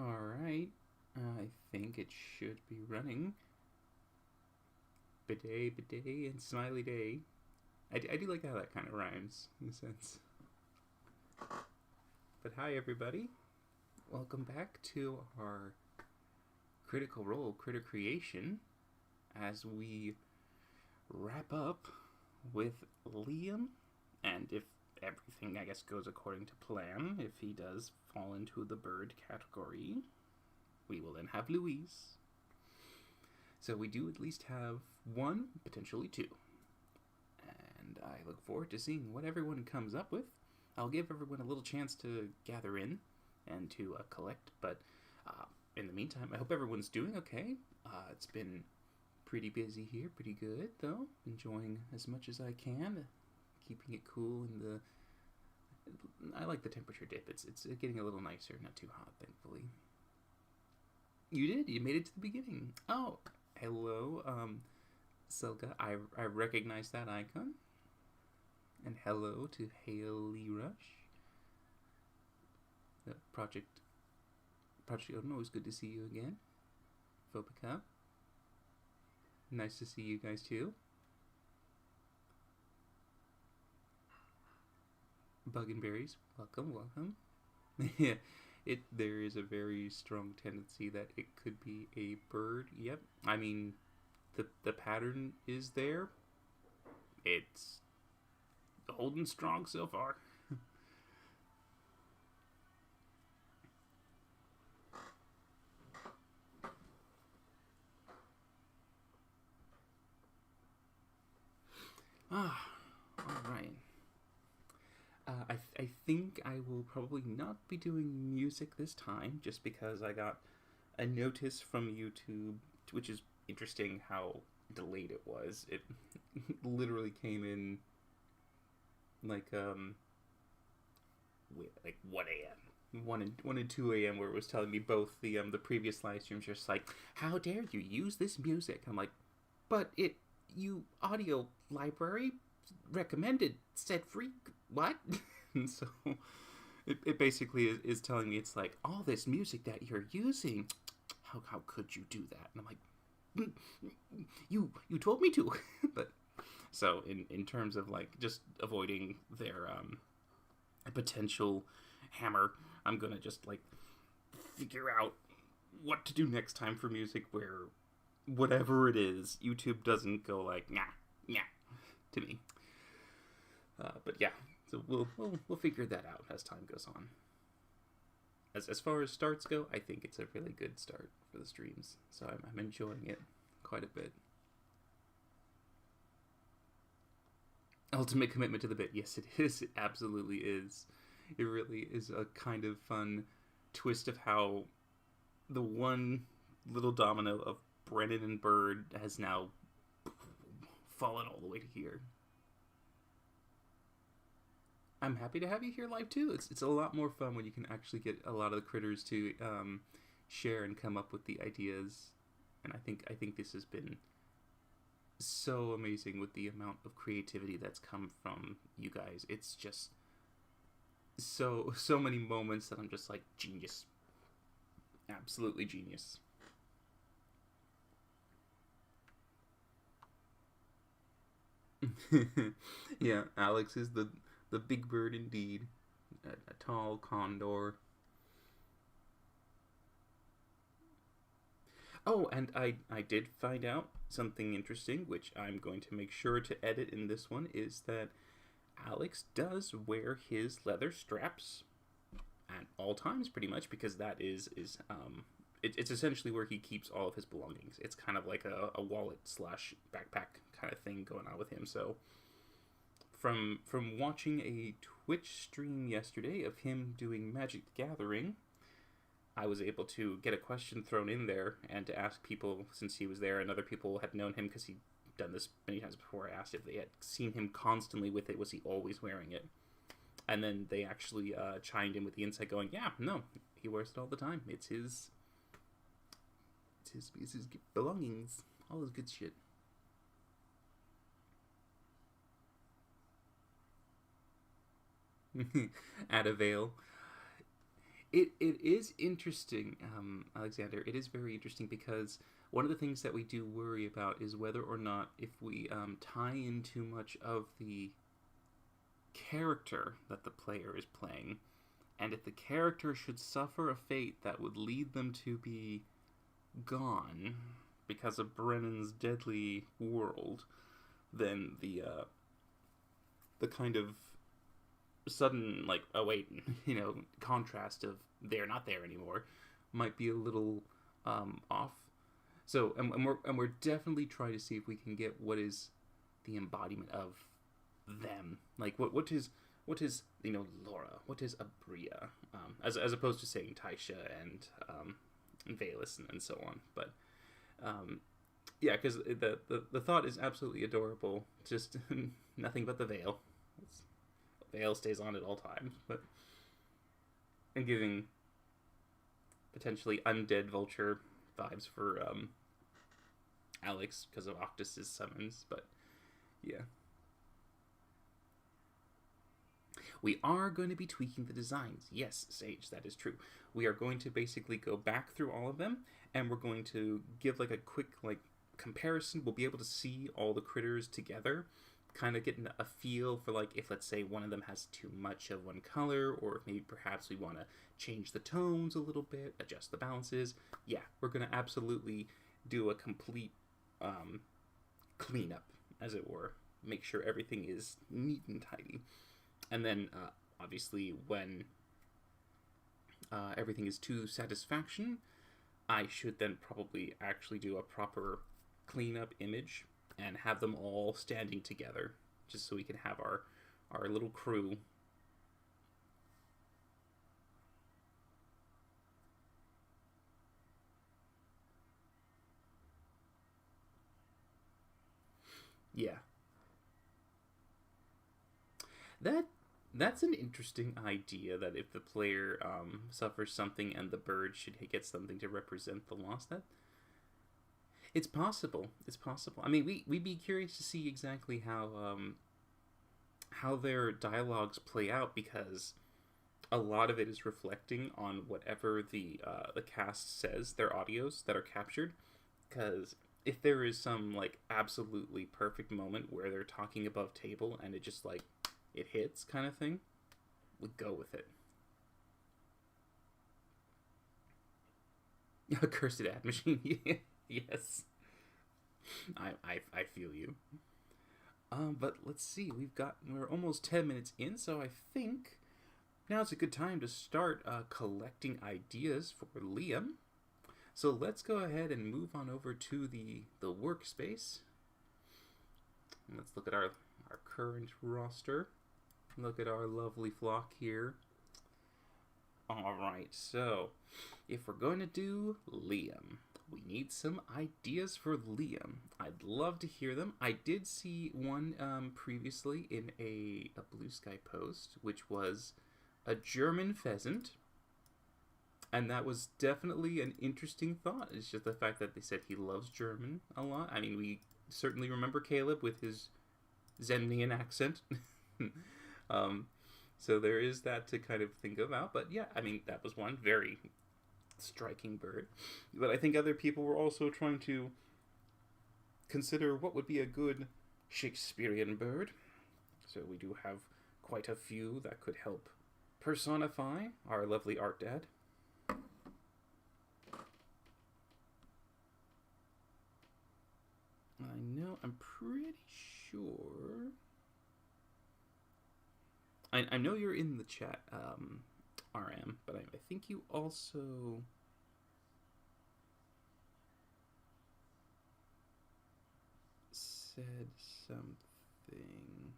Alright, I think it should be running. Bidet, bidet, and smiley day. I do like how that kind of rhymes, in a sense. But hi, everybody. Welcome back to our Critical Role Critter Creation as we wrap up with Liam. And if everything, I guess, goes according to plan, if he does fall into the bird category, we will then have Louise. So we do at least have one, potentially two. And I look forward to seeing what everyone comes up with. I'll give everyone a little chance to gather in and to collect, but in the meantime, I hope everyone's doing okay. It's been pretty busy here, pretty good, though. Enjoying as much as I can, keeping it cool in the... I like the temperature dip. It's getting a little nicer, not too hot, thankfully. You did. You made it to the beginning. Oh, hello, Selga. I recognize that icon. And hello to Haley Rush. Project Odin, always good to see you again. Phobica. Nice to see you guys too. Bug and Berries, welcome, welcome. Yeah, there is a very strong tendency that it could be a bird. Yep. I mean, the pattern is there. It's holding strong so far. All right. I think I will probably not be doing music this time, just because I got a notice from YouTube, which is interesting how delayed it was. It literally came in like 1 a.m. 1 and 2 a.m. where it was telling me both the previous live streams, just like, how dare you use this music? I'm like, but you audio library recommended said free what? And so it basically is telling me, it's like, all this music that you're using, how could you do that? And I'm like, you told me to. But so in terms of like just avoiding their potential hammer, I'm gonna just like figure out what to do next time for music, where whatever it is, YouTube doesn't go like nah to me. But yeah, so we'll figure that out as time goes on. As far as starts go, I think it's a really good start for the streams, so I'm enjoying it quite a bit. Ultimate commitment to the bit. Yes, it is. It absolutely is. It really is a kind of fun twist of how the one little domino of Brennan and Bird has now fallen all the way to here. I'm happy to have you here live too. It's a lot more fun when you can actually get a lot of the critters to share and come up with the ideas. And I think this has been so amazing with the amount of creativity that's come from you guys. It's just so many moments that I'm just like, genius. Absolutely genius. Yeah, Alex is the big bird indeed. A tall condor. Oh, and I did find out something interesting, which I'm going to make sure to edit in this one, is that Alex does wear his leather straps at all times, pretty much, because that is it's essentially where he keeps all of his belongings. It's kind of like a wallet / backpack kind of thing going on with him. So from watching a Twitch stream yesterday of him doing Magic the Gathering, I was able to get a question thrown in there and to ask people, since he was there and other people had known him because he'd done this many times before, I asked if they had seen him constantly with it. Was he always wearing it? And then they actually chimed in with the insight going, yeah, no, he wears it all the time. It's his belongings, all his good shit. Add a veil. It is interesting, Alexander. It is very interesting because one of the things that we do worry about is whether or not if we tie in too much of the character that the player is playing, and if the character should suffer a fate that would lead them to be gone because of Brennan's deadly world, then the kind of sudden, like, oh wait, contrast of they're not there anymore might be a little off. So we're definitely trying to see if we can get what is the embodiment of them, like what is Laura, what is Abria, as opposed to saying Taisha and Valus and so on. But yeah, because the thought is absolutely adorable. Just nothing but the veil. Veil stays on at all times, but and giving potentially undead vulture vibes for Alex because of Octus's summons. But yeah, we are going to be tweaking the designs. Yes, Sage, that is true. We are going to basically go back through all of them, and we're going to give like a quick comparison. We'll be able to see all the critters together, kind of getting a feel for like if, let's say, one of them has too much of one color, or if maybe perhaps we want to change the tones a little bit, adjust the balances. Yeah, we're going to absolutely do a complete cleanup, as it were. Make sure everything is neat and tidy. And then, obviously, when everything is to satisfaction, I should then probably actually do a proper cleanup image and have them all standing together, just so we can have our little crew. Yeah. That's an interesting idea, that if the player suffers something and the bird should get something to represent the loss. That it's possible. It's possible. I mean, we'd be curious to see exactly how their dialogues play out, because a lot of it is reflecting on whatever the cast says, their audios that are captured. Because if there is some absolutely perfect moment where they're talking above table and it just it hits kind of thing, we go with it. A cursed ad machine. Yes. I feel you. But let's see. We're almost 10 minutes in, so I think now's a good time to start collecting ideas for Liam. So let's go ahead and move on over to the workspace. Let's look at our current roster. Look at our lovely flock here. Alright, so if we're going to do Liam, we need some ideas for Liam. I'd love to hear them. I did see one previously in a Blue Sky post, which was a German pheasant. And that was definitely an interesting thought. It's just the fact that they said he loves German a lot. I mean, we certainly remember Caleb with his Zemnian accent. So there is that to kind of think about. But yeah, I mean, that was one very striking bird. But I think other people were also trying to consider what would be a good Shakespearean bird. So we do have quite a few that could help personify our lovely art dad. I know, I'm pretty sure. I know you're in the chat, RM, but I think you also said something.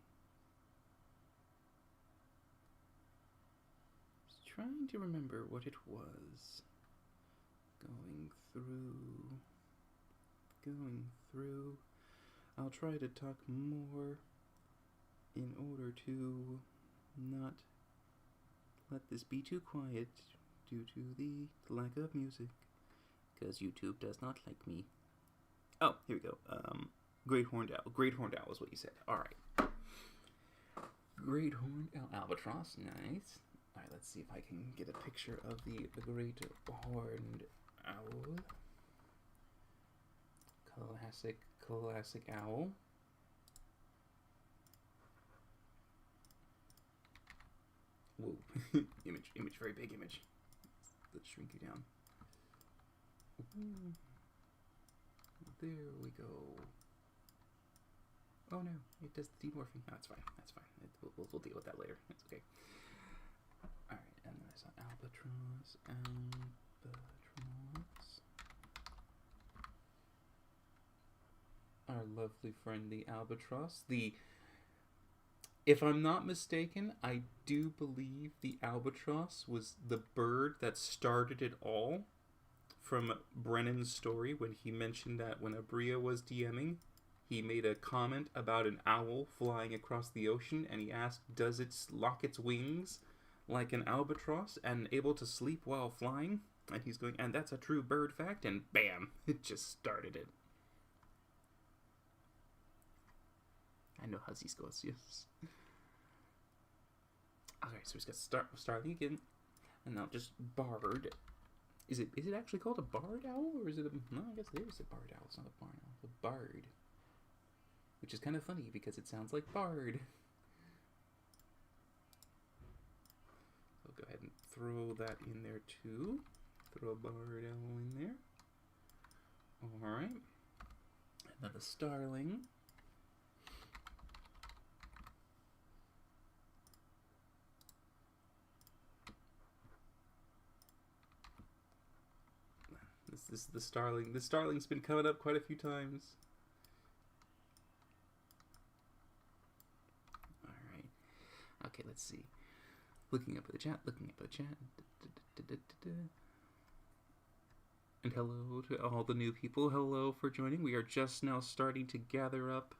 I was trying to remember what it was. Going through. I'll try to talk more in order to not let this be too quiet due to the lack of music, because YouTube does not like me. Oh, here we go. Great horned owl. Great horned owl is what you said. All right. Great horned owl. Albatross. Nice. Alright, let's see if I can get a picture of the great horned owl. Classic owl. Whoa. image, very big image. Let's shrink you down. Ooh. There we go. Oh no, it does the demorphing. No, that's fine. We'll deal with that later. That's okay. Alright, and then I saw albatross. Our lovely friend, the albatross. If I'm not mistaken, I do believe the albatross was the bird that started it all from Brennan's story when he mentioned that when Abria was DMing, he made a comment about an owl flying across the ocean, and he asked, does it lock its wings like an albatross and able to sleep while flying? And he's going, and that's a true bird fact, and bam, it just started it. I know how this goes, yes. Alright, so he's got Starling again, and now just Bard. Is it actually called a barred owl, or is it no, I guess it is a barred owl. It's not a barn owl, it's a bard. Which is kind of funny, because it sounds like bard. So go ahead and throw that in there, too. Throw a barred owl in there. Alright. And then the starling. This is the starling. The starling's been coming up quite a few times. Alright. Okay, let's see. Looking up at the chat. And hello to all the new people. Hello for joining. We are just now starting to gather up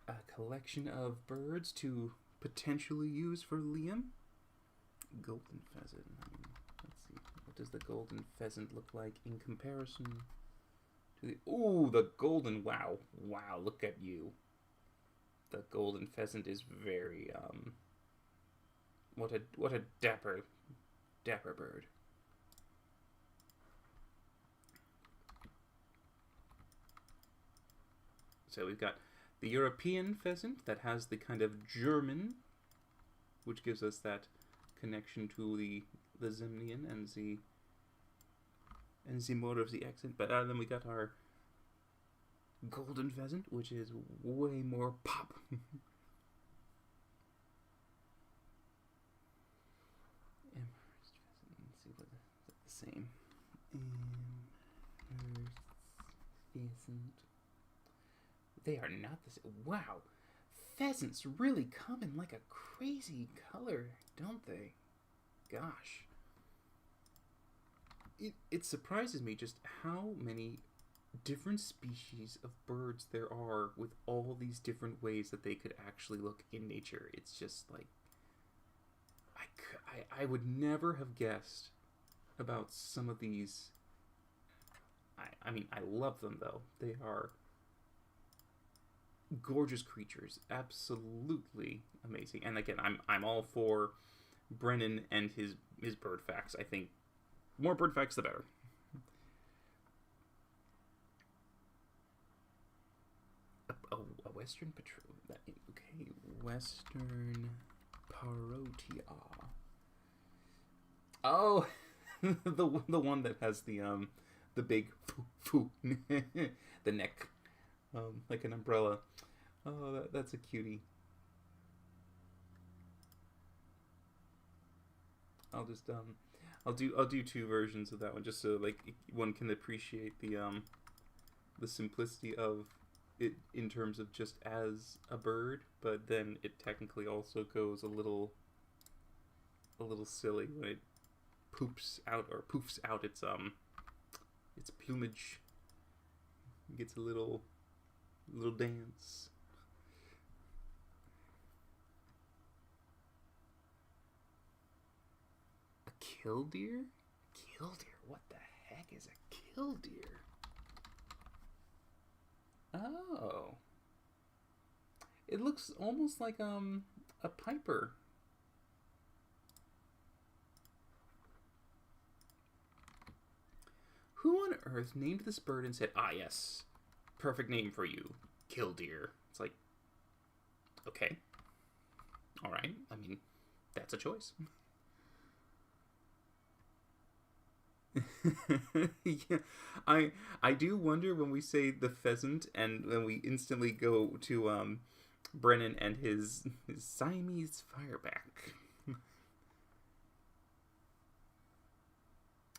a collection of birds to potentially use for Liam. Golden pheasant. Let's see. What does the golden pheasant look like in comparison to the... Ooh, the golden... Wow. Wow, look at you. The golden pheasant is very, What a dapper bird. So we've got the European pheasant that has the kind of German, which gives us that connection to the Zemnian and the more of the accent. But then we got our golden pheasant, which is way more pop. Amherst pheasant. Let's see what is the same. Amherst pheasant. They are not the same. Wow, pheasants really come in like a crazy color, don't they? Gosh. It surprises me just how many different species of birds there are with all these different ways that they could actually look in nature. It's just like... I would never have guessed about some of these. I mean, I love them, though. They are gorgeous creatures. Absolutely amazing. And again, I'm all for Brennan and his bird facts. I think more bird facts, the better. A Western Patrol. Okay, Western Parotia. Oh, the one that has the big foo the neck, like an umbrella. Oh, that's a cutie. I'll just I'll do two versions of that one, just so like one can appreciate the simplicity of it in terms of just as a bird, but then it technically also goes a little silly when it poofs out its plumage. It gets a little dance. A killdeer? Killdeer? What the heck is a killdeer? Oh. It looks almost like a a piper. Who on earth named this bird and said, "Ah, yes, perfect name for you, killdeer"? It's like, okay, all right. I mean, that's a choice. Yeah, I do wonder when we say the pheasant and when we instantly go to Brennan and his Siamese fireback.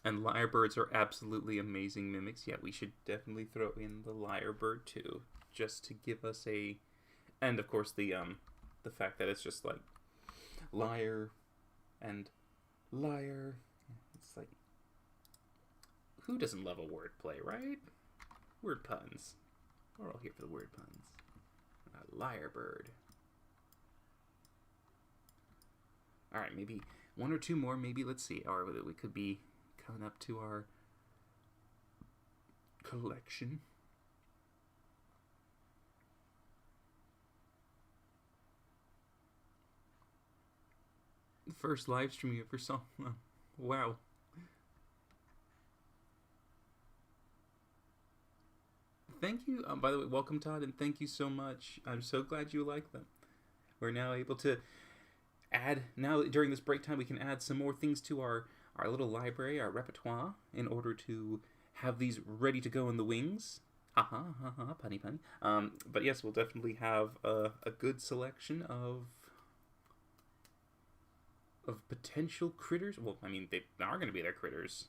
And lyrebirds are absolutely amazing mimics. Yeah, we should definitely throw in the lyrebird too, just to give us a, and of course the fact that it's just like liar and liar. It's like, who doesn't love a wordplay, right? Word puns. We're all here for the word puns. Lyrebird. All right, maybe one or two more. Maybe let's see. Or we could be coming up to our collection. The first live stream you ever saw. Oh, wow. Thank you. By the way, welcome, Todd, and thank you so much. I'm so glad you like them. We're now able to add, now during this break time, we can add some more things to our little library, our repertoire, in order to have these ready to go in the wings. Haha, haha, punny, punny. But yes, we'll definitely have a good selection of potential critters. Well, I mean, they are going to be their critters.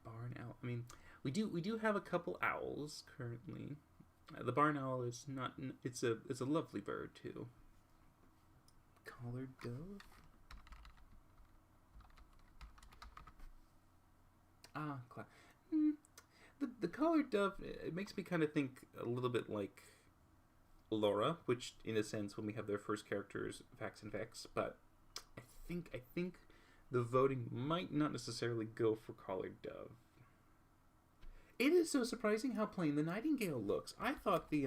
Barn owl. I mean, we do have a couple owls currently. The barn owl is not. It's a lovely bird too. Collared dove. The collared dove. It makes me kind of think a little bit like Laura, which in a sense when we have their first characters, Vax and Vex. But I think the voting might not necessarily go for collared dove. It is so surprising how plain the nightingale looks. I thought the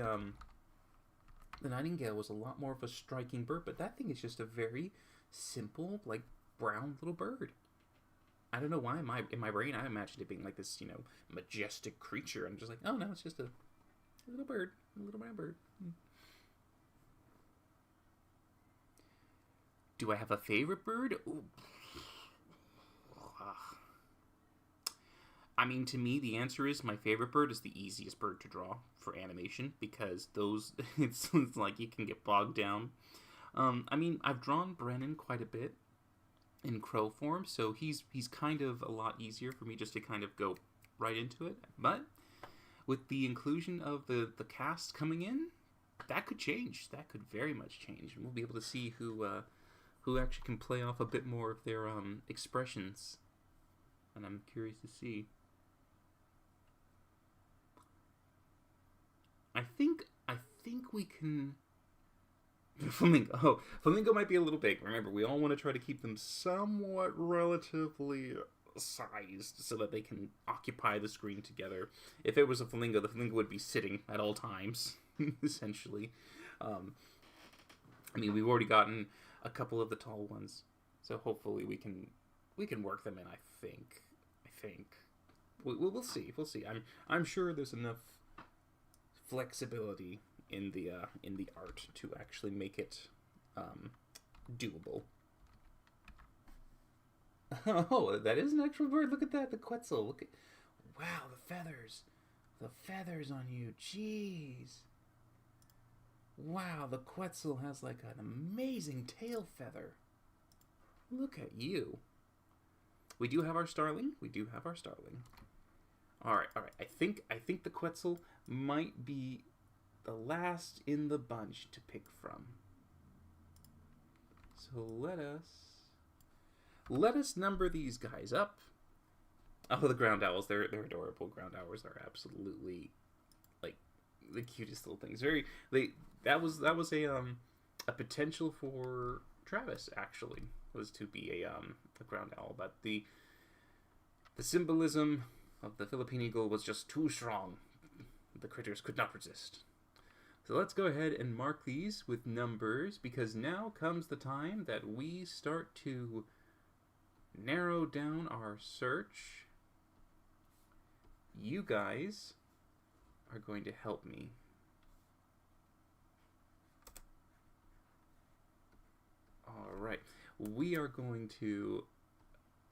nightingale was a lot more of a striking bird, but that thing is just a very simple, like, brown little bird. I don't know why in my brain I imagined it being like this, majestic creature. I'm just like, oh no, it's just a little bird, a little brown bird. Do I have a favorite bird? Ooh. I mean, to me, the answer is my favorite bird is the easiest bird to draw for animation because those, it's like you can get bogged down. I mean, I've drawn Brennan quite a bit in crow form, so he's kind of a lot easier for me just to kind of go right into it. But with the inclusion of the cast coming in, that could change. That could very much change. And we'll be able to see who actually can play off a bit more of their expressions. And I'm curious to see. I think we can. Flamingo. Oh, flamingo might be a little big. Remember, we all want to try to keep them somewhat relatively sized so that they can occupy the screen together. If it was a flamingo, the flamingo would be sitting at all times, essentially. I mean, we've already gotten a couple of the tall ones, so hopefully we can work them in. I think we'll see. We'll see. I'm sure there's enough flexibility in the art to actually make it doable. Oh, that is an actual bird. Look at that, the Quetzal. Look at, wow, the feathers on you. Jeez. Wow, the Quetzal has like an amazing tail feather. Look at you. We do have our starling. All right. I think the Quetzal might be the last in the bunch to pick from. So let us number these guys up. Oh, the ground owls, they're adorable. Ground owls are absolutely like the cutest little things. That was a potential for Travis actually, was to be a ground owl, but the symbolism of the Philippine eagle was just too strong. The critters could not resist. So let's go ahead and mark these with numbers, because now comes the time that we start to narrow down our search. You guys are going to help me. All right. We are going to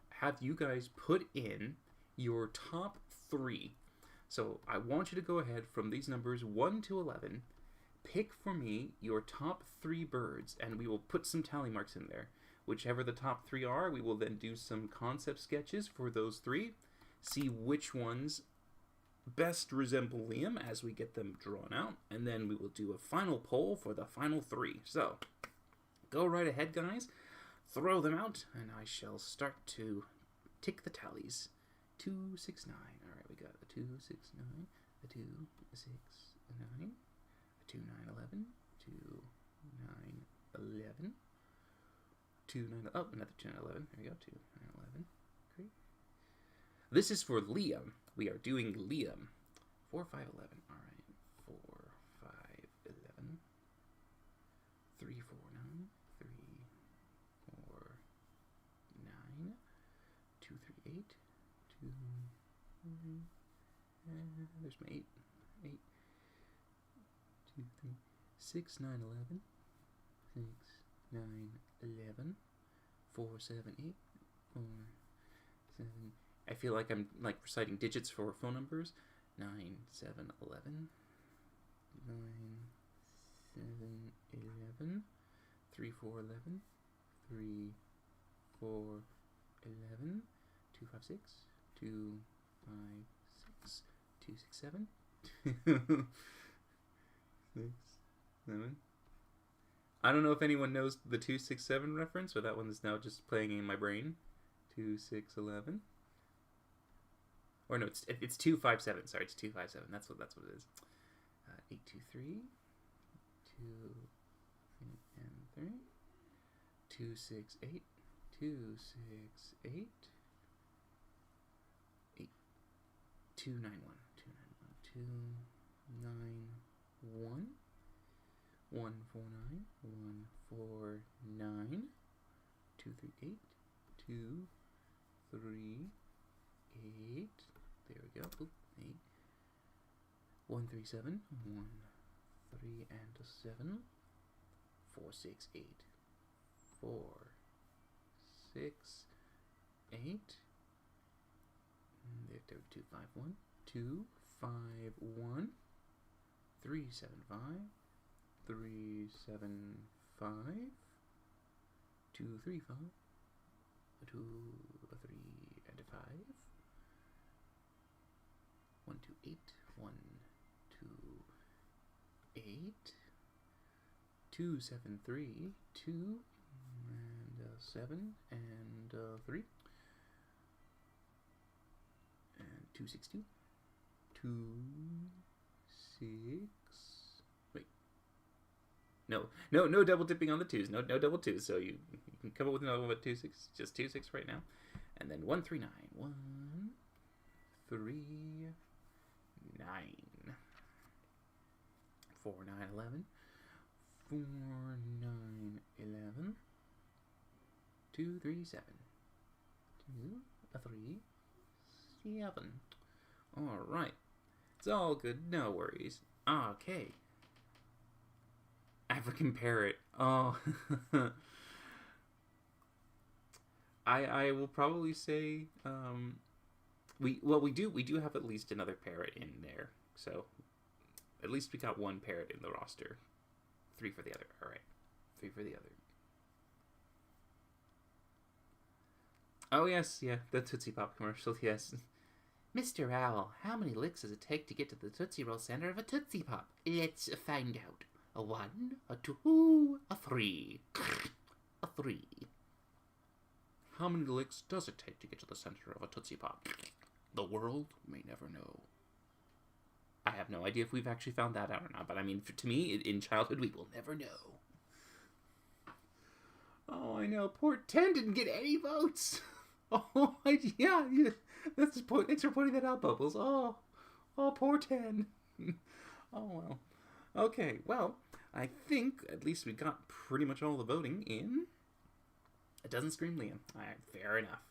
have you guys put in your top 3. So I want you to go ahead from these numbers 1 to 11. Pick for me your top 3 birds, and we will put some tally marks in there. Whichever the top 3 are, we will then do some concept sketches for those 3. See which ones best resemble Liam as we get them drawn out, and then we will do a final poll for the final 3. So, go right ahead, guys. Throw them out, and I shall start to tick the tallies. 2, 6, 9. All right, we got a 2, 6, 9, a 2, 6, 9, a 2, 9, 11, 2, 9, 11, 2, 9, oh, another 2, 9, 11. There we go, 2, 9, 11. Great. This is for Liam. We are doing Liam. 4, 5, 11. All right, 4, 5, 11. 3, 4, 9. 3, 4, 9. 2, 3, 8. 2, 3. There's my 8. 8. 2, 3. 6, 9, 11. 6, 9, 11. 4, 7, 8. 4, 7. I feel like I'm like reciting digits for phone numbers. 9, 7, 11. 9, 7, 11. 3, 4, 11. 3, 4, 11. 2, 5, 6. 2, 5, 6. 2, 6, 7. 6, 7. I don't know if anyone knows the 2, 6, 7 reference, or that one is now just playing in my brain. 2, 6, 11. Or no, it's 2, 5, 7. Sorry, it's 2, 5, 7. That's what it is. 8, 2, 3. 2, 8, and 3. 2, 6, 8. 2, 6, 8. 8. 2, 9, 1. 2, 9, 1. 2, 9, 1. 1, 4, 9. 1, 4, 9. 2, 3, 8. 2, 3, 8. There we go. Oop, 8. 1, 3, 7. 1, 3, and a 7. 4, 6, 8. 4, 6, 8. There, 2, 5, 1. 2, 5, 1. 3, 7, 5. 3, 7, 5. 2, 3, 5. 2, 3, and a 5. 1, 2, 8. 1, 2, 8. 2, 7, 3. 2, and 7, and 3. And 2, 6, 2. 2, 6. Wait. No double dipping on the 2s. No double 2s. So you can come up with another one, 2, 6. Just 2, 6 right now. And then 1, 3, 9. 1, 3, 9. 4, 9, 11. 4, 9, 11. 2, 3, 7. 2, 3, 7. Alright. It's all good. No worries. Okay. African parrot. Oh. I will probably say we do have at least another parrot in there. So at least we got one parrot in the roster. 3 for the other. All right. 3 for the other. Oh yes, yeah, the Tootsie Pop commercial. Yes. Mr. Owl, how many licks does it take to get to the Tootsie Roll center of a Tootsie Pop? Let's find out. A 1, a 2, a 3. A 3. How many licks does it take to get to the center of a Tootsie Pop? The world may never know. I have no idea if we've actually found that out or not, but I mean, to me, in childhood, we will never know. Oh, I know. Poor 10 didn't get any votes. Oh, yeah. That's the point. Thanks for pointing that out, Bubbles. Oh, poor 10. Oh, well. Okay, well, I think at least we got pretty much all the voting in. It doesn't scream Liam. Alright, fair enough.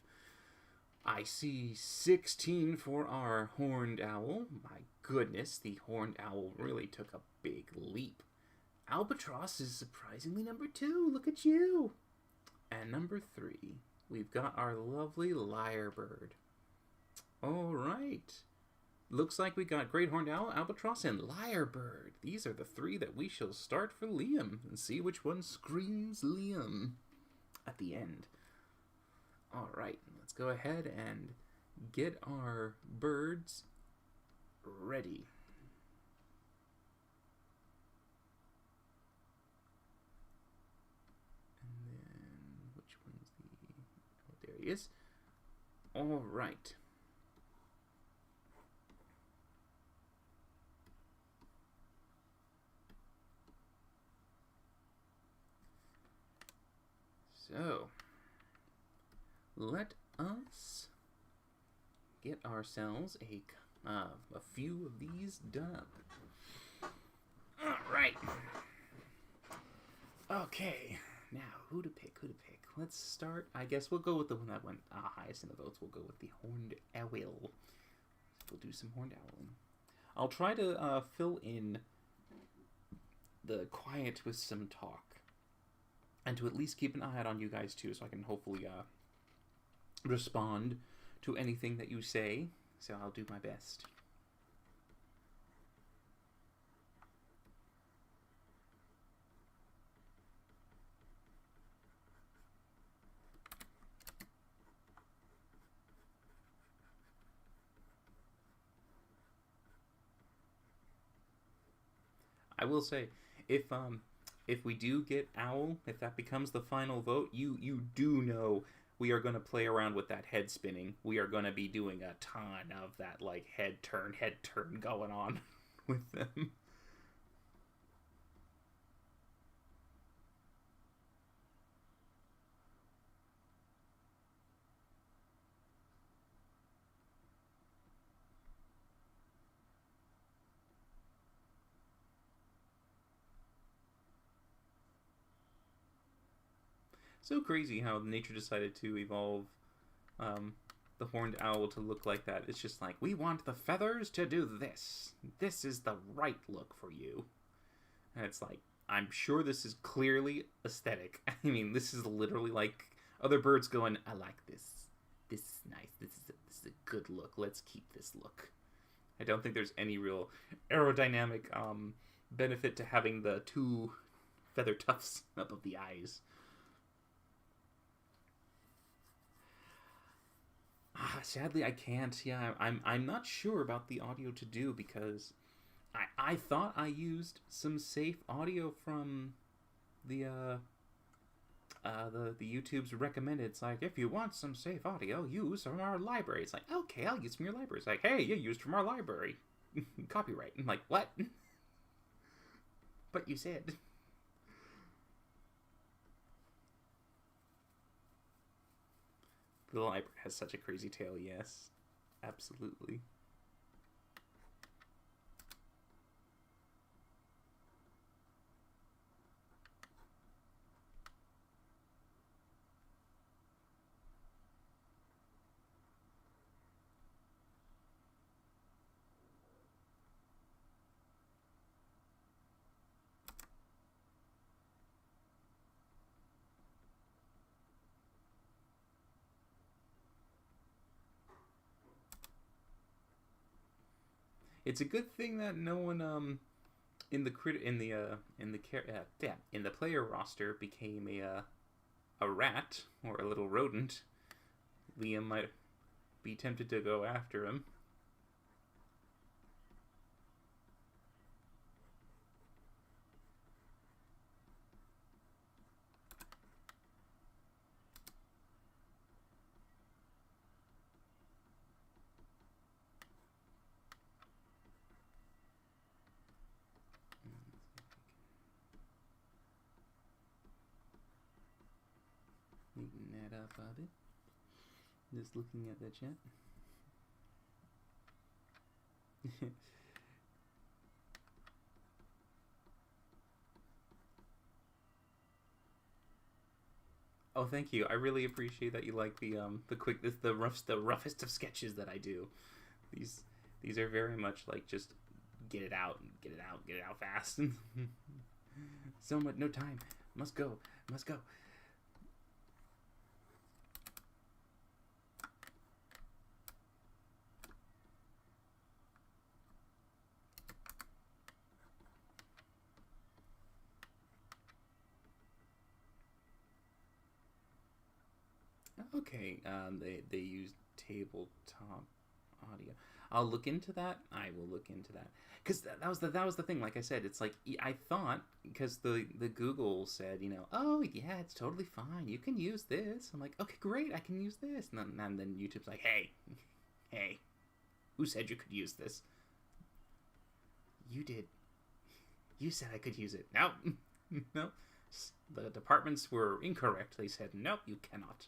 I see 16 for our horned owl. My goodness, the horned owl really took a big leap. Albatross is surprisingly number 2. Look at you. And number 3, we've got our lovely lyrebird. Alright. Looks like we got Great Horned Owl, Albatross, and Lyrebird. These are the 3 that we shall start for Liam and see which one screams Liam at the end. Alright, let's go ahead and get our birds ready. And then, which one's the... Oh, there he is. Alright. So, let us get ourselves a few of these done. Alright. Okay, now who to pick, Let's start, I guess we'll go with the one that went highest in the votes. We'll go with the horned owl. We'll do some horned owl. I'll try to fill in the quiet with some talk. And to at least keep an eye out on you guys too, so I can hopefully respond to anything that you say. So I'll do my best. I will say, if we do get owl, if that becomes the final vote, you do know we are going to play around with that head spinning. We are going to be doing a ton of that, like, head turn going on with them. So crazy how nature decided to evolve the horned owl to look like that. It's just like, we want the feathers to do this. This is the right look for you. And it's like, I'm sure this is clearly aesthetic. I mean, this is literally like other birds going, I like this. This is nice. This is a good look. Let's keep this look. I don't think there's any real aerodynamic benefit to having the 2 feather tufts up of the eyes. Sadly, I can't. Yeah, I'm not sure about the audio to do because I thought I used some safe audio from the YouTube's recommended. It's like, if you want some safe audio, use from our library. It's like, okay, I'll use from your library. It's like, hey, you used from our library. Copyright. I'm like, what? But you said. The library has such a crazy tale, yes. Absolutely. It's a good thing that no one in the player roster became a rat or a little rodent. Liam might be tempted to go after him. Neaten that up a bit. Just looking at the chat. Oh, thank you. I really appreciate that you like the roughest of sketches that I do. These these are very much like just get it out, get it out, get it out fast. So much, no time. Must go, must go. Okay, they use tabletop audio. I'll look into that. I will look into that because that was the thing. Like I said, it's like I thought because the Google said, you know, oh yeah, it's totally fine. You can use this. I'm like, okay, great, I can use this. And then YouTube's like, hey, hey, who said you could use this? You did. You said I could use it. No, no. The departments were incorrect. They said no, you cannot.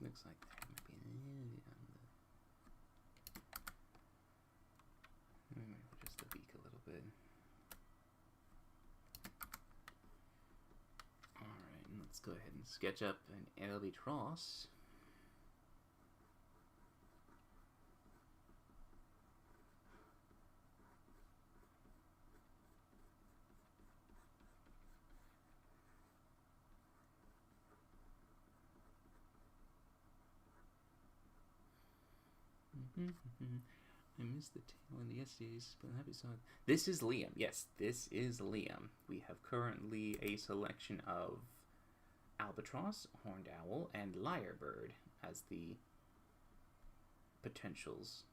Looks like there might be just the beak a little bit. Alright, let's go ahead and sketch up an albatross. I missed the tail in the yesterday's episode. This is Liam. Yes, this is Liam. We have currently a selection of albatross, horned owl, and lyrebird as the potentials.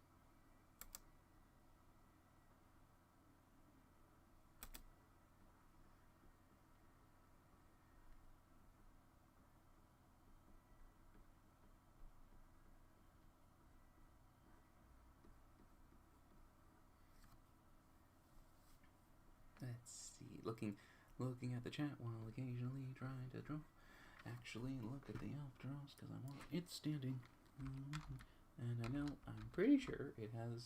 Let's see. Looking at the chat while occasionally trying to draw. Actually, look at the albatross because I want it standing. And I know, I'm pretty sure it has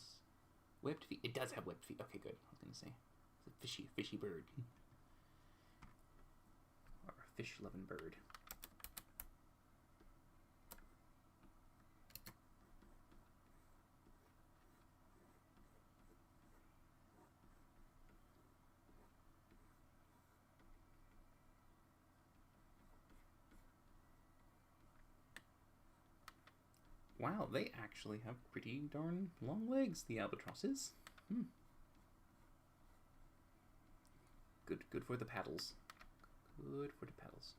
webbed feet. It does have webbed feet. Okay, good. I was gonna say it's a fishy bird, or a fish-loving bird. Wow, they actually have pretty darn long legs, the albatrosses. Good for the paddles. Good for the paddles.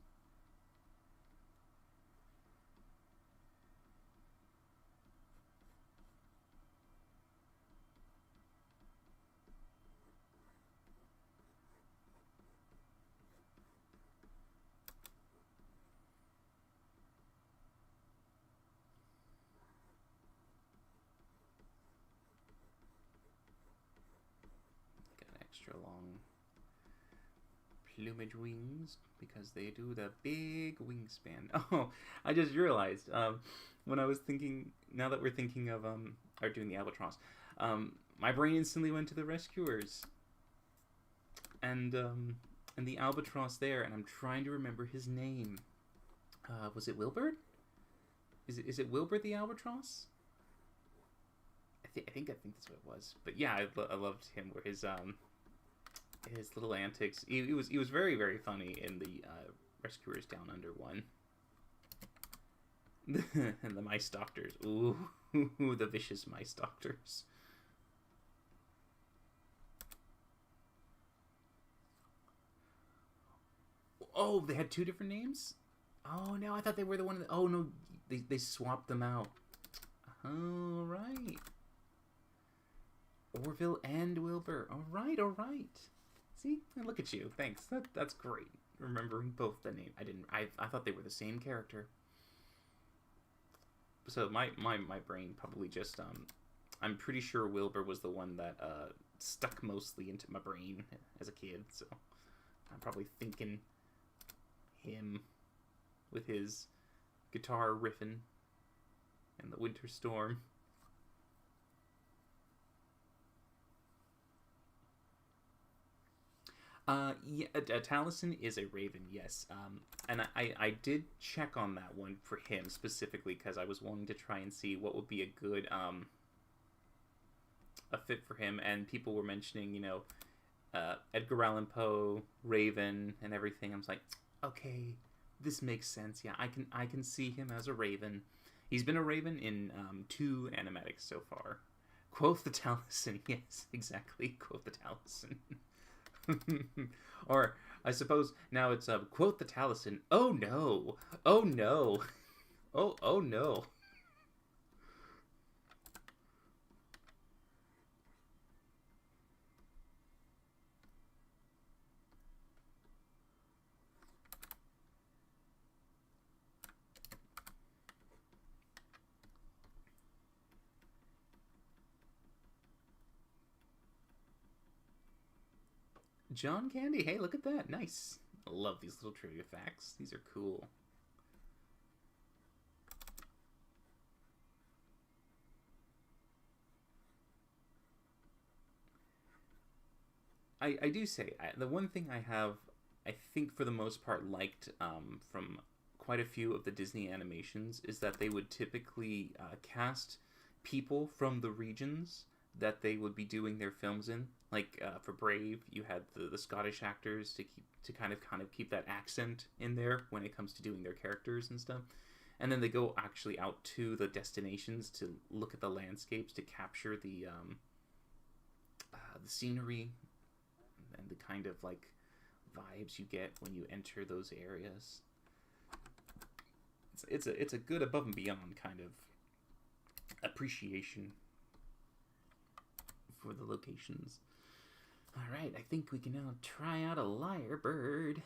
Extra long plumage wings because they do the big wingspan. Oh, I just realized when I was thinking, now that we're thinking of or doing the albatross, my brain instantly went to the rescuers and the albatross there, and I'm trying to remember his name. Was it Wilbur? Is it Wilbur the albatross? I think that's what it was. But yeah, I loved him where his little antics. He was very, very funny in the Rescuers Down Under one. And the mice doctors. Ooh, the vicious mice doctors. Oh, they had two different names? Oh no, I thought they were the one. Oh no, they swapped them out. All right. Orville and Wilbur. All right, all right. See, look at you. Thanks. That's great. Remembering both the name. I thought they were the same character. So my brain probably just I'm pretty sure Wilbur was the one that stuck mostly into my brain as a kid. So I'm probably thinking him with his guitar riffing in the winter storm. Yeah, Taliesin is a raven, yes. And I did check on that one for him specifically because I was wanting to try and see what would be a good a fit for him. And people were mentioning, Edgar Allan Poe, Raven, and everything. I was like, okay, this makes sense. Yeah, I can see him as a raven. He's been a raven in 2 animatics so far. Quoth the Taliesin, yes, exactly. Quoth the Taliesin. Or I suppose now it's quote the Taliesin. Oh no! Oh no! Oh no! John Candy. Hey, look at that! Nice. I love these little trivia facts. These are cool. I do say the one thing I think for the most part liked from quite a few of the Disney animations is that they would typically cast people from the regions that they would be doing their films in. Like for Brave, you had the Scottish actors to kind of keep that accent in there when it comes to doing their characters and stuff. And then they go actually out to the destinations to look at the landscapes to capture the scenery and the kind of like vibes you get when you enter those areas. It's a good above and beyond kind of appreciation for the locations. All right, I think we can now try out a lyre bird.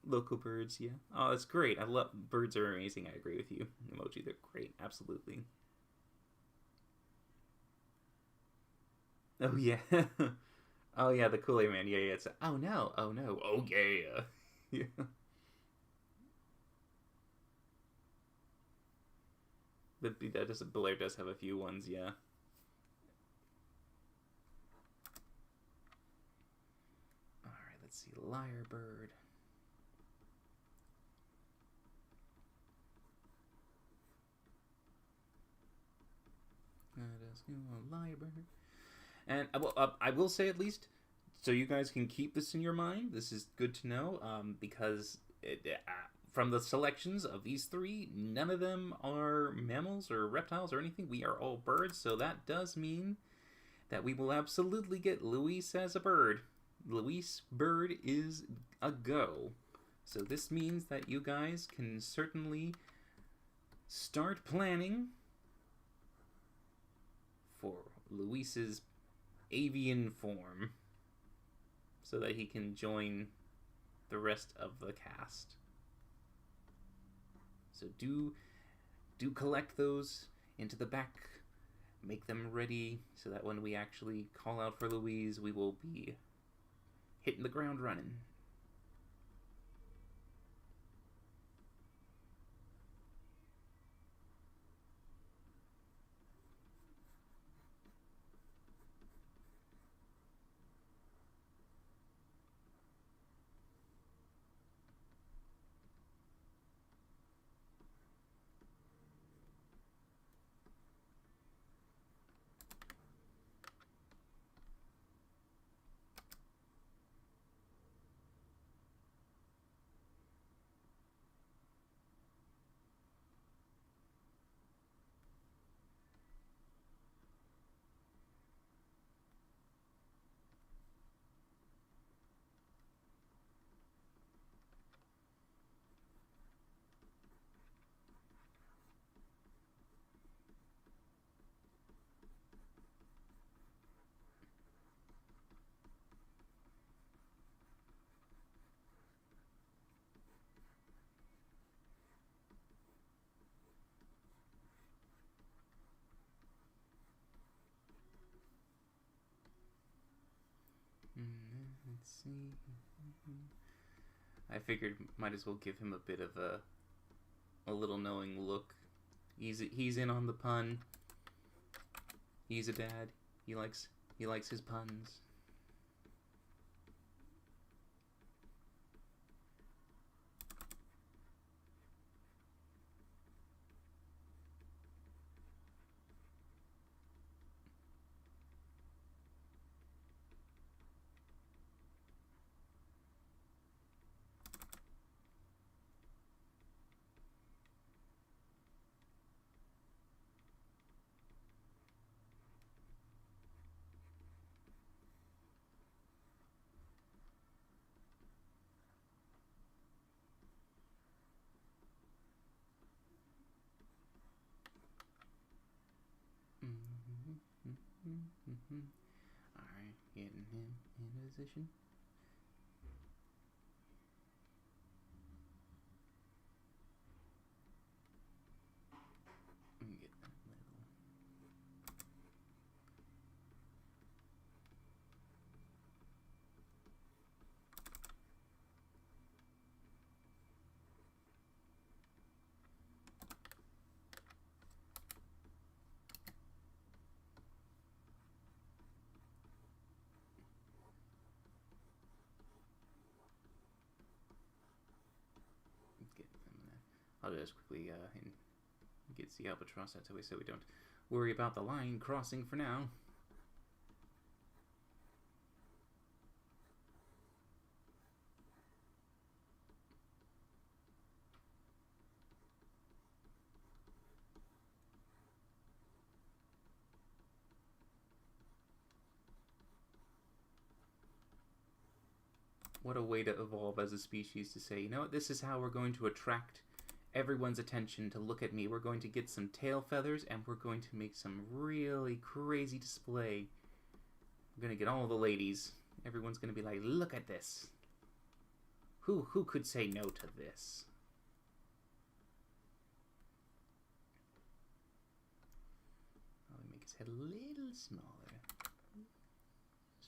Local birds, yeah. Oh, that's great. I love birds are amazing. I agree with you. Emoji, they're great. Absolutely. Oh yeah. Oh yeah, the Kool-Aid Man. Yeah, yeah. It's oh no, oh no, oh yeah. Yeah. Blair does have a few ones, yeah. Alright, let's see. Lyrebird. Lyrebird. And I will say at least, so you guys can keep this in your mind. This is good to know because from the selections of these 3, none of them are mammals or reptiles or anything. We are all birds, so that does mean that we will absolutely get Louise as a bird. Louise bird is a go. So this means that you guys can certainly start planning for Louise's avian form so that he can join the rest of the cast. So do collect those into the back, make them ready so that when we actually call out for Louise, we will be hitting the ground running. Let's see. I figured might as well give him a bit of a little knowing look. He's in on the pun. He's a dad. He likes his puns. Alright, getting him in position. Get that little. I'll just quickly get the albatross out of the way so we don't worry about the line crossing for now. What a way to evolve as a species, to say, you know what, this is how we're going to attract everyone's attention to look at me. We're going to get some tail feathers and we're going to make some really crazy display. We're going to get all the ladies. Everyone's going to be like, look at this. Who could say no to this? I'll make his head a little smaller.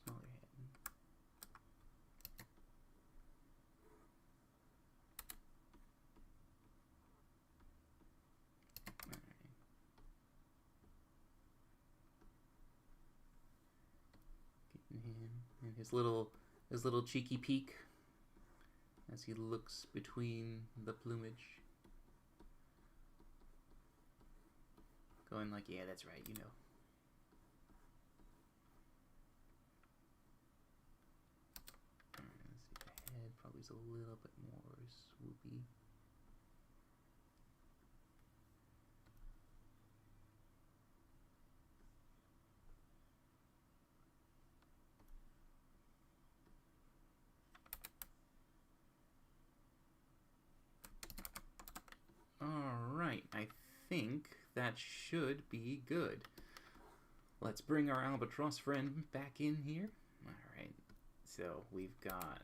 Smaller head. And his little cheeky peek as he looks between the plumage. Going like, yeah, that's right, you know. Let's see, the head probably is a little bit more swoopy. Alright, I think that should be good. Let's bring our albatross friend back in here. Alright, so we've got...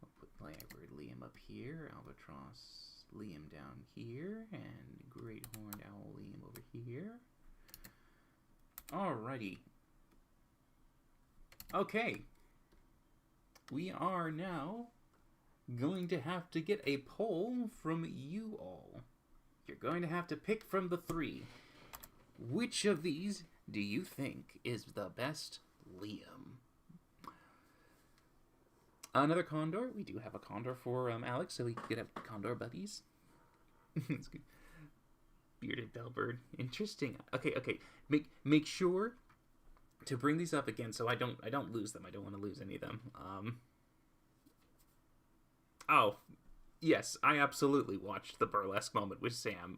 We'll put Liam up here, albatross Liam down here, and great horned owl Liam over here. Alrighty. Okay. We are now going to have to get a poll from you all. You're going to have to pick from the three. Which of these do you think is the best Liam? Another condor. We do have a condor for Alex, so we could have condor buddies. It's good. Bearded bellbird. Interesting. Okay. Make sure to bring these up again so I don't lose them. I don't want to lose any of them. Oh, yes, I absolutely watched the burlesque moment with Sam.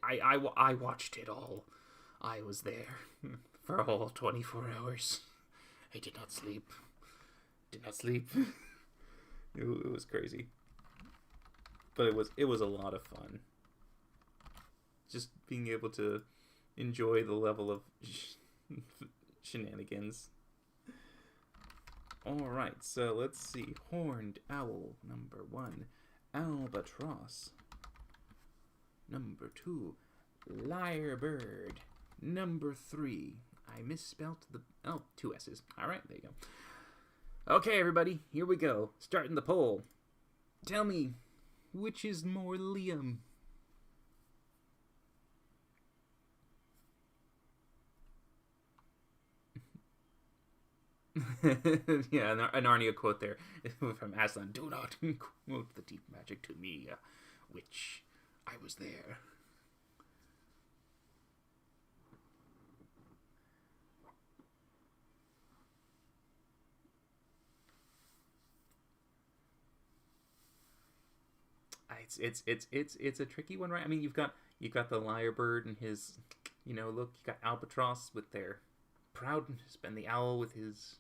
I watched it all. I was there for all 24 hours. I did not sleep. It was crazy. But it was a lot of fun. Just being able to enjoy the level of shenanigans. Alright, so let's see. Horned owl, number 1. Albatross. Number 2. Lyrebird. Number 3. I I misspelt the... Oh, two S's. All right, there you go. Okay, everybody, here we go. Starting the poll. Tell me, which is more Liam? Yeah, an Narnia quote there from Aslan. Do not quote the deep magic to me, which I was there. It's a tricky one, right? I mean, you've got the lyrebird and his, look, you got albatross with their proudness, and the owl with his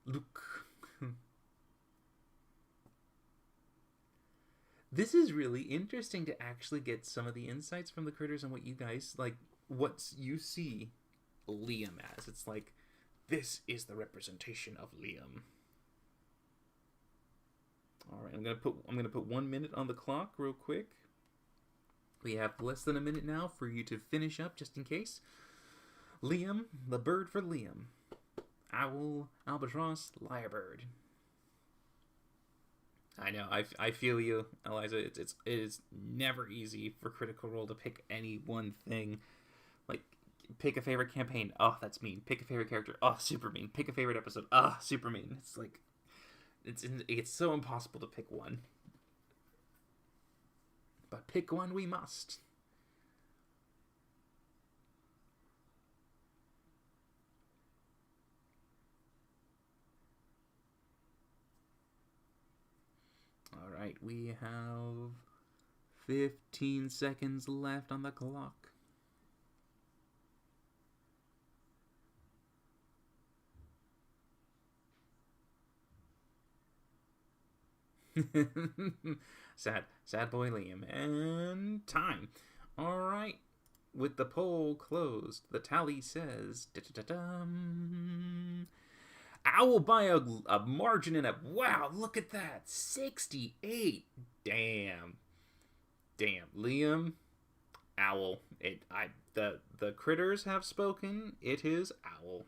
look. This is really interesting to actually get some of the insights from the critters and what you guys like, what you see Liam as. It's like, this is the representation of Liam. All right, I'm gonna put 1 minute on the clock real quick. We have less than a minute now for you to finish up, just in case. Liam, the bird for Liam. Owl, albatross, lyrebird. I know, I feel you, Eliza. It is never easy for Critical Role to pick any one thing. Like, pick a favorite campaign. Oh, that's mean. Pick a favorite character. Oh, super mean. Pick a favorite episode. Oh, super mean. It's like, it's so impossible to pick one. But pick one we must. Alright, we have 15 seconds left on the clock. sad boy Liam. And time. Alright, with the poll closed, the tally says... Owl by a margin and wow, look at that, 68. Damn, Liam, Owl. The critters have spoken. It is Owl.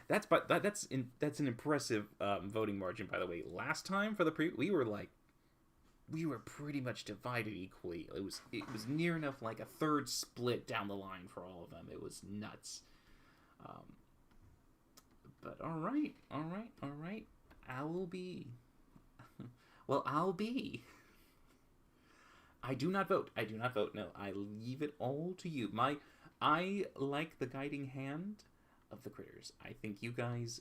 That's an impressive voting margin, by the way. Last time for the we were pretty much divided equally. It was near enough like a third split down the line for all of them. It was nuts. But all right. I'll be. Well, I'll be. I do not vote. No, I leave it all to you. I like the guiding hand of the critters. I think you guys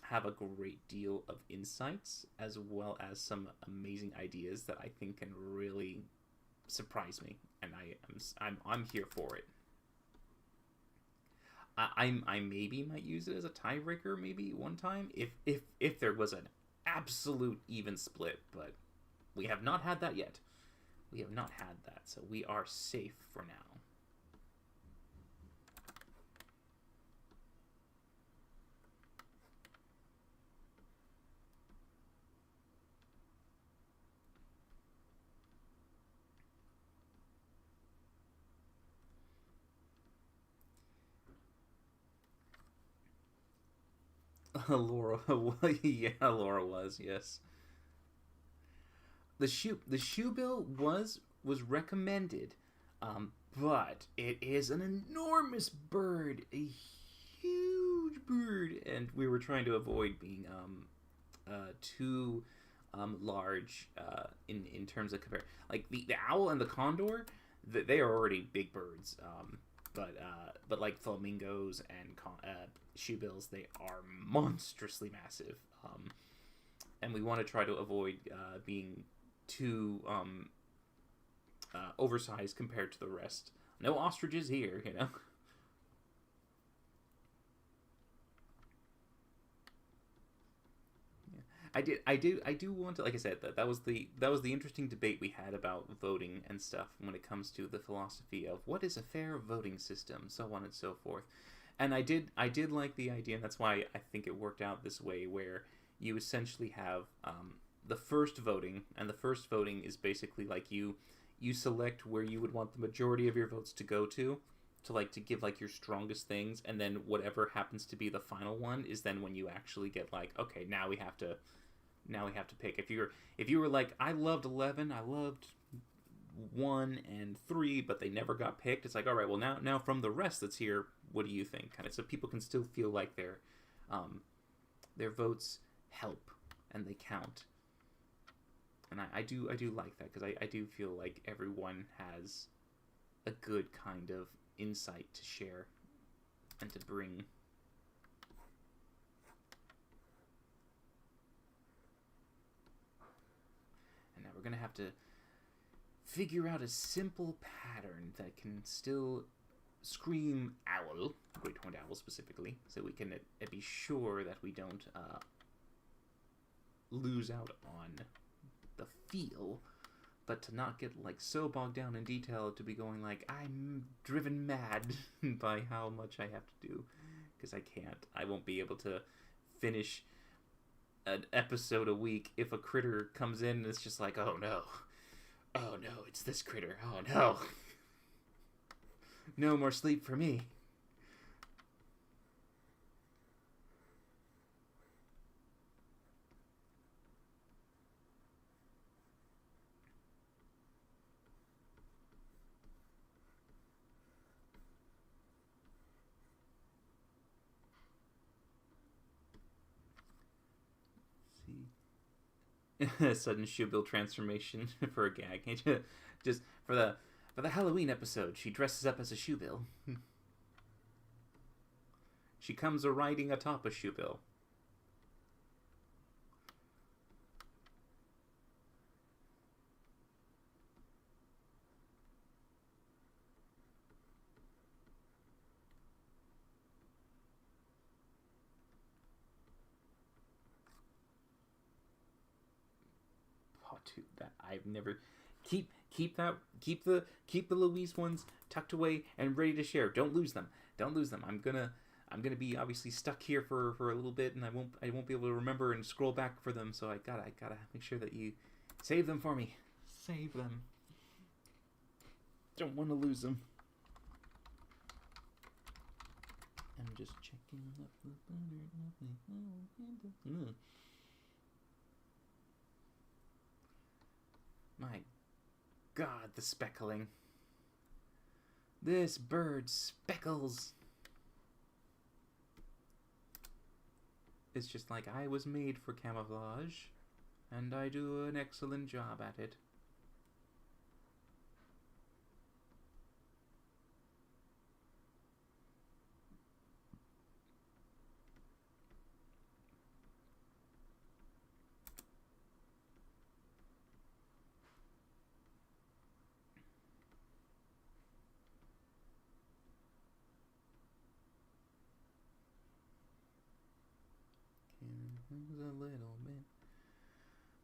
have a great deal of insights as well as some amazing ideas that I think can really surprise me, and I'm here for it. I maybe might use it as a tiebreaker maybe one time if there was an absolute even split, but we have not had that yet. We have not had that, so we are safe for now. Laura, yeah, Laura was, yes. The shoe bill was recommended, but it is an enormous bird, a huge bird, and we were trying to avoid being too large in terms of compare. Like the owl and the condor, they are already big birds, but like flamingos and shoebills, they are monstrously massive, and we want to try to avoid being too oversized compared to the rest. No ostriches here, you know. I do want to, like I said, that was the interesting debate we had about voting and stuff when it comes to the philosophy of what is a fair voting system, so on and so forth. And I did like the idea, and that's why I think it worked out this way, where you essentially have the first voting, and the first voting is basically like you select where you would want the majority of your votes to go to, to give like your strongest things, and then whatever happens to be the final one is then when you actually get like, okay, now we have to pick. If you were like, I loved 11, I loved 1 and 3, but they never got picked, it's like, all right, well, now from the rest that's here, what do you think? Kind of, so people can still feel like their votes help and they count. And I do like that, because I do feel like everyone has a good kind of insight to share and to bring. And now we're going to have to figure out a simple pattern that can still scream owl, great horned owl specifically, so we can be sure that we don't lose out on the feel, but to not get like so bogged down in detail to be going like, I'm driven mad by how much I have to do, because I won't be able to finish an episode a week if a critter comes in and it's just like, oh no, it's this critter, oh no, no more sleep for me. Sudden shoebill transformation for a gag. Just for the Halloween episode, she dresses up as a shoebill. She comes a riding atop a shoebill. That I've never keep the Louise ones tucked away and ready to share. Don't lose them. I'm gonna be obviously stuck here for a little bit, and I won't be able to remember and scroll back for them. So I gotta make sure that you save them for me. Save them. Don't want to lose them. I'm just checking up the butter. My God, the speckling. This bird speckles. It's just like, I was made for camouflage, and I do an excellent job at it. There's a little bit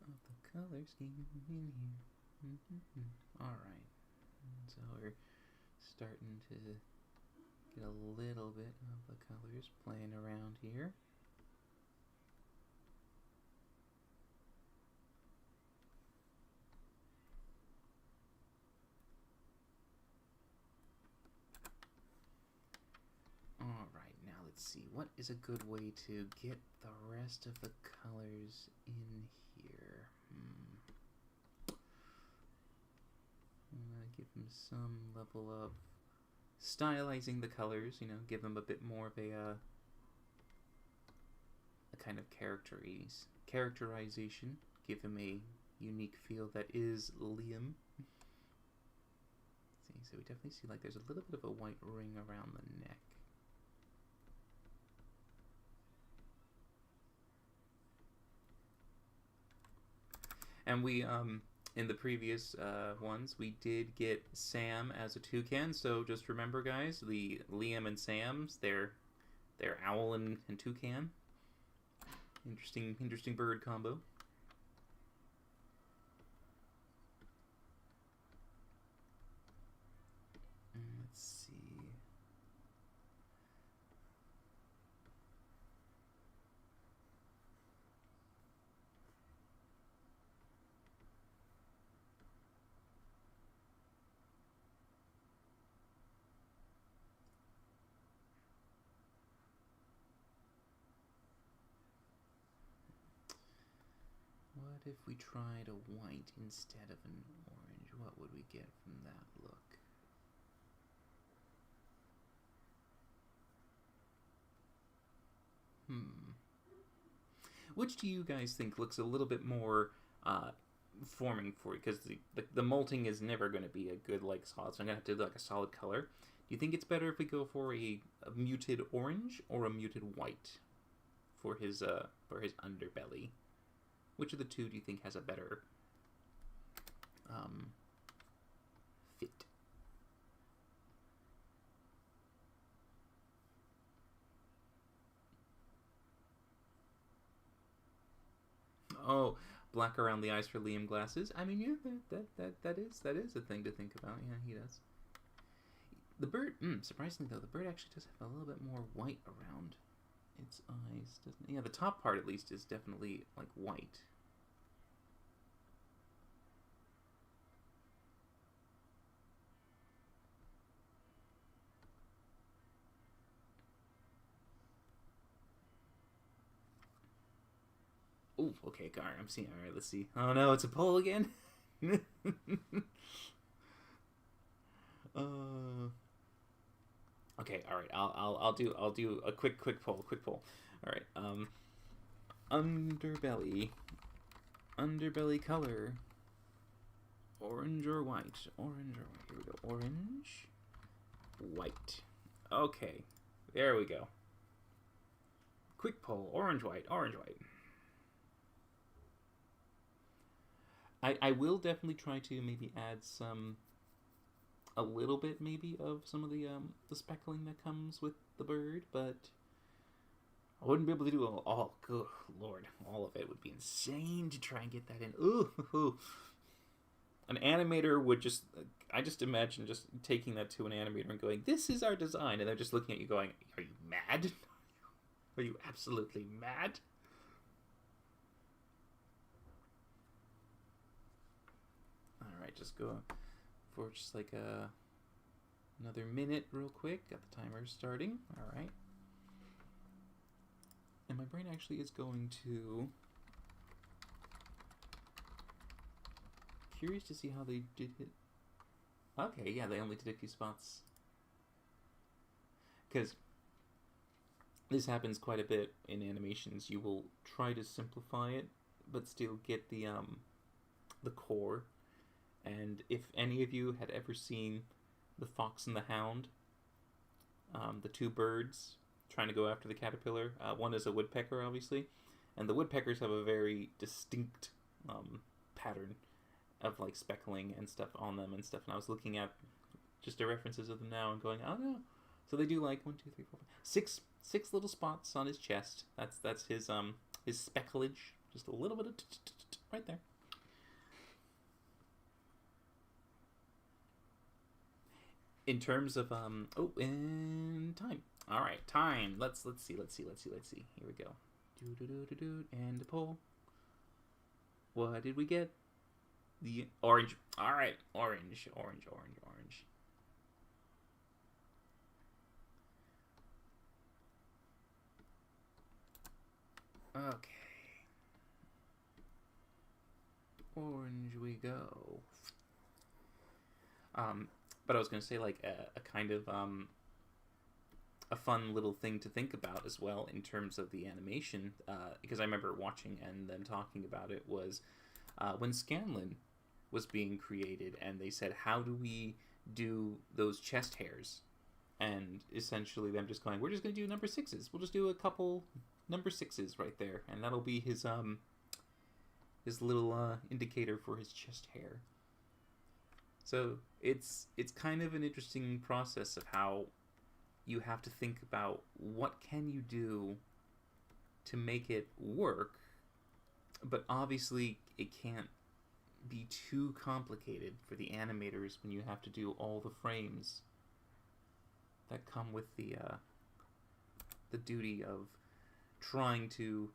of the color scheme in here. Alright, so we're starting to get a little bit of the colors playing around here. Alright, now let's see, what is a good way to get the rest of the colors in here? I'm gonna give them some level of stylizing the colors, give them a bit more of a kind of characterization, give them a unique feel that is Liam. See, so we definitely see like there's a little bit of a white ring around the neck. And we, in the previous ones, we did get Sam as a toucan. So just remember, guys, the Liam and Sam's, they're owl and toucan. Interesting bird combo. Let's see. What if we tried a white instead of an orange? What would we get from that look? Which do you guys think looks a little bit more forming for you? Because the molting is never going to be a good like solid, so I'm going to have to do like a solid color. Do you think it's better if we go for a muted orange or a muted white for his underbelly? Which of the two do you think has a better fit? Oh, black around the eyes for Liam glasses. I mean, yeah, that is a thing to think about. Yeah, he does. The bird, surprisingly though, the bird actually does have a little bit more white around its eyes, doesn't it? Yeah, the top part at least is definitely like white. Oh, okay, alright, I'm seeing. Alright, let's see. Oh no, it's a poll again. Okay, alright. I'll do a quick poll. Alright. Underbelly color. Orange or white? Orange or white? Here we go. Orange, white. Okay, there we go. Quick poll. Orange, white. Orange, white. I will definitely try to maybe add a little bit maybe of some of the speckling that comes with the bird, but I wouldn't be able to do all. Good lord, all of it would be insane to try and get that in. Ooh. An animator would just, I just imagine just taking that to an animator and going, "This is our design," and they're just looking at you going, "Are you mad? Are you absolutely mad?" Alright, just go for just like another minute real quick. Got the timer starting. Alright. And my brain actually is going to... Curious to see how they did it. Okay, yeah, they only did a few spots. Because this happens quite a bit in animations. You will try to simplify it, but still get the core. And if any of you had ever seen The Fox and the Hound, the two birds trying to go after the caterpillar, one is a woodpecker, obviously, and the woodpeckers have a very distinct pattern of like speckling and stuff on them and stuff. And I was looking at just the references of them now and going, oh no. So they do like 1, 2, 3, 4, 5, six little spots on his chest. That's his specklage. Just a little bit of right there. In terms of and time. All right, time. Let's see. Here we go. And the poll. What did we get? The orange. All right, orange. Okay. Orange we go. But I was going to say, like, a kind of a fun little thing to think about as well in terms of the animation, because I remember watching and them talking about it, was when Scanlan was being created, and they said, how do we do those chest hairs? And essentially them just going, we're just going to do number 6s. We'll just do a couple number 6s right there, and that'll be his little indicator for his chest hair. So it's kind of an interesting process of how you have to think about what can you do to make it work, but obviously it can't be too complicated for the animators when you have to do all the frames that come with the duty of trying to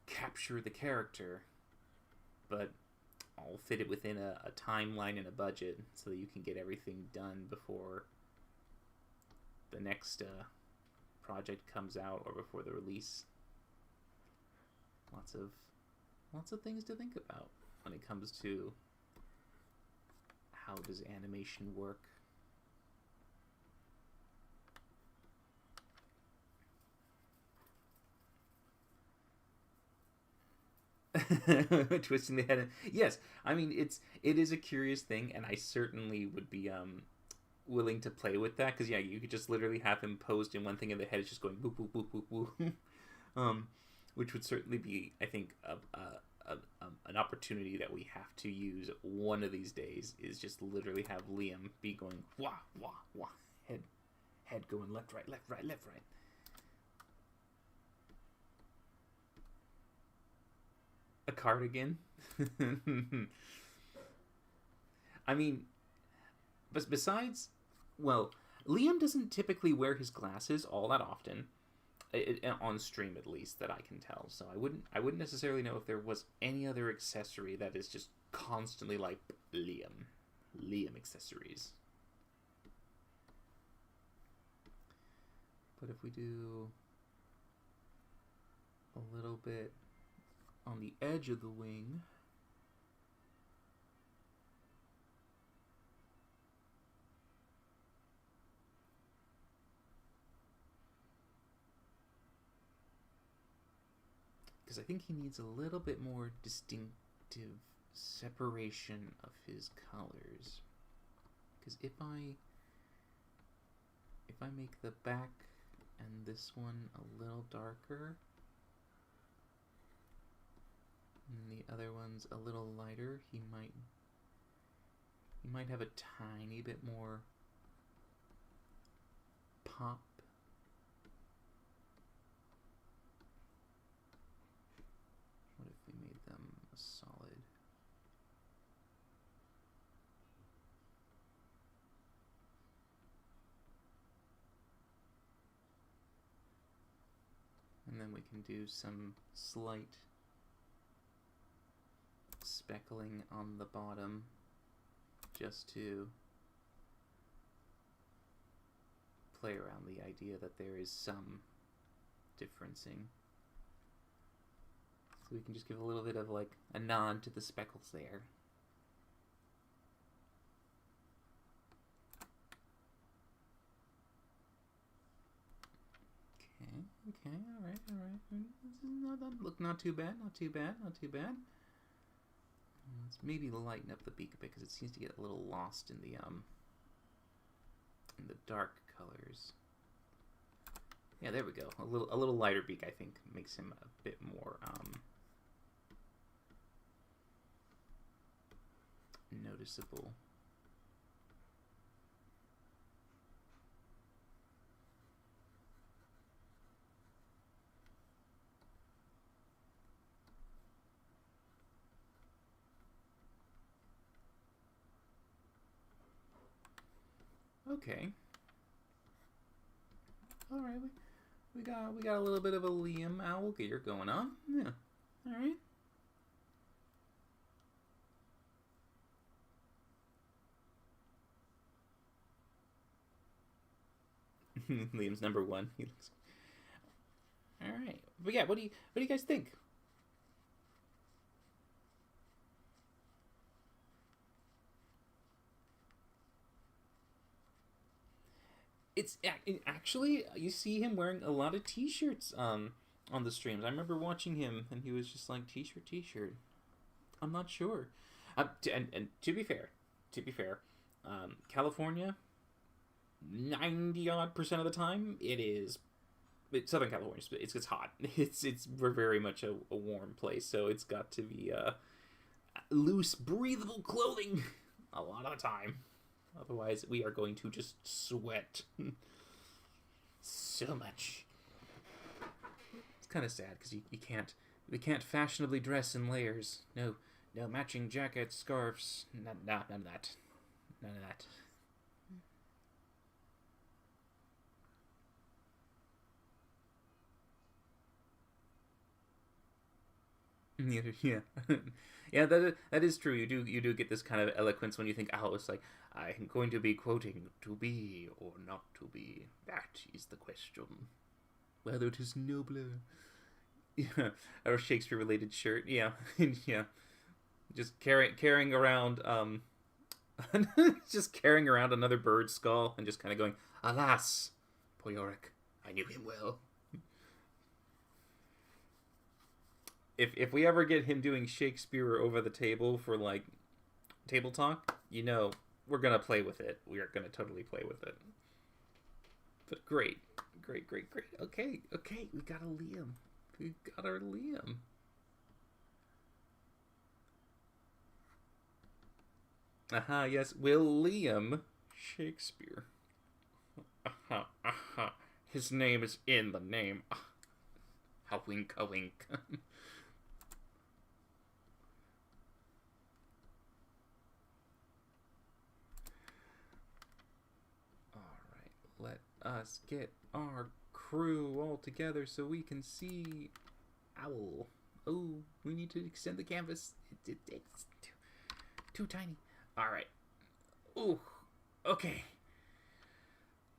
capture the character, but I'll fit it within a timeline and a budget so that you can get everything done before the next project comes out or before the release. Lots of lots of things to think about when it comes to how does animation work. Twisting the head. Yes, I mean it is a curious thing, and I certainly would be willing to play with that, because yeah, you could just literally have him posed in one thing and the head is just going boop boop boop boop boop. Which would certainly be, I think, an opportunity that we have to use one of these days, is just literally have Liam be going wah wah wah, head going left right left right left right. A cardigan. I mean, but besides, well, Liam doesn't typically wear his glasses all that often, on stream at least, that I can tell. So I wouldn't necessarily know if there was any other accessory that is just constantly like Liam accessories. But if we do a little bit on the edge of the wing, because I think he needs a little bit more distinctive separation of his colors. Because if I make the back and this one a little darker, and the other one's a little lighter, he might have a tiny bit more pop. What if we made them a solid? And then we can do some slight speckling on the bottom, just to play around the idea that there is some differencing. So we can just give a little bit of like a nod to the speckles there. Okay, alright. Not too bad. Let's maybe lighten up the beak a bit, because it seems to get a little lost in the dark colors. Yeah, there we go. A little lighter beak, I think, makes him a bit more noticeable. Okay. All right, we got a little bit of a Liam owl gear going on. Yeah. All right. Liam's number one. He looks. All right. But yeah, what do you guys think? It's actually, you see him wearing a lot of t-shirts on the streams. I remember watching him and he was just like t-shirt. I'm not sure. And to be fair, California, 90% of the time it's Southern California. It's hot. We're very much a warm place, so it's got to be loose, breathable clothing a lot of the time. Otherwise, we are going to just sweat so much. It's kind of sad because we can't fashionably dress in layers. No matching jackets, scarves, none of that. None of that. Yeah, yeah. That is true. You do get this kind of eloquence when you think, oh, it's like, I'm going to be quoting "to be or not to be." That is the question. Whether it is nobler. Yeah, a Shakespeare-related shirt. Yeah, yeah. Just carrying around just carrying around another bird skull and just kind of going, "Alas, poor Yorick, I knew him well." If we ever get him doing Shakespeare over the table for like table talk, we're gonna play with it. We are gonna totally play with it. But great, great, great, great. Okay, okay, we got a Liam. We got our Liam. Aha, yes, William Shakespeare. Aha, aha. His name is in the name. A wink, a wink. Alright, let us get our crew all together so we can see Owl. Oh, we need to extend the canvas. It's too tiny. Alright. Ooh, okay.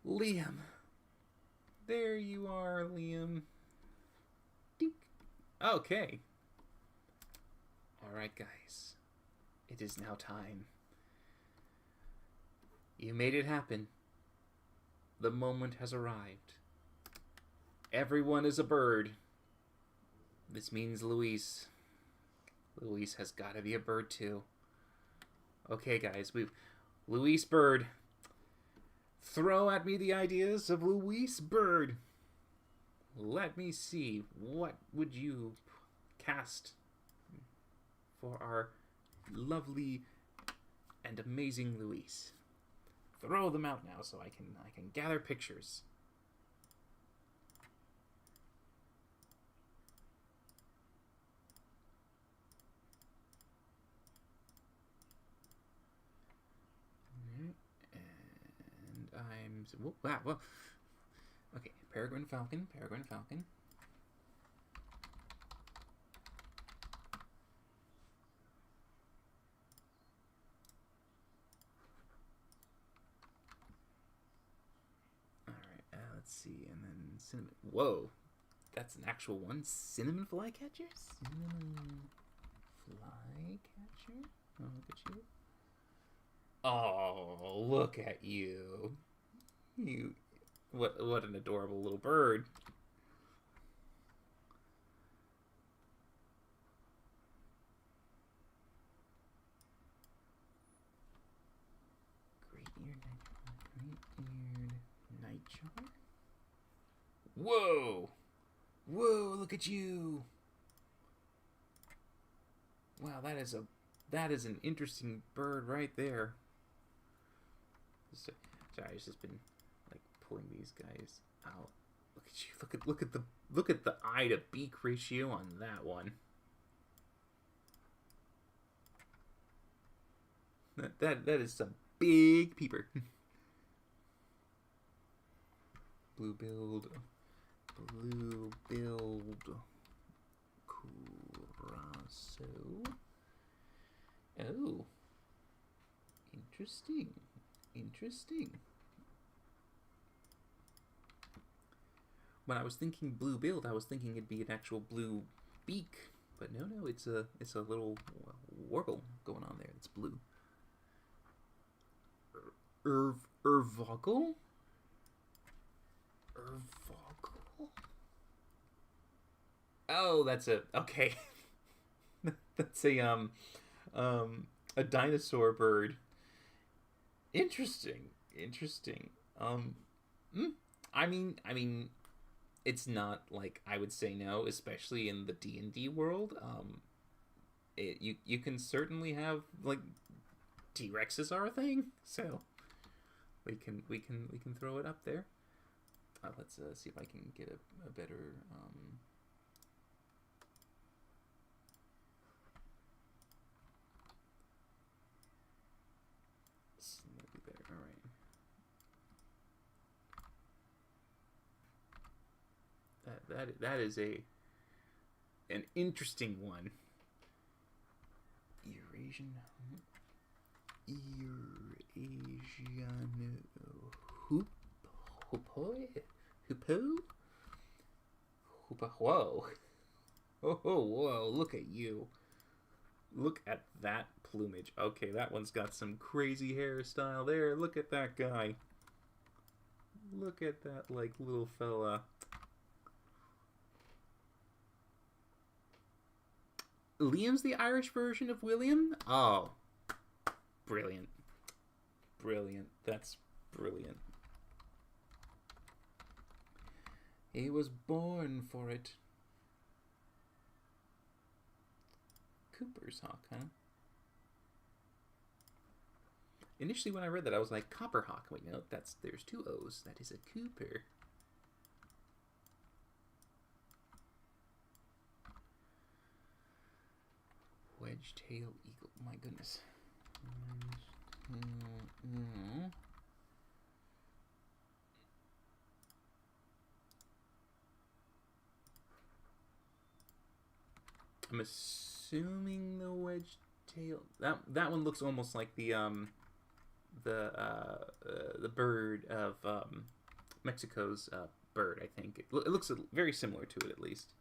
Liam. There you are, Liam. Dink. Okay. Alright, guys. It is now time. You made it happen. The moment has arrived. Everyone is a bird. This means Louise. Louise has got to be a bird too. Okay, guys, Louise Bird. Throw at me the ideas of Louise Bird. Let me see. What would you cast for our lovely and amazing Louise? Throw them out now so I can gather pictures. Wow, well, okay, Peregrine Falcon. Alright, let's see, and then cinnamon. Whoa, that's an actual one. Cinnamon flycatcher? Cinnamon flycatcher? Oh, look at you. Oh, look at you. What an adorable little bird. Great-eared nightjar. Whoa! Whoa, look at you. Wow, that is an interesting bird right there. Sorry, I've just been like pulling these guys out. Look at you. Look at the eye to beak ratio on that one. That is some big peeper. Blue-billed curassow. Oh, interesting. When I was thinking blue-billed, I was thinking it'd be an actual blue beak, but no, it's a little warble going on there. It's blue. Ervogel? Oh, that's okay. That's a dinosaur bird. Interesting. I mean, it's not like I would say no, especially in the D&D world. You can certainly have like T-Rexes are a thing, so we can throw it up there. Let's see if I can get a better. Maybe better. All right. That is an interesting one. Eurasian Hoopo? Whoa. Whoa, look at you. Look at that plumage. Okay, that one's got some crazy hairstyle there. Look at that guy. Look at that, like, little fella. Liam's the Irish version of William? Oh. Brilliant. Brilliant. That's brilliant. He was born for it. Cooper's Hawk, huh? Initially, when I read that, I was like, Copper Hawk. Wait, no, there's two O's. That is a Cooper. Wedge-tail eagle. My goodness. I'm assuming the wedge-tail. That one looks almost like the bird of Mexico's bird. I think it looks very similar to it, at least.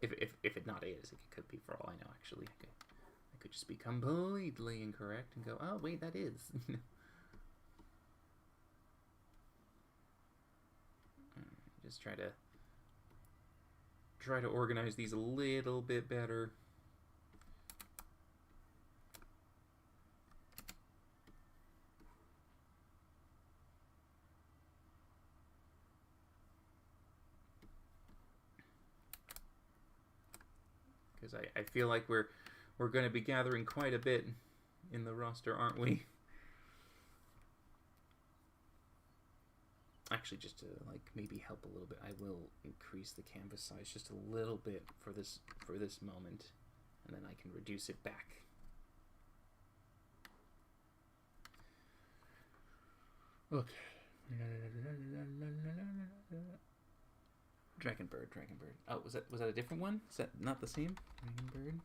If it not is, it could be, for all I know. Actually, I could just be completely incorrect and go, oh wait, that is. Just try to organize these a little bit better. Because I feel like we're going to be gathering quite a bit in the roster, aren't we? Actually, just to like maybe help a little bit, I will increase the canvas size just a little bit for this moment, and then I can reduce it back. Okay. Dragon bird. Oh, was that a different one? Is that not the same? Dragon bird.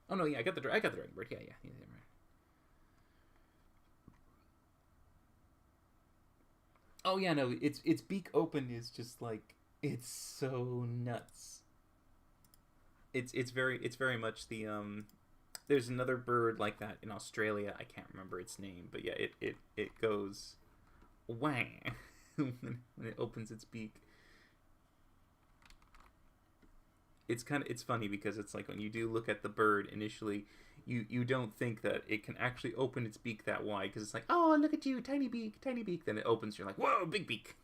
Oh no, yeah, I got the dragon bird. Yeah, right. Oh yeah, no, its beak open is just like, it's so nuts. It's very much the there's another bird like that in Australia. I can't remember its name, but yeah, it goes wang when it opens its beak. It's funny because it's like when you do look at the bird initially, you don't think that it can actually open its beak that wide, because it's like, oh, look at you, tiny beak. Then it opens, you're like, whoa, big beak.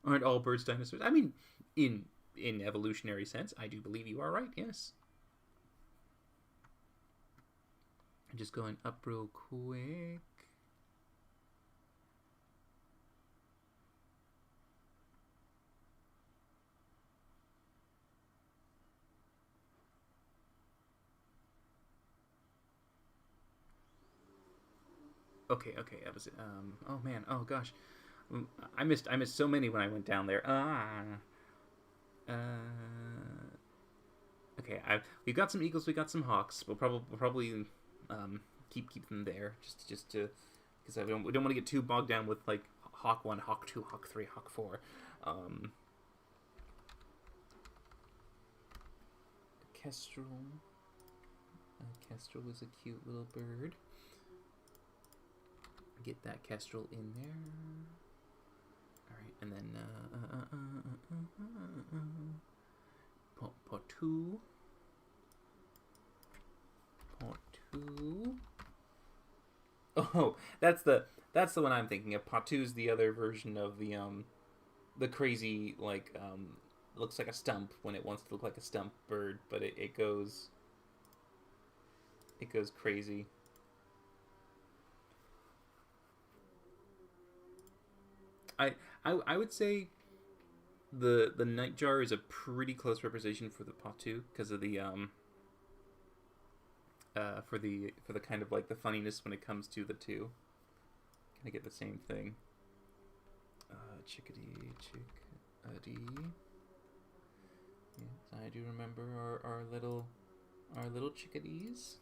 Aren't all birds dinosaurs? I mean, in evolutionary sense, I do believe you are right, yes. I'm just going up real quick. Okay, that was it. Oh man, oh gosh, I missed so many when I went down there. Okay, we've got some eagles, we got some hawks. We'll probably keep them there just to, because we don't want to get too bogged down with like Hawk 1, Hawk 2, Hawk 3, Hawk 4. Kestrel. Kestrel is a cute little bird. Get that kestrel in there. Alright, and then pot two. Oh, that's the one I'm thinking of. Pot 2 is the other version of the crazy, like, looks like a stump when it wants to look like a stump bird, but it goes crazy. I would say the nightjar is a pretty close representation for the pot 2, because of the for the kind of like the funniness when it comes to the two. Kind of get the same thing. Chickadee. Yes, I do remember our little chickadees.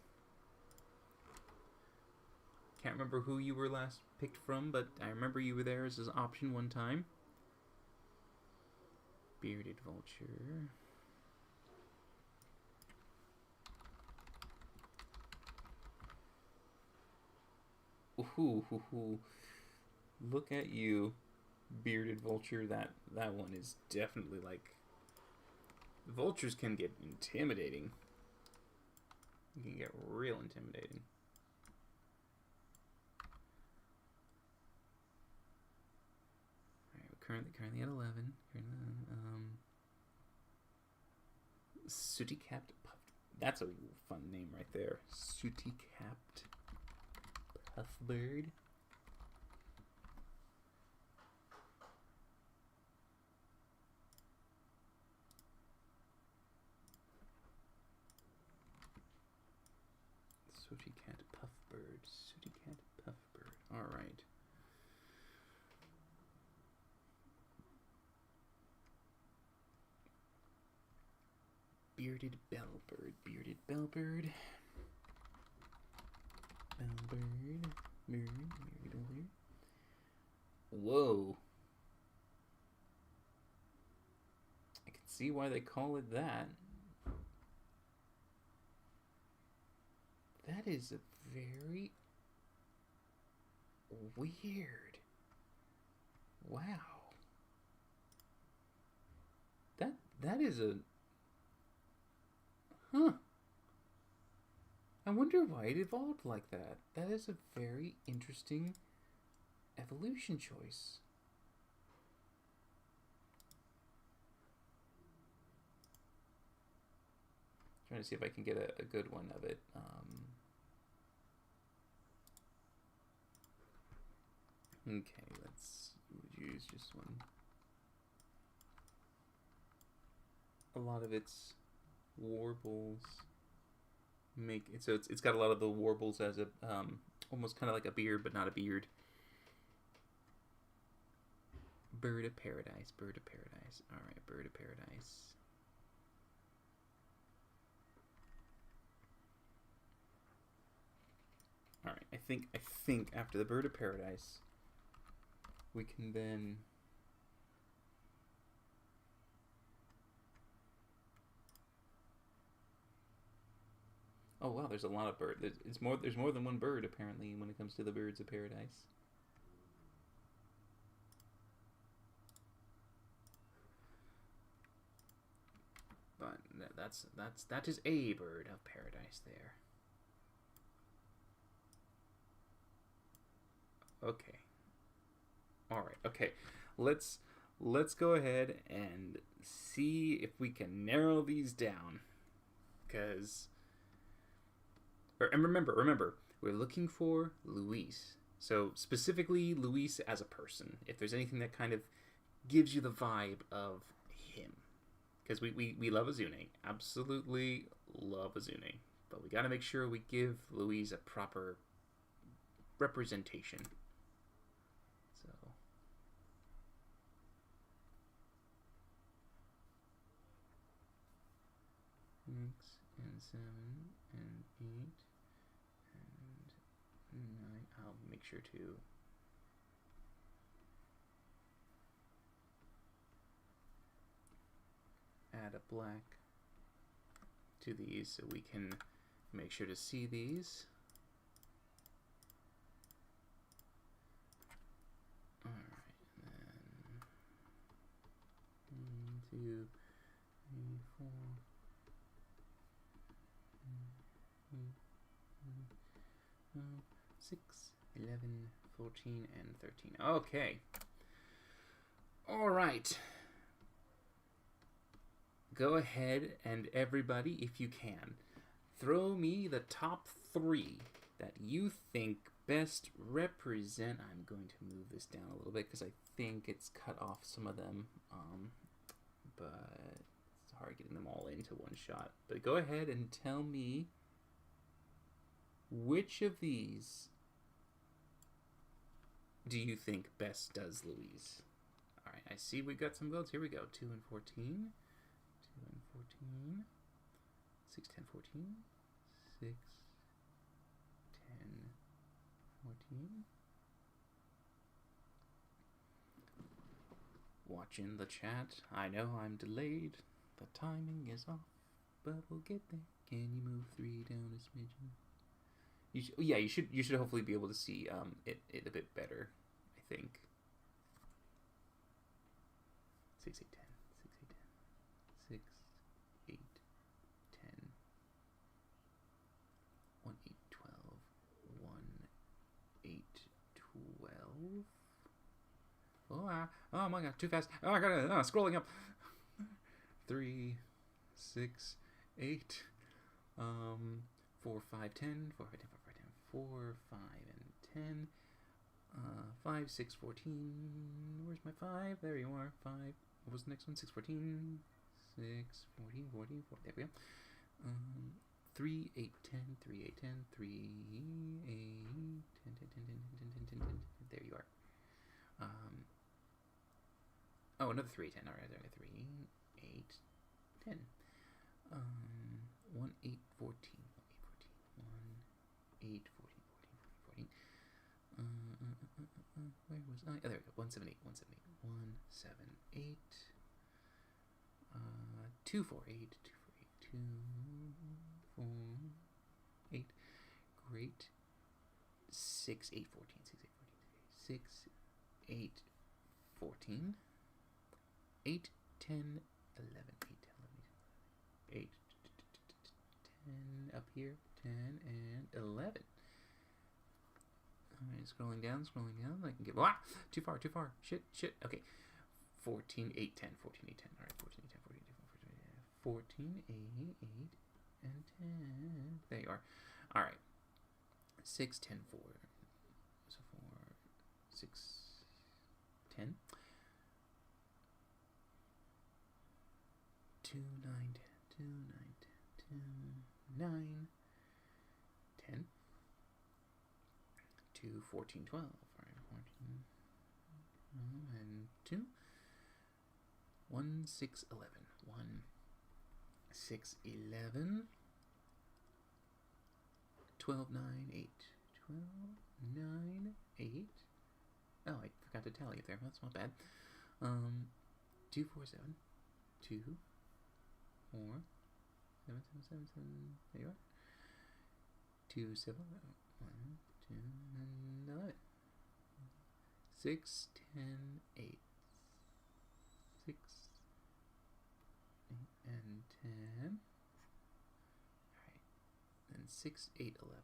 Can't remember who you were last picked from, but I remember you were there as an option one time. Bearded Vulture. Ooh. Look at you, Bearded Vulture. That one is definitely like... Vultures can get intimidating. You can get real intimidating. Alright, we're currently at 11. Sooty Capped Puff. That's a fun name right there. Sooty Capped Puffbird. Sooty Cat Puffbird. Sooty Cat Puffbird. Alright. Bearded Bellbird. Bearded Bellbird. Bellbird. Bellbird. Whoa. I can see why they call it that. That is very weird. Wow. That is a... Huh. I wonder why it evolved like that. That is a very interesting evolution choice. Trying to see if I can get a good one of it. Okay, let's use just one. A lot of its warbles make it so it's got a lot of the warbles as a almost kind of like a beard, but not a beard. Bird of Paradise, Bird of Paradise. All right, Bird of Paradise. All right, I think after the Bird of Paradise, we can then... Oh wow, there's a lot of birds. There's more than one bird apparently when it comes to the Birds of Paradise. But that is a Bird of Paradise there. Okay. All right. Okay. Let's go ahead and see if we can narrow these down. And remember, we're looking for Louise. So specifically Louise as a person. If there's anything that kind of gives you the vibe of him. Because we love Azune. Absolutely love Azune. But we got to make sure we give Louise a proper representation. So... 6 and 7 and 8 and 9. I'll make sure to add a black to these so we can make sure to see these. Alright, then 1, 2, 3, 4, 6, 11, 14, and 13. Okay. All right. Go ahead and everybody, if you can, throw me the top 3 that you think best represent... I'm going to move this down a little bit because I think it's cut off some of them. But it's hard getting them all into one shot. But go ahead and tell me which of these do you think best does Louise? All right, I see we got some votes. Here we go. 2 and 14. 2 and 14. 6, 10, 14. 6, 10, 14. Watching the chat. I know I'm delayed. The timing is off, but we'll get there. Can you move 3 down a smidgen? You should hopefully be able to see it a bit better, I think. 6, 8, 10. 6, 8, 10. 6, 8, 10. 1, 8, 12. 1, 8, 12. Oh my god, too fast. Oh, I gotta, scrolling up. 3, 6, 8. 4, 5, 10. 4, 5, 10, 4, 5, 10. 4, 5, and 10. 5, 6, 14. Where's my 5? There you are. 5. What was the next one? 6, 14. 6, 14, 14, 14. There we go. 3, 8, 10. 3, 8, 10. 3, 8, 10, 10, 10, 10, 10, 10, 10, 10. There you are. Oh, another 3, 10. All right, 3, 8, 10. 1, 8, 14. 1, 8, 14. 1, 8, 14, 14, 14. Where was I? Oh, there we go. 1, 7, 8. 1, 7, 8. 1, 7, 8. 2, 4, 8. 2, 4, 8. 2, 4, 8. Great. 6, 8, 14. 6, 8, 14. 6, 8, 14. 8, 10, 11. 8, 10 up here. 10 and 11. Alright, scrolling down. I can get... Too far. Shit. Okay. 14, 8, 10. 14, 8, 10. Alright, 14, 8, 10. 14, 8, 8, and 10. There you are. Alright. 6, 10, 4. So 4, 6, 10. 2, 9, 10. 2, 9, 10. 2, 9, 10. 2, 14, 12. Alright, 14. And 2. 1, 6, 11. 1, 6, 11. 12, 9, 8. 12, 9, 8. Oh, I forgot to tally it there. That's not bad. 2, 4, 7. 2, 4, 7, 7, 7, 7. There you are. 2, 7, 1, 2, and 11. 6, 10, 8. 6, 8, and 10. Alright. Then 6, 8, 11.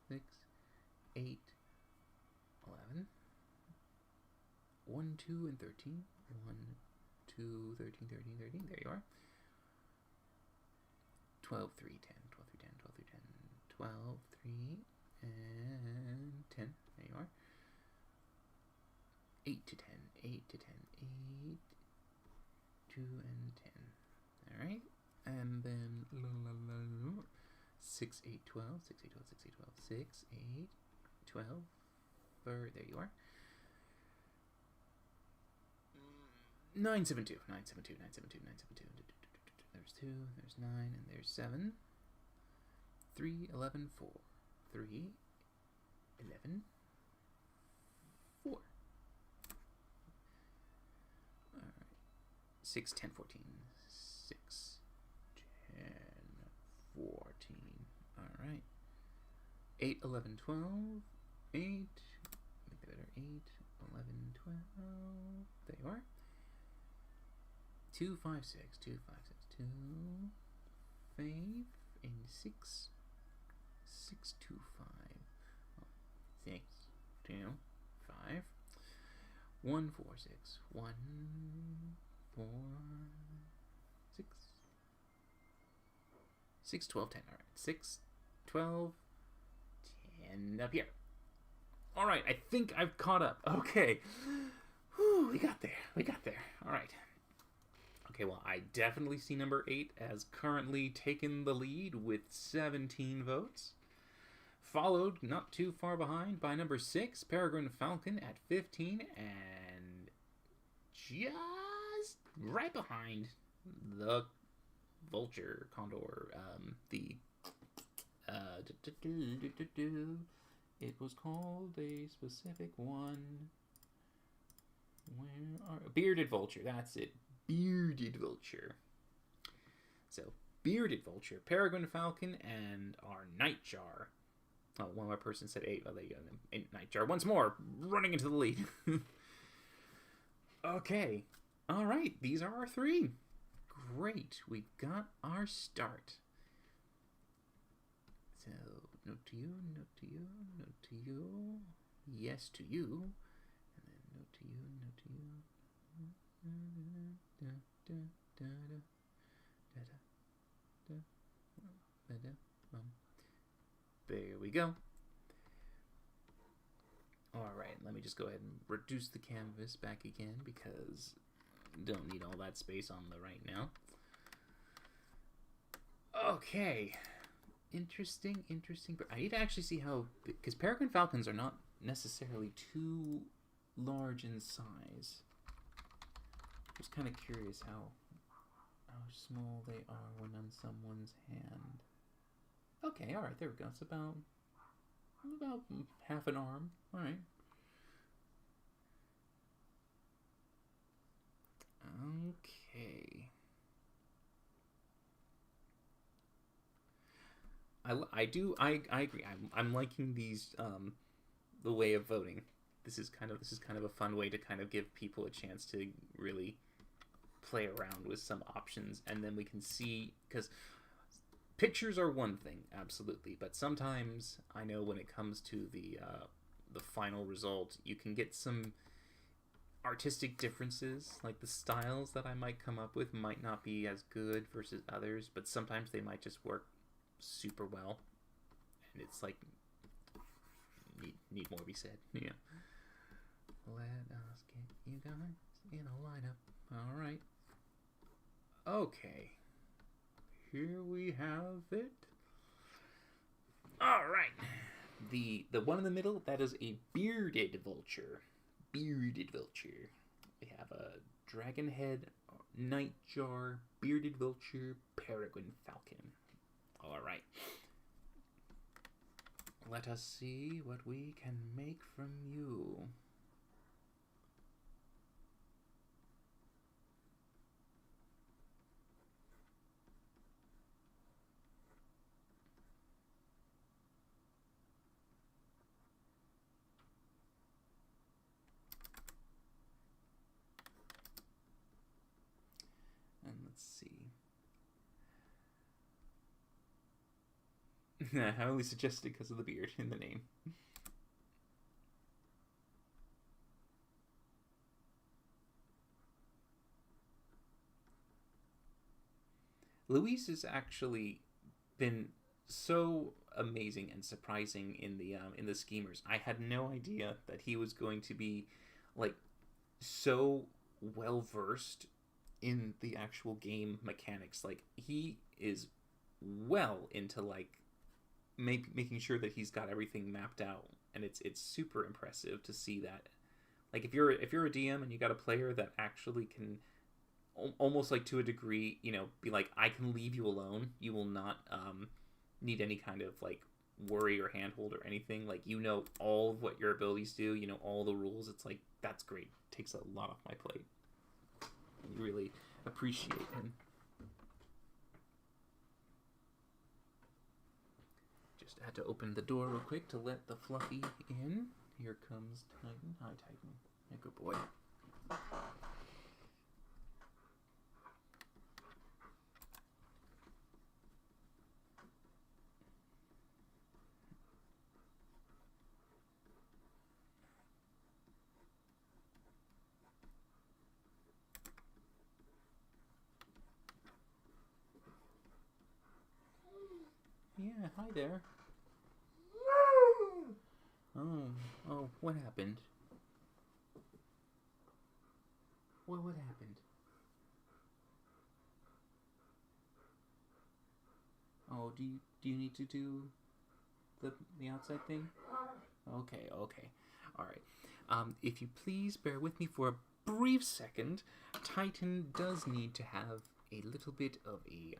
6, 8, 11. 1, 2, and 13. 1, 2, 13, 13, 13. There you are. 12, 3, 10. 12, 3, 10. 12, 3, 10. 12, 3, and 10. There you are. 8 to 10. 8 to 10. 8, 2, and 10. Alright. And then 6, 8, 12. 6, 8, 12. 6, 8, 12. 6, 8, 12. There you are. 9, 7, 2. 9, 7, 2. 9, 7, 2. 9, 7, 2. There's 2. There's 9. And there's 7. 3, 11, 4. 3, 11, 4. Alright. 6, 10, 14. 6, 10, 14. Alright. 8, 11, 12. 8. Make that better. 8, 11, 12. There you are. 2, 5, 6. 2, 5, 6. 2, 5, and 6. 6, 2, 5. 6, 2, 5. 1, 4, 6. 1, 4, 6. 6, 12, 10. Alright. 6, 12, 10 up here. Alright, I think I've caught up. Okay. Whew, we got there. Alright. Okay, well, I definitely see number 8 as currently taken the lead with 17 votes. Followed, not too far behind, by number 6, Peregrine Falcon at 15. And just right behind the Vulture, Condor, the It was called a specific one. Where are... Bearded Vulture, that's it. Bearded Vulture. So, Bearded Vulture, Peregrine Falcon, and our Nightjar. Oh, one more person said 8. Oh, there you go. Nightjar once more, running into the lead. Okay. Alright, these are our 3. Great, we got our start. So, note to you, note to you, note to you, yes to you, and then note to you, note to you. There we go. Alright, let me just go ahead and reduce the canvas back again because I don't need all that space on the right now. Okay. Interesting. But I need to actually see how... Because Peregrine Falcons are not necessarily too large in size. Just kind of curious how small they are when on someone's hand. Okay, alright, there we go. It's about half an arm. Alright. Okay. I agree. I'm liking these the way of voting. This is kind of a fun way to kind of give people a chance to really play around with some options, and then we can see, because pictures are one thing, absolutely, but sometimes I know when it comes to the final result, you can get some artistic differences, like the styles that I might come up with might not be as good versus others, but sometimes they might just work super well, and it's like need more be said. Yeah. Let us get you guys in a lineup. All right. Okay. Here we have it. All right. The one in the middle, that is a bearded vulture. Bearded vulture. We have a dragon head, nightjar, bearded vulture, peregrine falcon. All right. Let us see what we can make from you. And let's see. I only suggested because of the beard in the name. Louise has actually been so amazing and surprising in the schemers. I had no idea that he was going to be like so well versed in the actual game mechanics. Like, he is well into like making sure that he's got everything mapped out, and it's super impressive to see that. Like, if you're a DM and you got a player that actually can almost like to a degree, you know, be like, I can leave you alone. You will not need any kind of like worry or handhold or anything. Like, you know all of what your abilities do. You know all the rules. It's like, that's great. Takes a lot off my plate. You really appreciate him. Just had to open the door real quick to let the Fluffy in. Here comes Titan. Hi, Titan. Yeah, good boy. Yeah, hi there. Oh, what happened? What happened? Oh, do you need to do the outside thing? Okay. All right. If you please bear with me for a brief second, Titan does need to have a little bit of a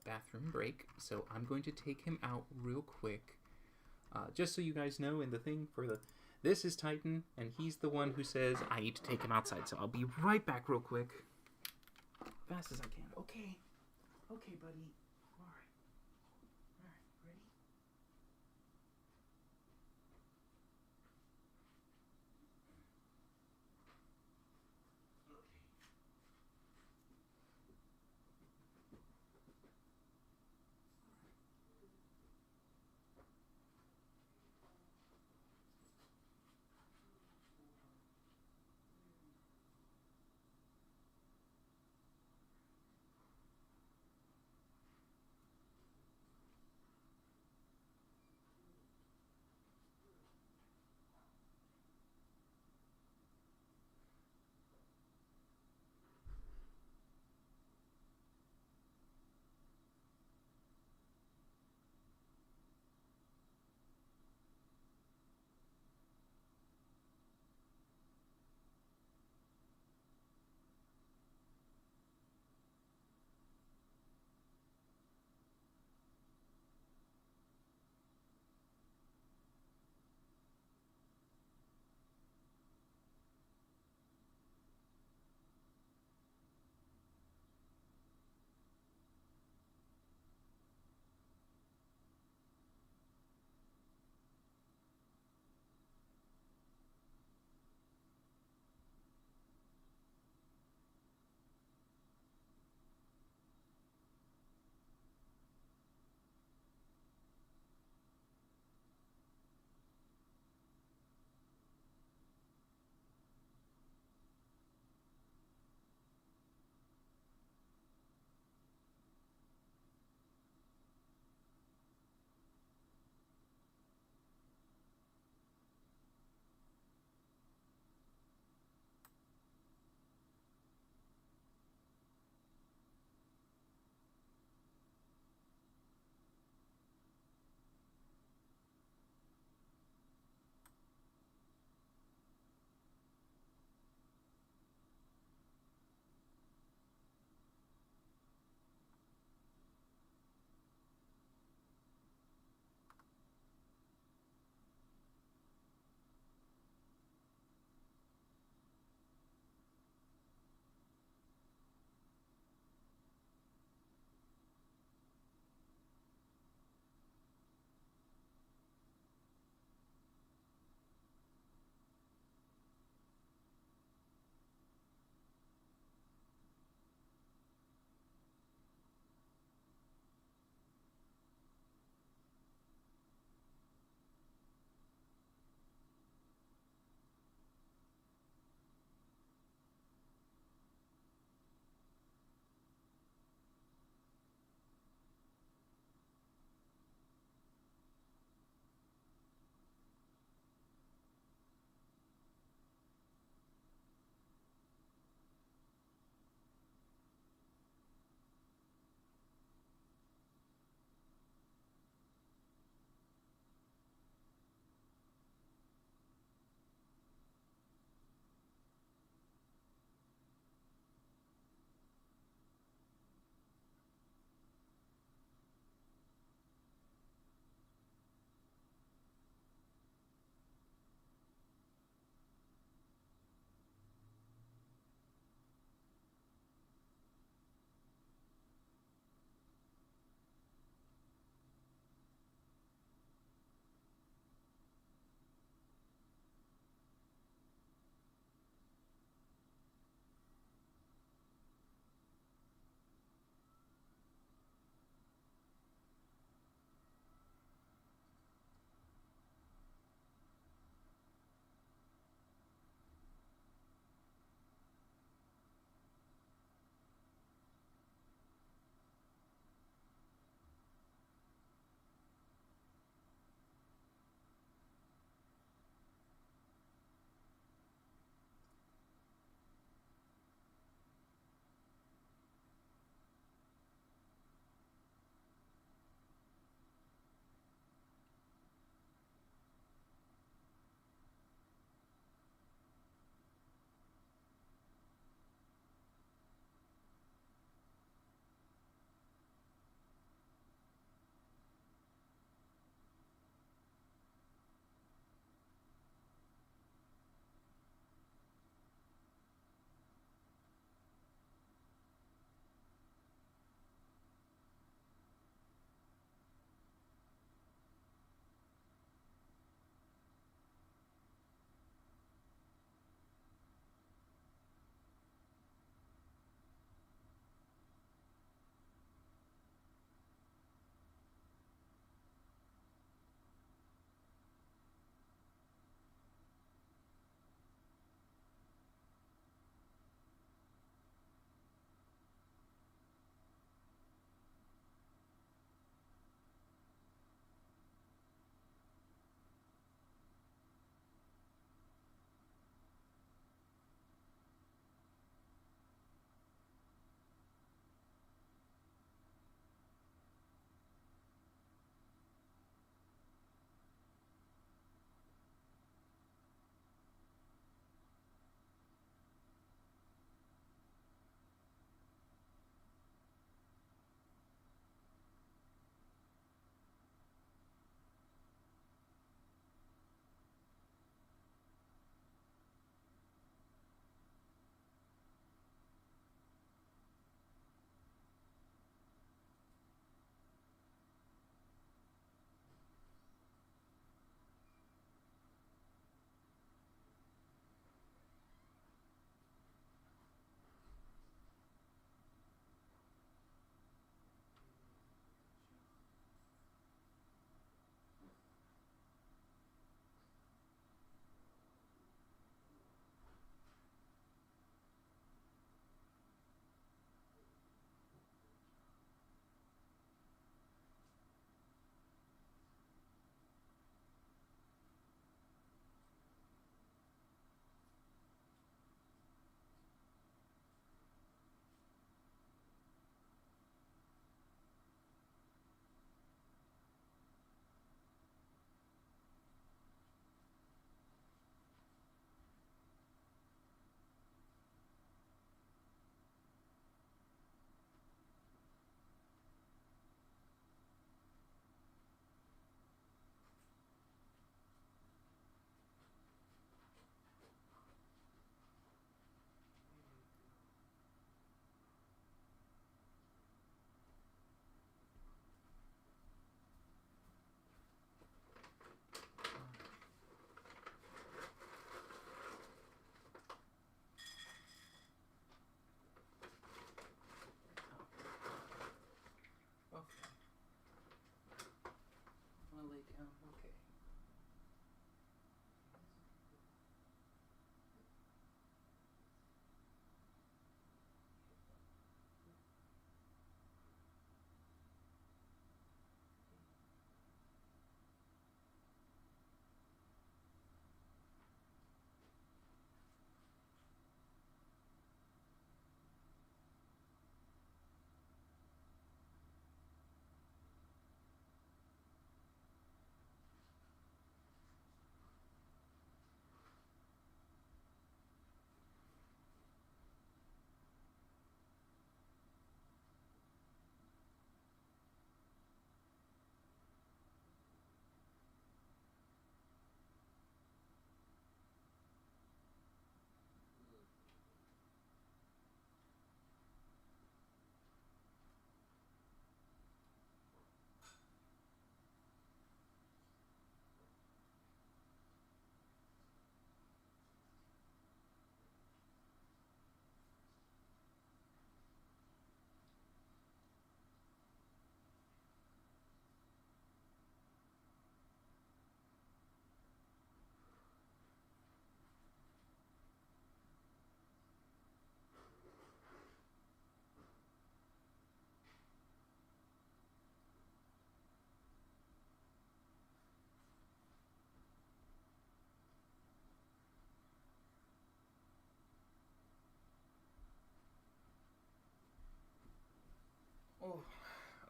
bathroom break, so I'm going to take him out real quick. Just so you guys know, in the thing for the... This is Titan, and he's the one who says, I need to take him outside, so I'll be right back real quick. Fast as I can. Okay. Okay, buddy. Alright. Alright, ready?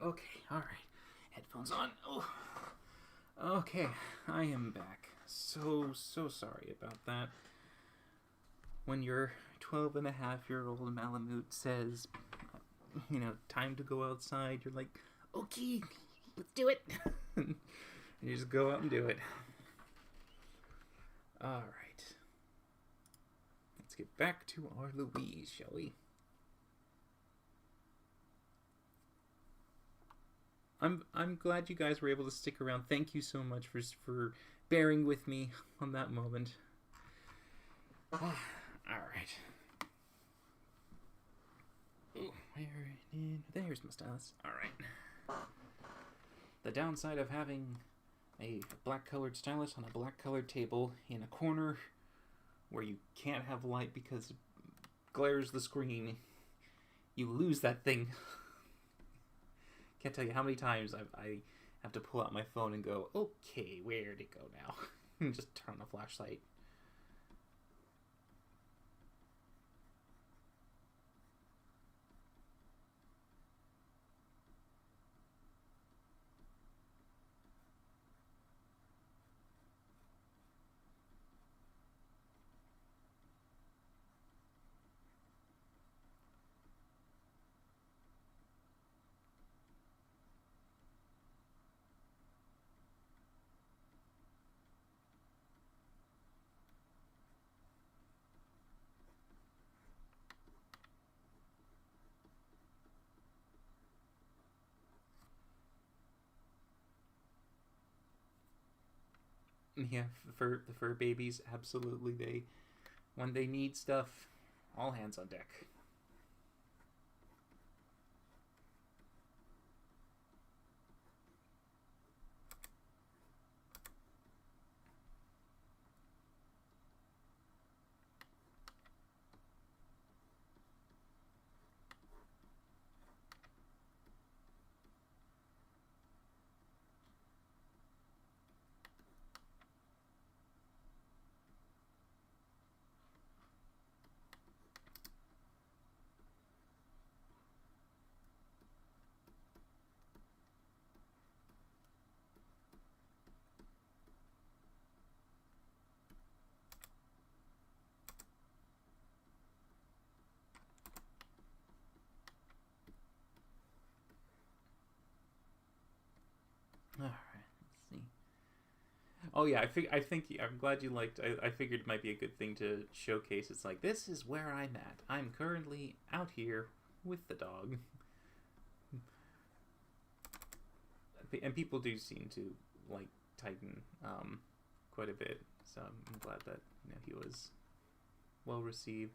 Okay, alright. Headphones on. Oh. Okay, I am back. So sorry about that. When your 12-and-a-half-year-old Malamute says, time to go outside, you're like, okay, let's do it. And you just go out and do it. Alright. Let's get back to our Louise, shall we? I'm glad you guys were able to stick around. Thank you so much for bearing with me on that moment. All right. Ooh, there's my stylus. All right. The downside of having a black-colored stylus on a black-colored table in a corner where you can't have light because it glares the screen, you lose that thing. Can't tell you how many times I have to pull out my phone and go, okay, where'd it go now? And just turn on the flashlight. Yeah, for the fur babies, absolutely. When they need stuff, all hands on deck. All right, let's see. Oh yeah, I think I'm glad you liked. I figured it might be a good thing to showcase. It's like, this is where I'm at. I'm currently out here with the dog, and people do seem to like Titan quite a bit. So I'm glad that he was well received.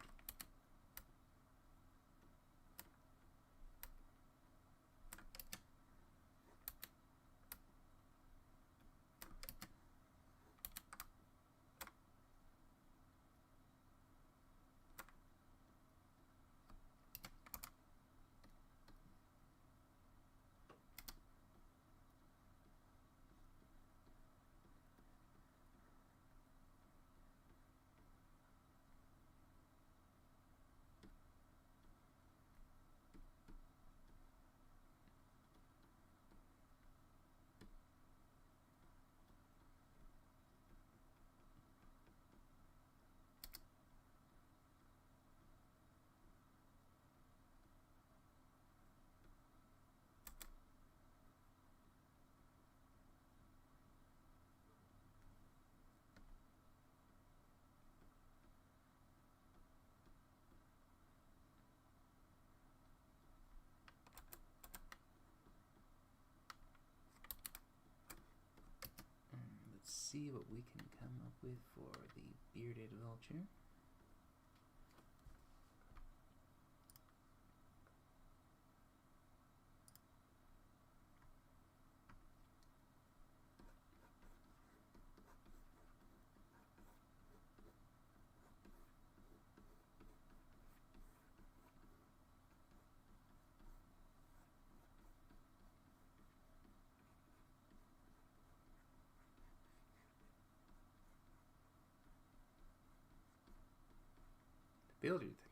Let's see what we can come up with for the bearded vulture.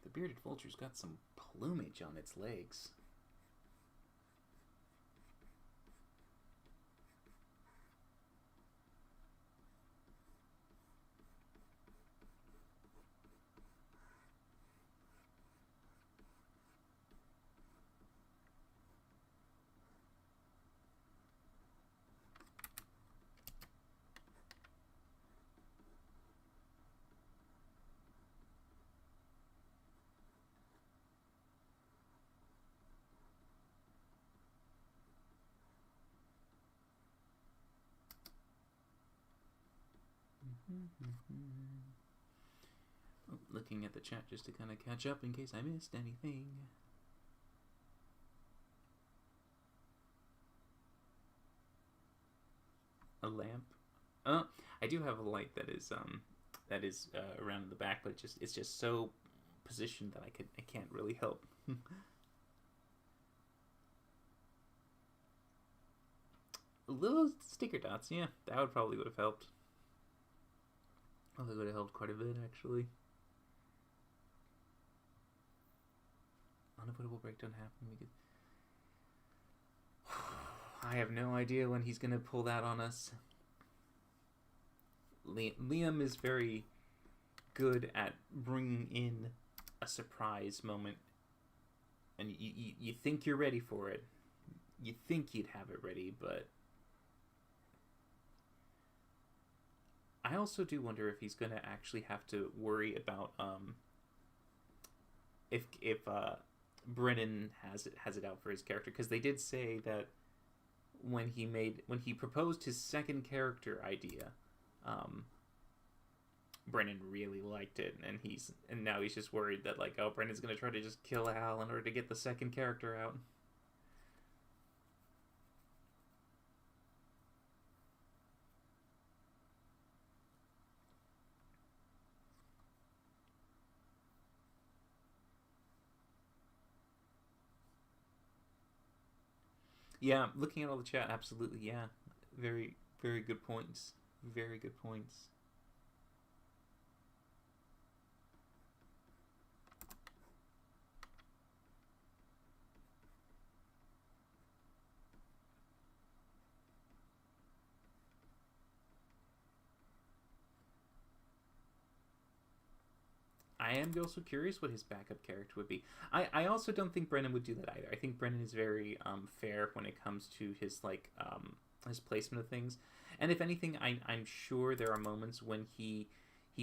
The bearded vulture's got some plumage on its legs. Looking at the chat just to kind of catch up in case I missed anything. A lamp. I do have a light that is around in the back, but it's just so positioned that I can't really help. Little sticker dots, yeah, that would have helped. Oh, that would have helped quite a bit, actually. Unavoidable breakdown happened. I have no idea when he's gonna pull that on us. Liam is very good at bringing in a surprise moment, and you think you're ready for it. You think you'd have it ready, but I also do wonder if he's gonna actually have to worry about if Brennan has it out for his character, because they did say that when he proposed his second character idea, Brennan really liked it, and now he's just worried that like, oh, Brennan's gonna try to just kill Hal in order to get the second character out. Yeah, looking at all the chat, absolutely, yeah. Very, very good points. Very good points. I am also curious what his backup character would be. I also don't think Brennan would do that either. I think Brennan is very fair when it comes to his his placement of things. And if anything, I'm sure there are moments when he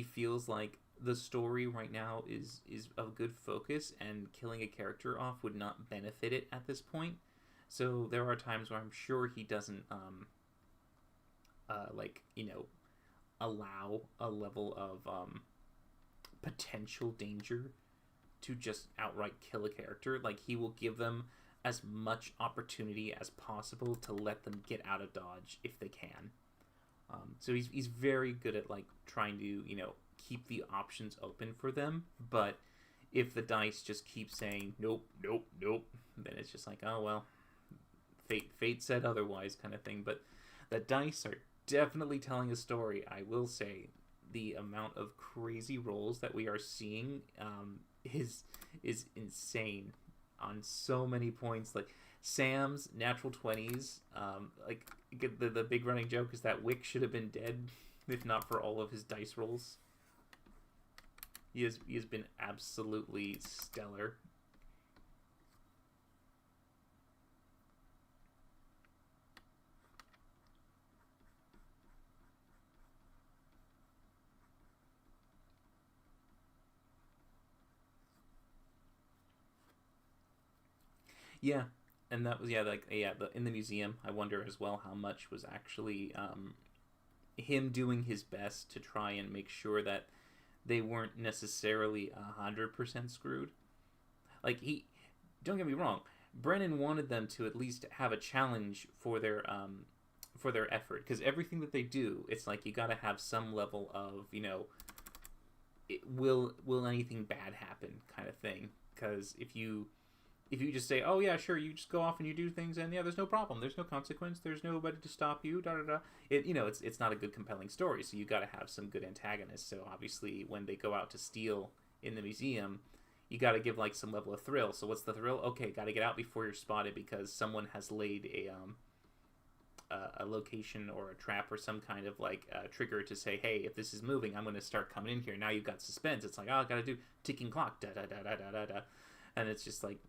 feels like the story right now is of good focus, and killing a character off would not benefit it at this point. So there are times where I'm sure he doesn't allow a level of potential danger to just outright kill a character. Like, he will give them as much opportunity as possible to let them get out of dodge if they can. So he's very good at like trying to keep the options open for them. But if the dice just keep saying nope, nope, nope, then it's just like, oh well, fate said otherwise kind of thing. But the dice are definitely telling a story. I will say the amount of crazy rolls that we are seeing is insane on so many points. Like Sam's natural 20s, like the big running joke is that Wick should have been dead if not for all of his dice rolls. He has been absolutely stellar. Yeah, and that was in the museum. I wonder as well how much was actually him doing his best to try and make sure that they weren't necessarily 100% screwed. Like, don't get me wrong, Brennan wanted them to at least have a challenge for their effort, because everything that they do, it's like you got to have some level of will anything bad happen kind of thing. Because if you just say, oh yeah, sure, you just go off and you do things, and yeah, there's no problem, there's no consequence, there's nobody to stop you, da da da. It's not a good compelling story. So you got to have some good antagonists. So obviously, when they go out to steal in the museum, you got to give like some level of thrill. So what's the thrill? Okay, got to get out before you're spotted because someone has laid a location or a trap or some kind of like trigger to say, hey, if this is moving, I'm going to start coming in here. Now you've got suspense. It's like, oh, I got to do ticking clock, da da da da da da da, and it's just like,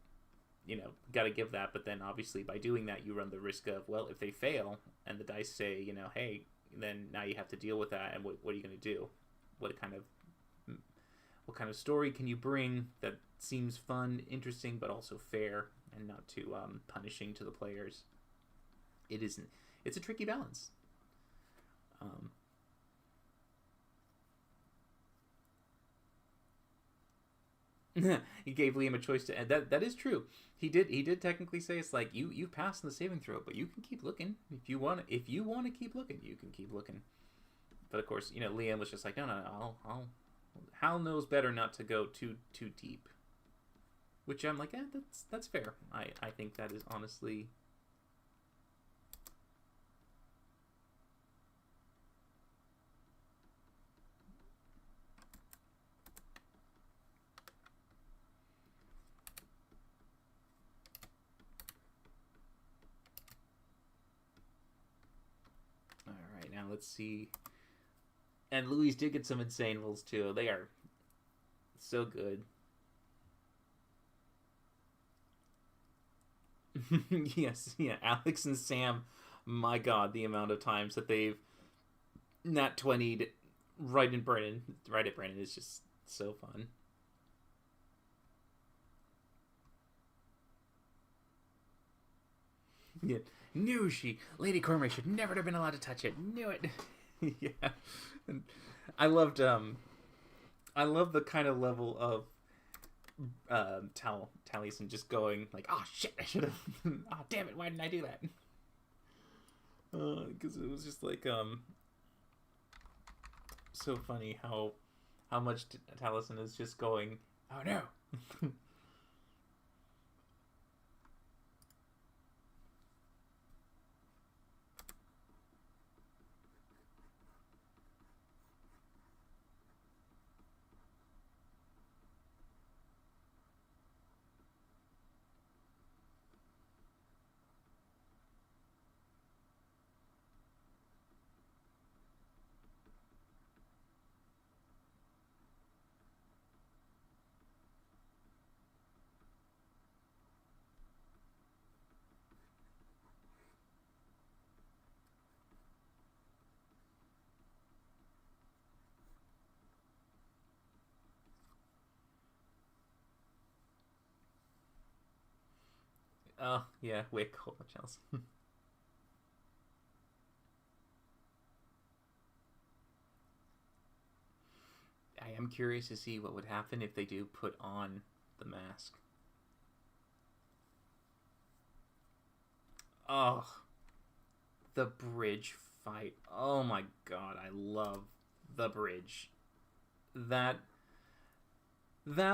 got to give that. But then obviously by doing that, you run the risk of, well, if they fail and the dice say, hey, then now you have to deal with that. And what are you going to do? What kind of story can you bring that seems fun, interesting, but also fair and not too punishing to the players? It's a tricky balance. He gave Liam a choice to end. That is true. He did technically say it's like you passed the saving throw, but you can keep looking if you want. If you want to keep looking, you can keep looking. But of course, Liam was just like, no, I'll Hal knows better not to go too deep. Which I'm like, that's fair. I think that is honestly. All right, now let's see. And Louise did get some insane rolls too. They are so good. Yes, yeah. Alex and Sam, my God, the amount of times that they've nat 20'd right at Brennan is just so fun. Yeah, Lady Cormorant should never have been allowed to touch it. Knew it. Yeah, and I loved the kind of level of Taliesin just going like, oh shit, I should have. Oh damn it, why didn't I do that? Because it was just like so funny how much Taliesin is just going, oh no. Oh yeah, wait, hold on, Chelsea. I am curious to see what would happen if they do put on the mask. Oh, the bridge fight. Oh my God, I love the bridge. That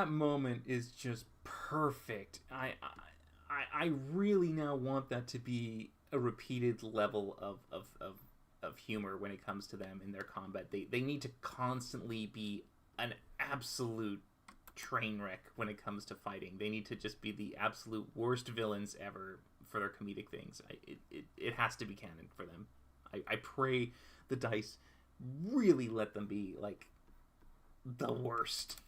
moment is just perfect. I really now want that to be a repeated level of humor when it comes to them in their combat. They need to constantly be an absolute train wreck when it comes to fighting. They need to just be the absolute worst villains ever for their comedic things. It has to be canon for them. I pray the dice really let them be like the worst,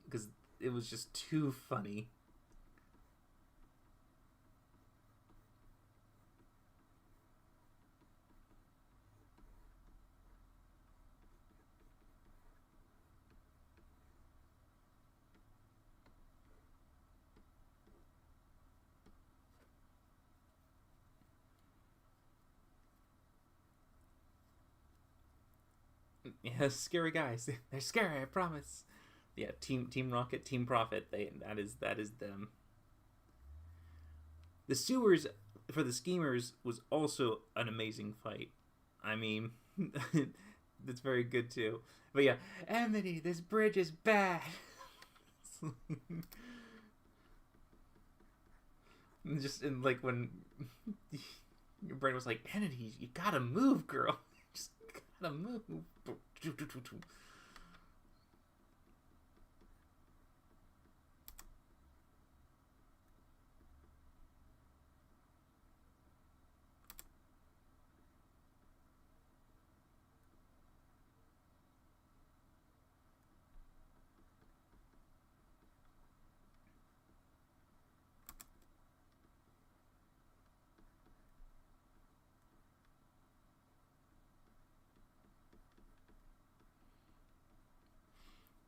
because it was just too funny. Yeah, scary guys. They're scary, I promise. Yeah, Team Rocket, Team Prophet. That is them. The sewers for the schemers was also an amazing fight. I mean, that's very good too. But yeah, Amity, this bridge is bad. Just in like when your brain was like, Amity, you gotta move, girl. Just gotta move.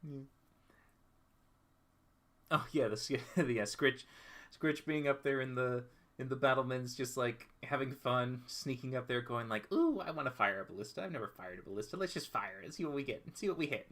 Yeah. Oh yeah, the yeah, Scritch being up there in the battlements, just like having fun, sneaking up there, going like, "Ooh, I want to fire a ballista. I've never fired a ballista. Let's just fire it. See what we get. See what we hit."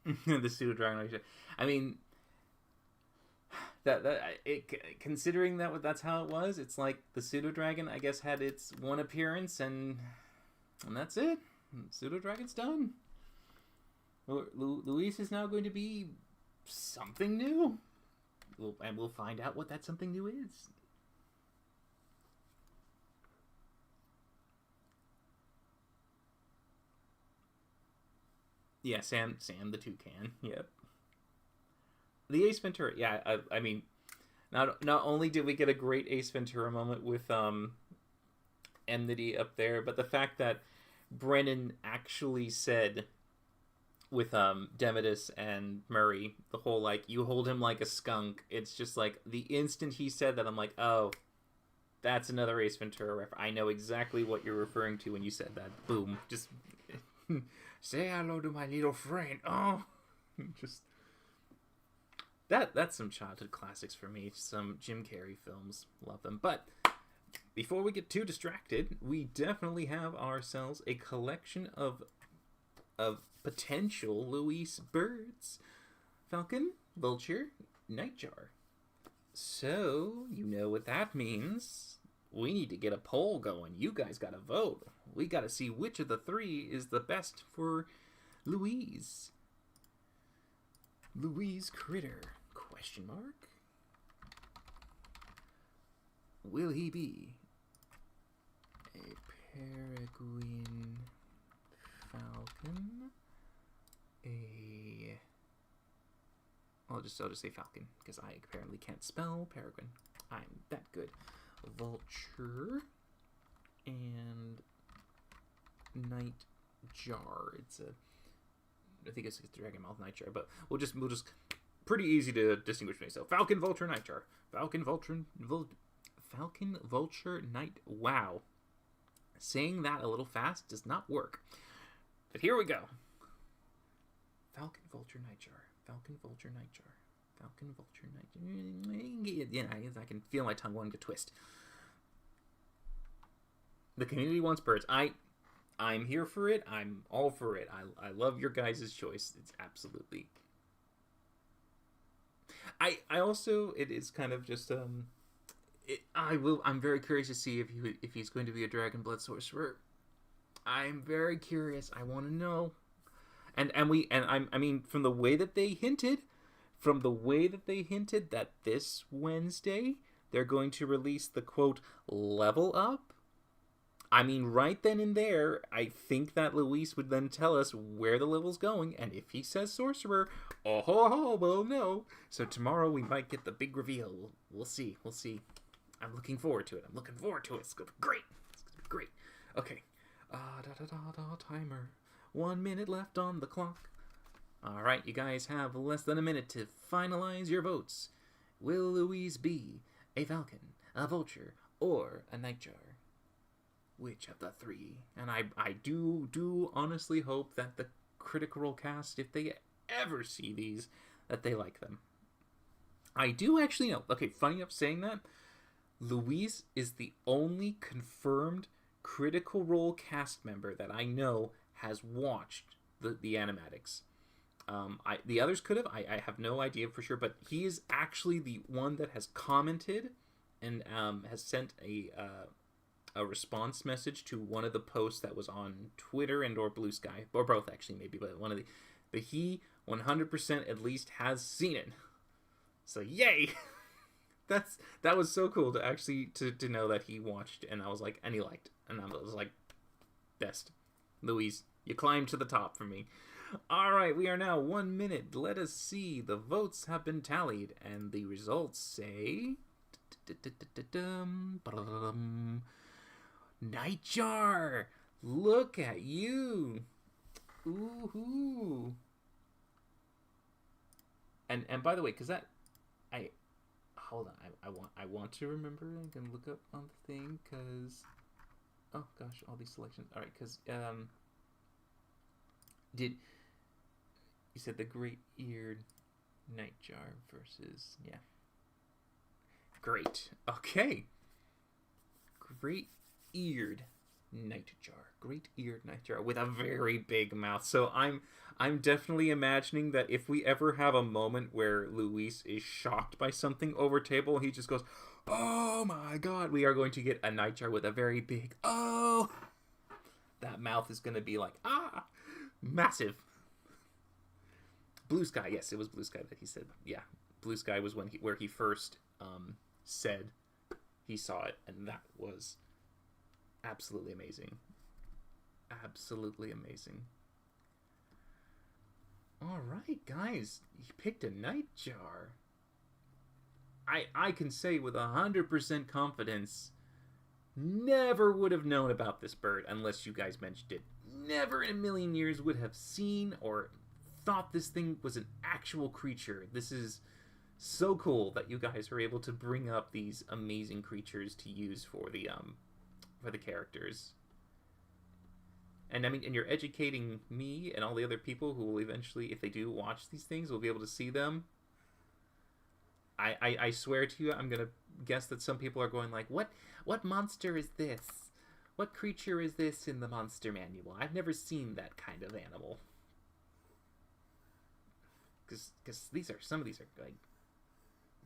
The pseudo dragon. I mean, considering that's how it was, it's like the pseudo dragon, I guess, had its one appearance, and that's it. Pseudo dragon's done. Louise is now going to be something new, and we'll find out what that something new is. Yeah, Sam the toucan. Yep. The Ace Ventura. Yeah, I mean, not only did we get a great Ace Ventura moment with Enmity up there, but the fact that Brennan actually said with Demetus and Murray, the whole like, you hold him like a skunk. It's just like the instant he said that, I'm like, oh, that's another Ace Ventura reference. I know exactly what you're referring to when you said that. Boom. Just say hello to my little friend. Oh, just that's some childhood classics for me. Some Jim Carrey films. Love them. But before we get too distracted, we definitely have ourselves a collection of potential Louise birds. Falcon, Vulture, Nightjar. So, you know what that means. We need to get a poll going. You guys gotta vote. We gotta see which of the three is the best for Louise. Louise Critter? Question mark. Will he be a peregrine falcon? I'll just say falcon, because I apparently can't spell peregrine. I'm that good. Vulture and Nightjar. I think it's Dragonmouth Nightjar, but we'll just pretty easy to distinguish between. So Falcon, Vulture, Nightjar. Falcon, Vulture, Night. Wow, saying that a little fast does not work. But here we go. Falcon, Vulture, Nightjar. Falcon, Vulture, Nightjar. Falcon, Vulture, Nightjar. Yeah, I can feel my tongue wanting to twist. The community wants birds. I'm here for it. I'm all for it. I love your guys' choice. It's absolutely. I also, it is kind of just I'm very curious to see if he's going to be a Dragon Blood Sorcerer. I'm very curious. I want to know. I mean, from the way that they hinted that this Wednesday they're going to release the quote level up. I mean, right then and there, I think that Louise would then tell us where the level's going, and if he says sorcerer, we'll know. So tomorrow we might get the big reveal. We'll see. I'm looking forward to it. It's gonna be great. Okay. Timer. 1 minute left on the clock. Alright, you guys have less than a minute to finalize your votes. Will Louise be a falcon, a vulture, or a nightjar? Which of the three? And I do honestly hope that the Critical Role cast, if they ever see these, that they like them. I do actually know. Okay, funny enough saying that, Louise is the only confirmed Critical Role cast member that I know has watched the animatics. The others could have. I have no idea for sure, but he is actually the one that has commented and has sent a response message to one of the posts that was on Twitter and or Blue Sky, or both actually maybe, but one of the. But he 100% at least has seen it. So yay! That was so cool to actually to know that he watched, and I was like, and he liked, and I was like, best, Louise, you climbed to the top for me. All right, we are now 1 minute. Let us see. The votes have been tallied, and the results say Nightjar. Look at you. Ooh. And by the way, because that hold on, I want to remember. I can look up on the thing because oh gosh, all these selections. All right, because did you said the great-eared Nightjar versus great. Okay, great-eared Nightjar, great-eared nightjar with a very big mouth. So I'm definitely imagining that if we ever have a moment where Louise is shocked by something over table, he just goes, "Oh my god!" We are going to get a nightjar with a very big oh. That mouth is going to be like massive. Blue Sky, yes, it was Blue Sky that he said. Yeah, Blue Sky was where he first said he saw it, and that was absolutely amazing. Absolutely amazing. All right, guys, you picked a nightjar. I can say with 100% confidence, never would have known about this bird unless you guys mentioned it. Never in a million years would have seen or thought this thing was an actual creature. This is so cool that you guys are able to bring up these amazing creatures to use for the characters. And I mean, and you're educating me and all the other people who will eventually, if they do watch these things, will be able to see them. I swear to you, I'm gonna guess that some people are going like, what monster is this? What creature is this in the monster manual? I've never seen that kind of animal. Because some of these are like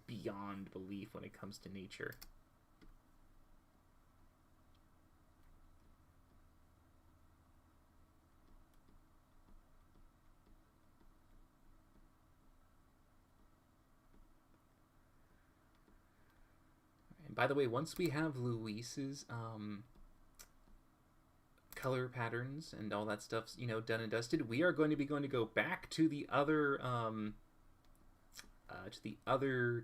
beyond belief when it comes to nature. And by the way, once we have Louise's color patterns and all that stuff, done and dusted, we are going to go back to the other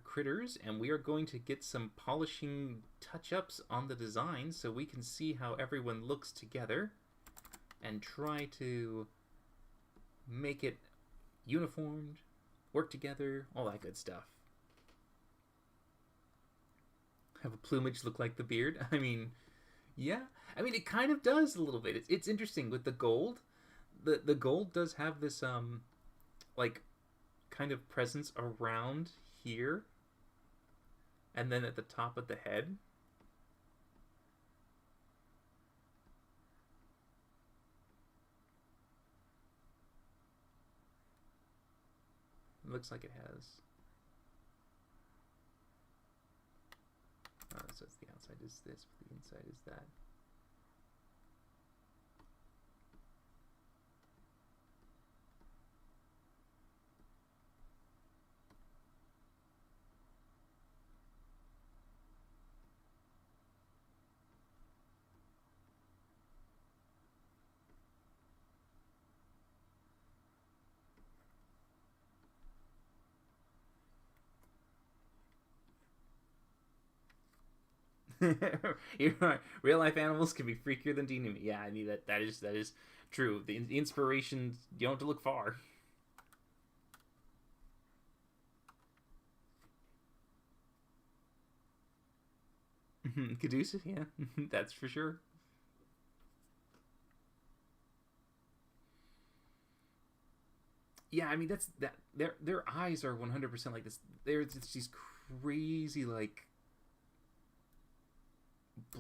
critters, and we are going to get some polishing touch-ups on the design so we can see how everyone looks together and try to make it uniformed, work together, all that good stuff. Have a plumage look like the beard? I mean, yeah. I mean, it kind of does a little bit. It's interesting with the gold. The gold does have this like kind of presence around here, and then at the top of the head. It looks like it has. Oh, so it's the outside is this, but the inside is that. You're right. Real life animals can be freakier than D&D. Yeah, I mean that is true. The inspiration, you don't have to look far. Caduceus, yeah, that's for sure. Yeah, I mean that's that. Their eyes are 100% like this. There's these crazy like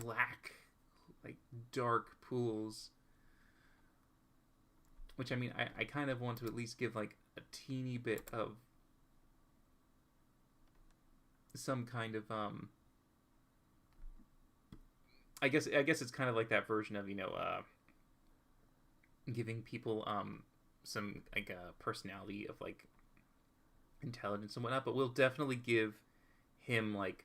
black, like dark pools. Which I mean, I kind of want to at least give like a teeny bit of some kind of I guess it's kind of like that version of giving people some like a personality of like intelligence and whatnot, but we'll definitely give him like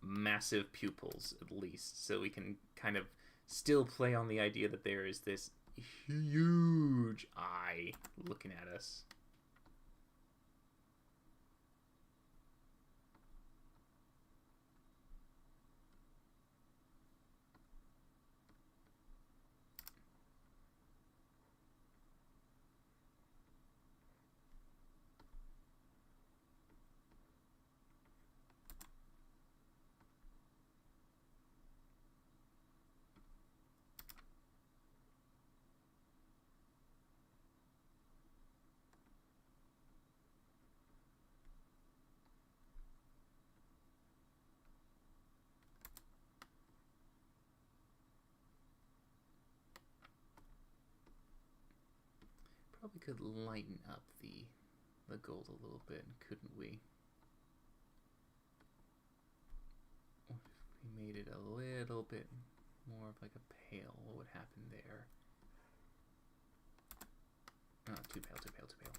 massive pupils at least, so we can kind of still play on the idea that there is this huge eye looking at us. could lighten up the gold a little bit, couldn't we? If we made it a little bit more of like a pale, what would happen there? Oh, too pale, too pale, too pale.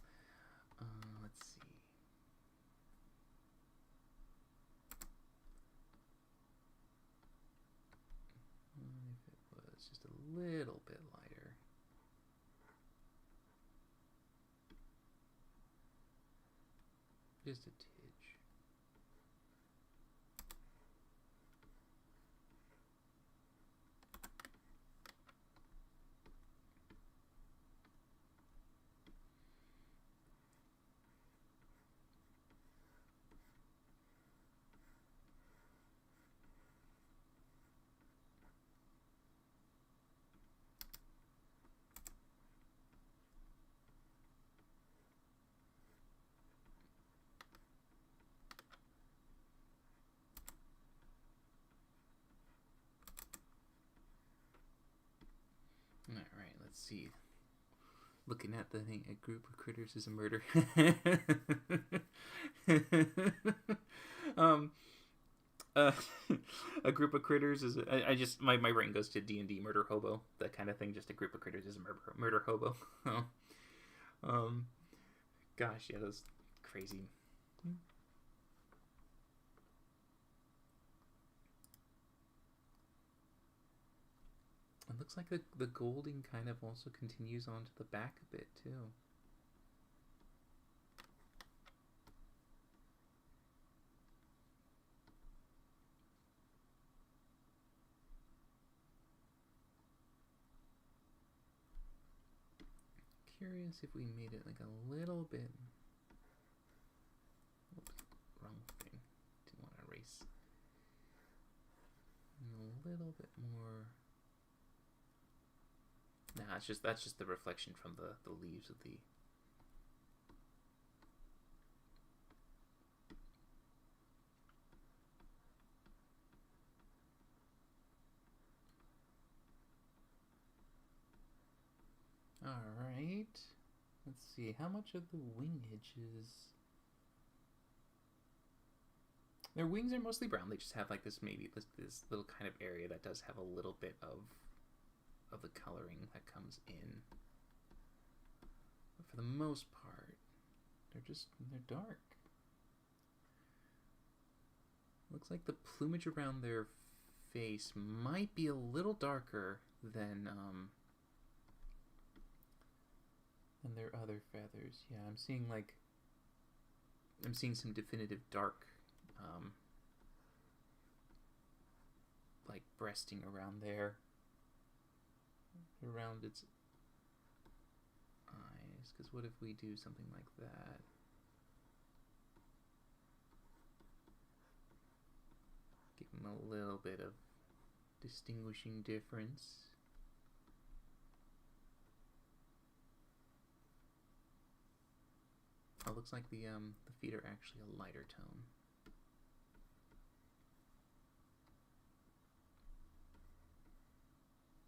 Let's see. If it was just a little bit lighter. Just a tidge. Alright, let's see. Looking at the thing, a group of critters is a murder. A group of critters is I just my brain goes to D&D murder hobo, that kind of thing. Just a group of critters is a murder hobo. Gosh, yeah, that's crazy. It looks like the golding kind of also continues onto the back a bit too. Curious if we made it like a little bit. Oops, wrong thing. Didn't want to erase. A little bit more. Nah, that's just the reflection from the leaves of the. All right. Let's see. How much of the wing edges? Their wings are mostly brown. They just have like this this little kind of area that does have a little bit of the coloring that comes in. But for the most part, they're dark. Looks like the plumage around their face might be a little darker than their other feathers. Yeah, I'm seeing some definitive dark like breasting around there. Around its eyes, because what if we do something like that? Give them a little bit of distinguishing difference. Oh, looks like the feet are actually a lighter tone.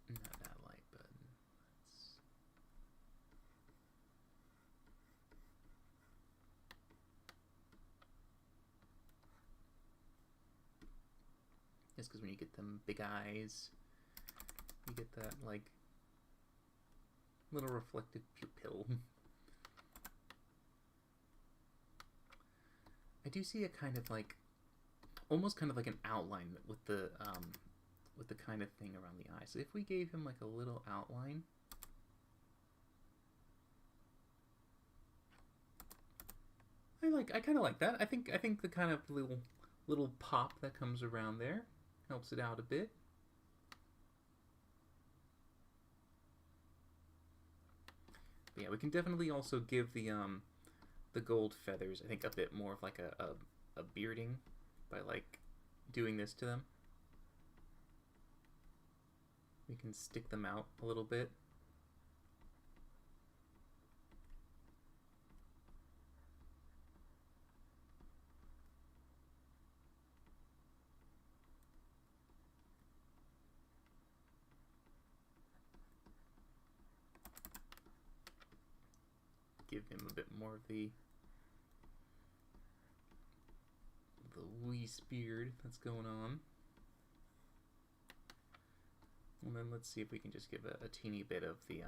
Not that light, but let's... It's because when you get them big eyes, you get that like little reflective pupil. I do see a kind of like, almost kind of like an outline with the kind of thing around the eye. So if we gave him like a little outline, I kind of like that. I think the kind of little pop that comes around there helps it out a bit. But yeah, we can definitely also give the gold feathers, I think, a bit more of like a bearding by like doing this to them. We can stick them out a little bit. give him a bit more of the Louise beard that's going on. And then let's see if we can just give a teeny bit of the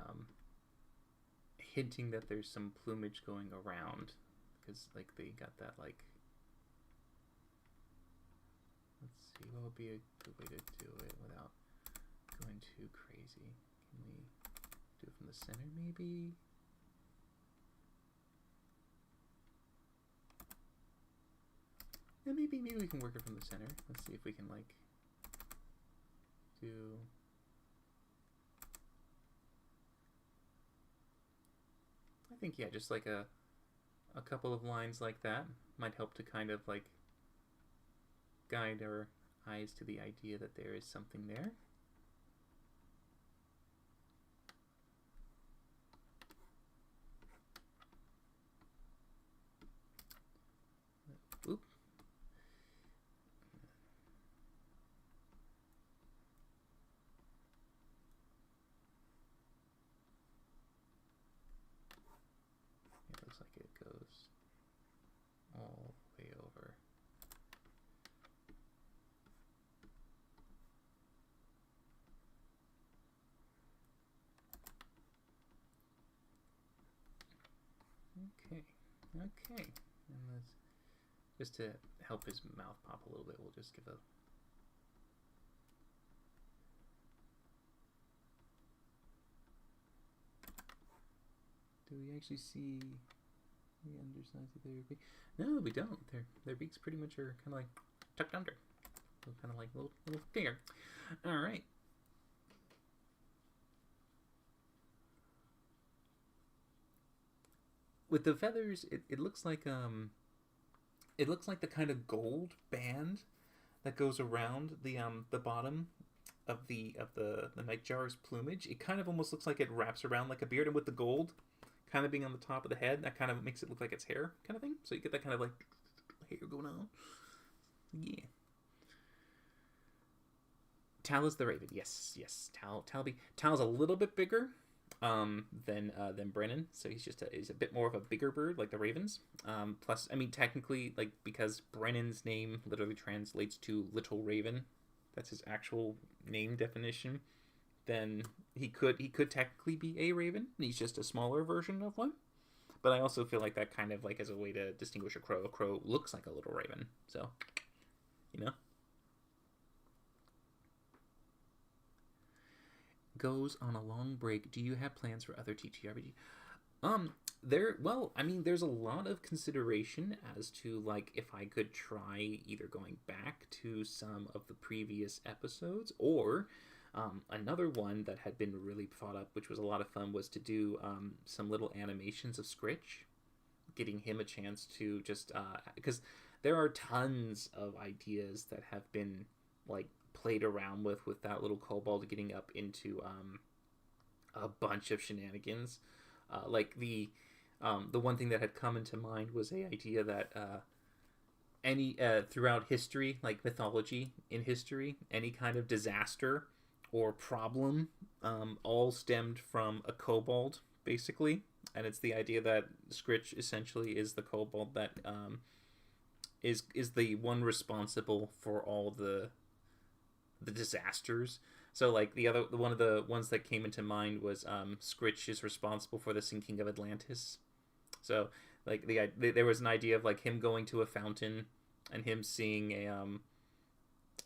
hinting that there's some plumage going around, because like they got that like. Let's see, what would be a good way to do it without going too crazy? Can we do it from the center maybe? Yeah, maybe we can work it from the center. Let's see if we can like do. I think yeah, just like a couple of lines like that might help to kind of like guide our eyes to the idea that there is something there. Oop. It looks like it goes all the way over. Okay, and let's, just to help his mouth pop a little bit, we'll just give a. Do we actually see the undersides of their beak? No, we don't. Their beaks pretty much are kind of like tucked under, so kind of like little finger. All right. With the feathers, it looks like the kind of gold band that goes around the bottom of the nightjar's plumage. It kind of almost looks like it wraps around like a beard, and with the gold kind of being on the top of the head, that kind of makes it look like it's hair kind of thing. So you get that kind of like hair going on. Yeah. Tal is the raven. Yes. Tal's a little bit bigger than Brennan, so he's a bit more of a bigger bird like the ravens. Plus, I mean, technically, like because Brennan's name literally translates to little raven, that's his actual name definition. Then he could technically be a raven. He's just a smaller version of one. But I also feel like that kind of like as a way to distinguish a crow. A crow looks like a little raven, so you know. Goes on a long break. Do you have plans for other TTRPG? There's a lot of consideration as to like if I could try either going back to some of the previous episodes, or another one that had been really thought up, which was a lot of fun, was to do some little animations of Scritch, getting him a chance to just because there are tons of ideas that have been like played around with that little kobold getting up into a bunch of shenanigans. Like the one thing that had come into mind was a idea that any throughout history, like mythology in history, any kind of disaster or problem all stemmed from a kobold, basically. And it's the idea that Scritch essentially is the kobold that is the one responsible for all the disasters. So like one of the ones that came into mind was Scritch is responsible for the sinking of Atlantis. So like there was an idea of like him going to a fountain and him seeing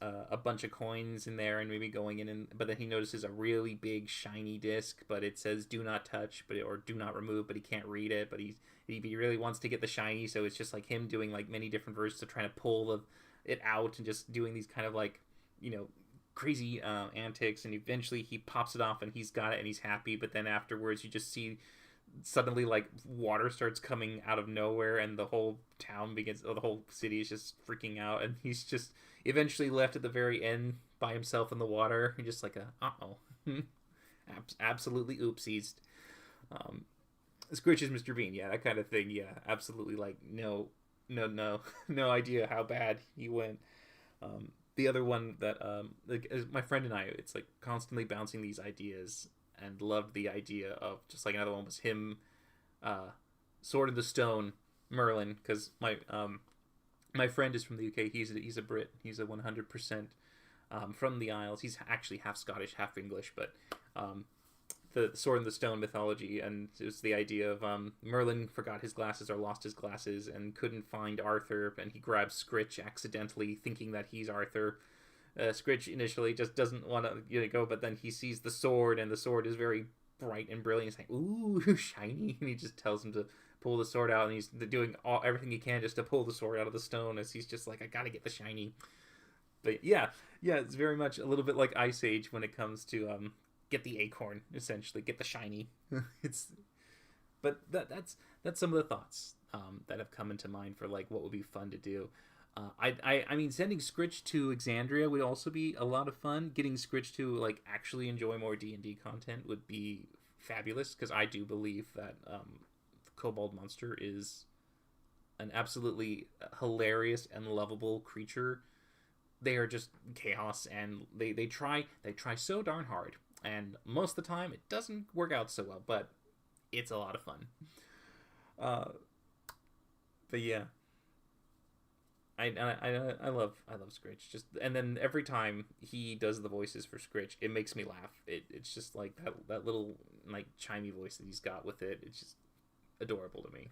a bunch of coins in there and maybe going in, but then he notices a really big shiny disc, but it says do not touch, or do not remove, but he can't read it, but he really wants to get the shiny, so it's just like him doing like many different versions of trying to pull it out and just doing these kind of like, you know, crazy antics, and eventually he pops it off and he's got it and he's happy. But then afterwards you just see suddenly like water starts coming out of nowhere and the whole the whole city is just freaking out, and he's just eventually left at the very end by himself in the water. He's just like absolutely oopsies. Scritch is Mr. Bean, yeah, that kind of thing, yeah, absolutely. Like no idea how bad he went. The other one that like my friend and I, it's like constantly bouncing these ideas, and loved the idea of just like another one was him Sword in the Stone Merlin, because my friend is from the UK. He's a Brit. He's a 100% from the Isles. He's actually half Scottish, half English, but the Sword in the Stone mythology, and it's the idea of Merlin forgot his glasses or lost his glasses and couldn't find Arthur, and he grabs Scritch accidentally, thinking that he's Arthur. Scritch initially just doesn't want to go, but then he sees the sword, and the sword is very bright and brilliant. He's like, "Ooh, shiny!" And he just tells him to pull the sword out, and he's doing everything he can just to pull the sword out of the stone, as he's just like, "I gotta get the shiny." But yeah, it's very much a little bit like Ice Age when it comes to get the acorn, essentially, get the shiny. But that's some of the thoughts that have come into mind for like what would be fun to do. I mean, sending Scritch to Exandria would also be a lot of fun. Getting Scritch to like actually enjoy more D&D content would be fabulous, because I do believe that Kobold Monster is an absolutely hilarious and lovable creature. They are just chaos, and they try so darn hard, and most of the time it doesn't work out so well, but it's a lot of fun. But yeah, I love Scritch. Just, and then every time he does the voices for Scritch, it makes me laugh. It's just like that little like chimey voice that he's got with it. It's just adorable to me.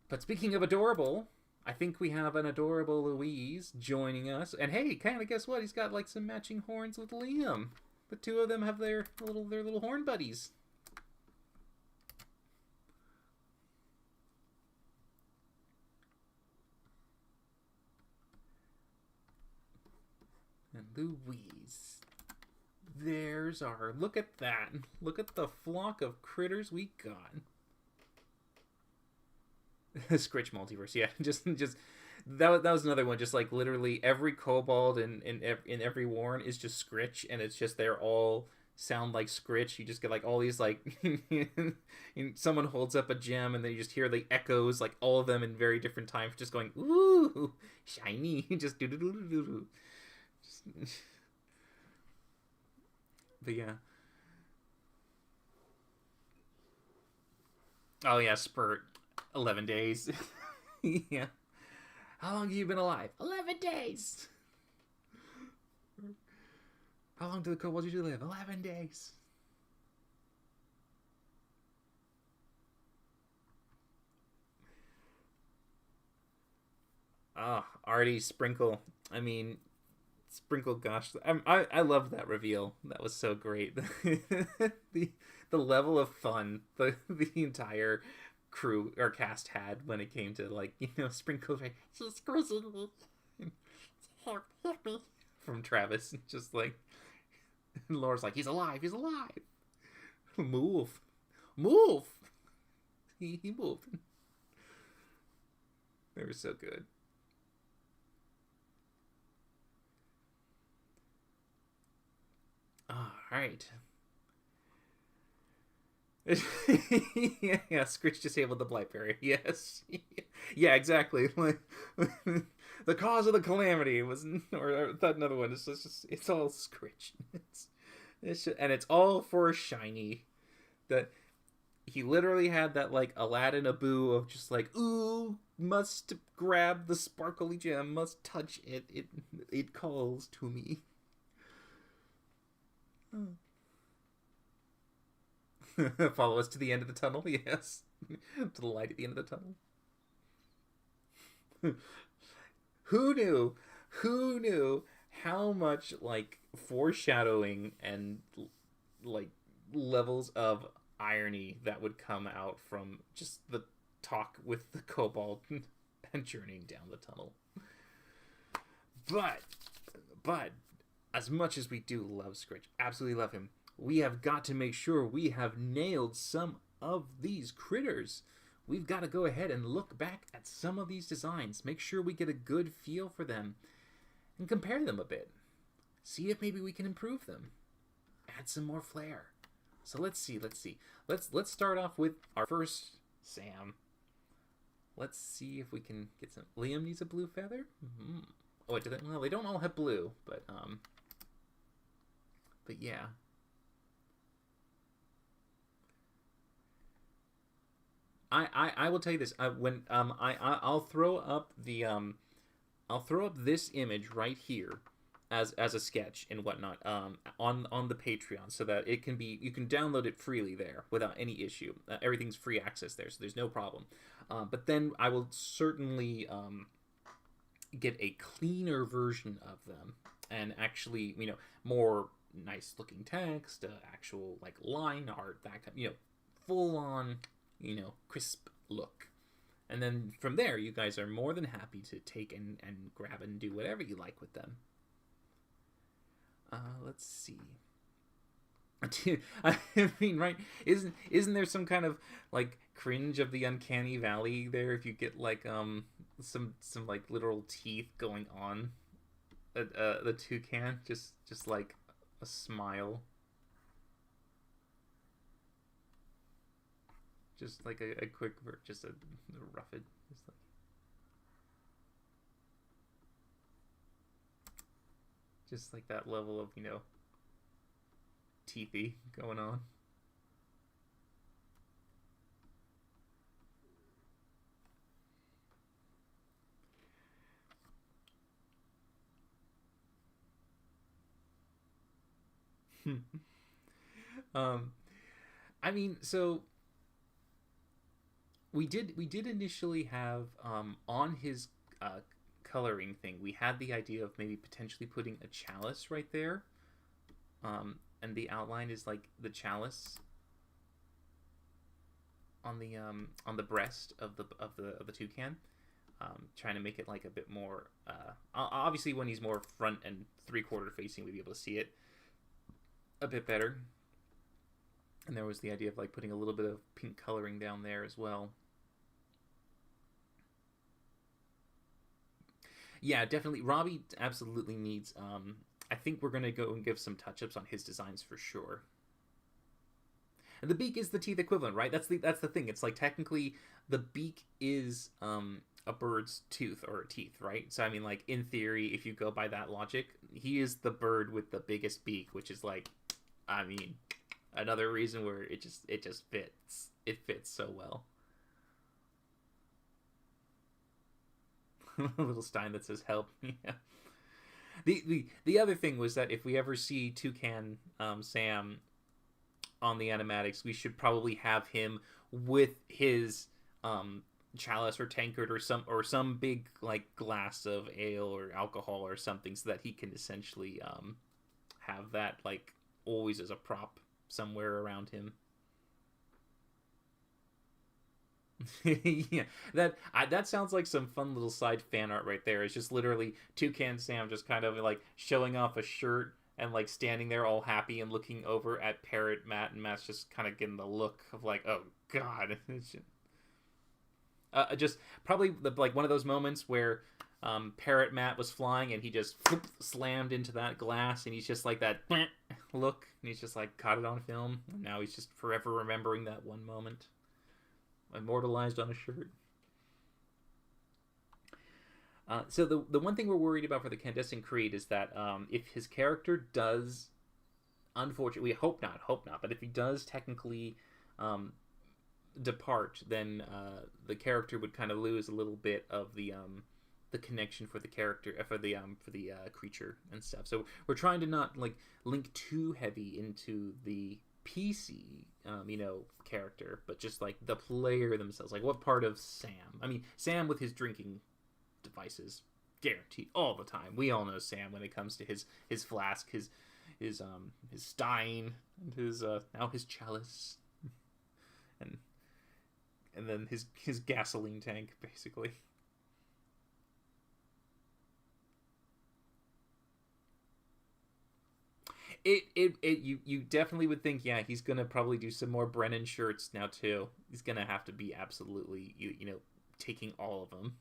But speaking of adorable, I think we have an adorable Louise joining us. And hey, kind of guess what? He's got like some matching horns with Liam. The two of them have their little horn buddies. And Louise. There's our... Look at that. Look at the flock of critters we got. Scritch multiverse, yeah. Just that was another one. Just like literally every kobold in every warren is just Scritch, and it's just they're all sound like Scritch. You just get like all these like someone holds up a gem, and then you just hear the echoes, like all of them in very different times, just going ooh shiny, just do do do do do. But yeah. Oh yeah, Spurt. 11 days. Yeah. How long have you been alive? 11 days. How long do the kobolds usually live? 11 days. Ah, Artie Sprinkle. I mean, Sprinkle, gosh, I love that reveal. That was so great. the level of fun the entire crew or cast had when it came to like, Sprinkle's like, she's squishing me. Help me. From Travis, just like, and Laura's like, he's alive. Move. He moved. They were so good. All right. Yeah, Scritch disabled the Blightberry. Yes. Yeah, exactly. Like, the cause of the calamity was, or that another one. It's all Scritch. And it's all for shiny. That he literally had that like Aladdin Abu of just like, ooh, must grab the sparkly gem, must touch it. It calls to me. Follow us to the end of the tunnel. Yes. To the light at the end of the tunnel. Who knew how much like foreshadowing and like levels of irony that would come out from just the talk with the kobold and journeying down the tunnel. But as much as we do love Scritch, absolutely love him, we have got to make sure we have nailed some of these critters. We've got to go ahead and look back at some of these designs, make sure we get a good feel for them, and compare them a bit. See if maybe we can improve them. Add some more flair. So let's see. Let's start off with our first Sam. Let's see if we can get some... Liam needs a blue feather? Mm-hmm. Oh, wait, well, they don't all have blue, but yeah. I will tell you this. When I'll throw up the I'll throw up this image right here as a sketch and whatnot on the Patreon, so that it can be, you can download it freely there without any issue. Everything's free access there, so there's no problem. But then I will certainly get a cleaner version of them, and actually, more nice looking text, actual like line art, that kind, full on, crisp look. And then from there, you guys are more than happy to take and grab and do whatever you like with them. Let's see. I mean, right? Isn't there some kind of like cringe of the uncanny valley there if you get like some like literal teeth going on the toucan, just like a smile, just like a quick just a rough it, just like that level of teethy going on. I mean, so we did initially have on his coloring thing, we had the idea of maybe potentially putting a chalice right there, and the outline is like the chalice on the breast of the toucan, trying to make it like a bit more obviously when he's more front and 3/4 facing, we'd be able to see it a bit better. And there was the idea of like putting a little bit of pink coloring down there as well. Yeah, definitely. Robbie absolutely needs. I think we're gonna go and give some touch-ups on his designs for sure. And the beak is the teeth equivalent, right? That's the thing. It's like technically the beak is a bird's tooth or teeth, right? So I mean, like in theory, if you go by that logic, he is the bird with the biggest beak, which is like, I mean, another reason where it just fits. It fits so well. A little sign that says help. Yeah. The other thing was that if we ever see Toucan Sam on the animatics, we should probably have him with his chalice or tankard or some big like glass of ale or alcohol or something, so that he can essentially have that like always as a prop somewhere around him. Yeah, that sounds like some fun little side fan art right there. It's just literally Toucan Sam just kind of like showing off a shirt and like standing there all happy and looking over at Parrot Matt, and Matt's just kind of getting the look of like, oh god. Just probably like one of those moments where Parrot Matt was flying and he just slammed into that glass, and he's just like that look, and he's just like caught it on film, and now he's just forever remembering that one moment, immortalized on a shirt. So the one thing we're worried about for the Candescent Creed is that if his character does, unfortunately, we hope not, but if he does technically depart, then the character would kind of lose a little bit of the connection for the character, for the creature and stuff. So we're trying to not like link too heavy into the PC character, but just like the player themselves. Like what part of Sam? I mean, Sam with his drinking devices, guaranteed all the time. We all know Sam when it comes to his flask, his stein, and his now his chalice, and then his gasoline tank, basically. You definitely would think, yeah, he's gonna probably do some more Brennan shirts now too. He's gonna have to be absolutely taking all of them.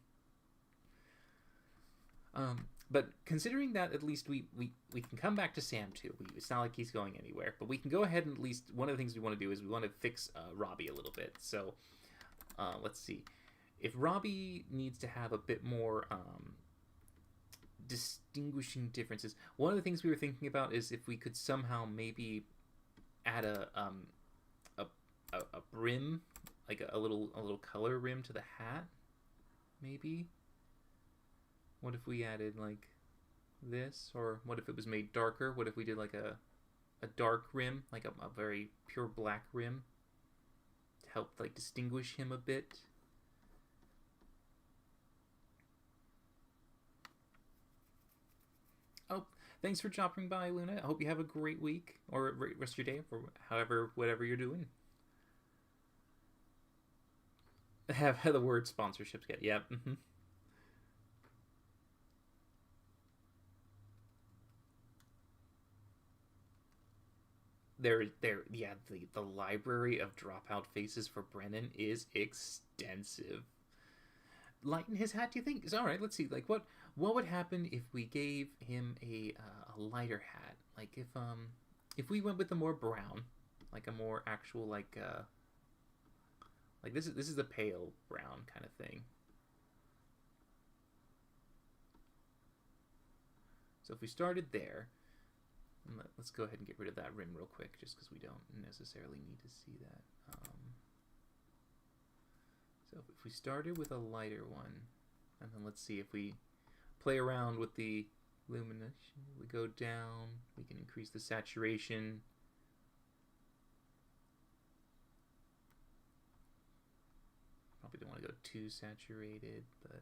But considering that at least we can come back to Sam too. It's not like he's going anywhere, but we can go ahead and at least one of the things we want to do is we want to fix Robbie a little bit. So let's see, if Robbie needs to have a bit more distinguishing differences. One of the things we were thinking about is if we could somehow maybe add a brim, like a little color rim to the hat, maybe. What if we added like this, or what if it was made darker? What if we did like a dark rim, like a very pure black rim, to help like distinguish him a bit? Oh, thanks for dropping by, Luna. I hope you have a great week or rest of your day, or whatever you're doing. Have the word sponsorships get? Yep. Yeah, yeah, the library of dropout faces for Brennan is extensive. Lighten his hat, do you think? Is all right. Let's see. Like what would happen if we gave him a lighter hat? Like if we went with a more brown, like a more actual like this is a pale brown kind of thing. So if we started there, let's go ahead and get rid of that rim real quick, just because we don't necessarily need to see that. So if we started with a lighter one, and then let's see if we play around with the illumination. We go down, we can increase the saturation. Probably don't want to go too saturated, but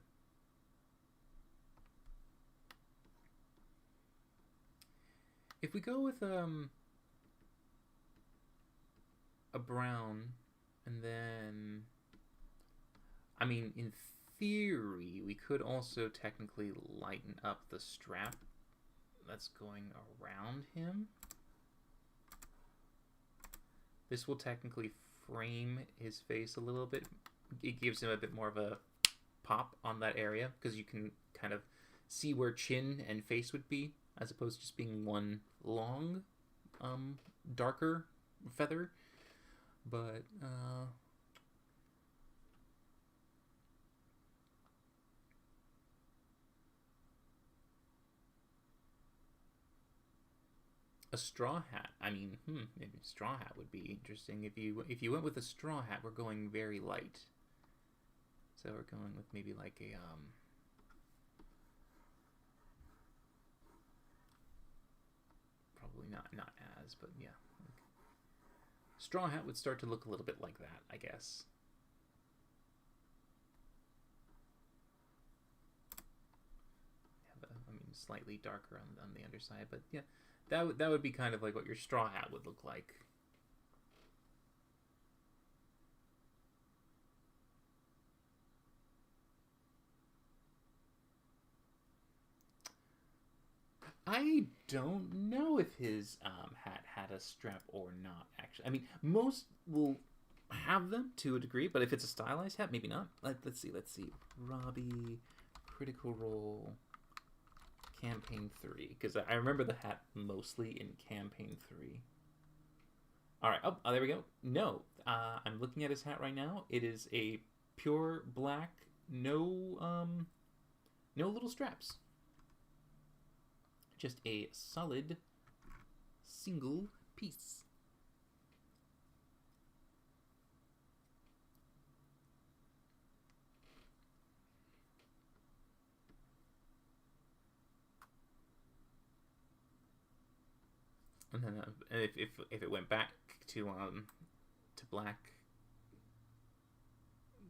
if we go with a brown, and then, I mean, in theory, we could also technically lighten up the strap that's going around him. This will technically frame his face a little bit. It gives him a bit more of a pop on that area, because you can kind of see where chin and face would be, as opposed to just being one long, darker feather. But, a straw hat. I mean, maybe a straw hat would be interesting. If you went with a straw hat, we're going very light. So we're going with maybe like a probably not as, but yeah. Straw hat would start to look a little bit like that, I guess. I mean, slightly darker on the underside, but yeah, that would be kind of like what your straw hat would look like. I don't know if his hat had a strap or not, actually. I mean, most will have them to a degree, but if it's a stylized hat, maybe not. Let's see. Robbie, Critical Role, Campaign 3. Because I remember the hat mostly in Campaign 3. Alright, oh, there we go. No, I'm looking at his hat right now. It is a pure black, no little straps. Just a solid single piece. And then if it went back to black,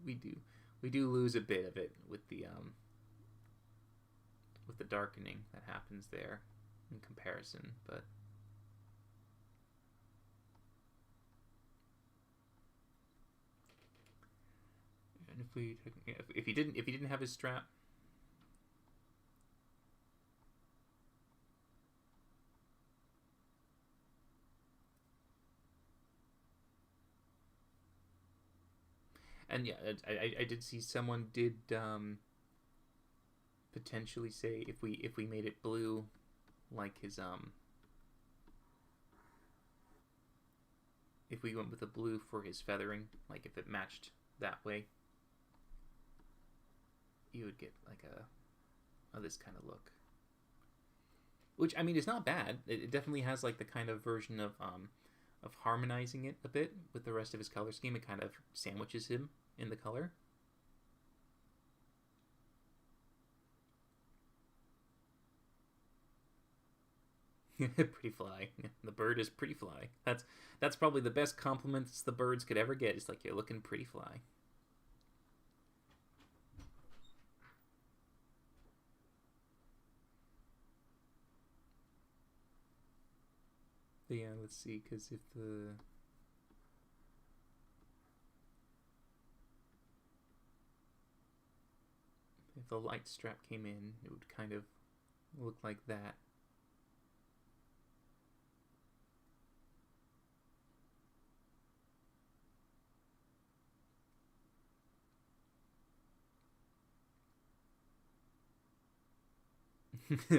we do lose a bit of it with the darkening that happens there in comparison, but and if he didn't have his strap, and yeah, I did see someone did potentially say if we made it blue, like his if we went with the blue for his feathering, like if it matched that way, you would get like a this kind of look. Which, I mean, it's not bad. It definitely has like the kind of version of harmonizing it a bit with the rest of his color scheme. It kind of sandwiches him in the color. Pretty fly. The bird is pretty fly. That's probably the best compliments the birds could ever get. It's like, you're looking pretty fly. Yeah, let's see, because if the light strap came in, it would kind of look like that.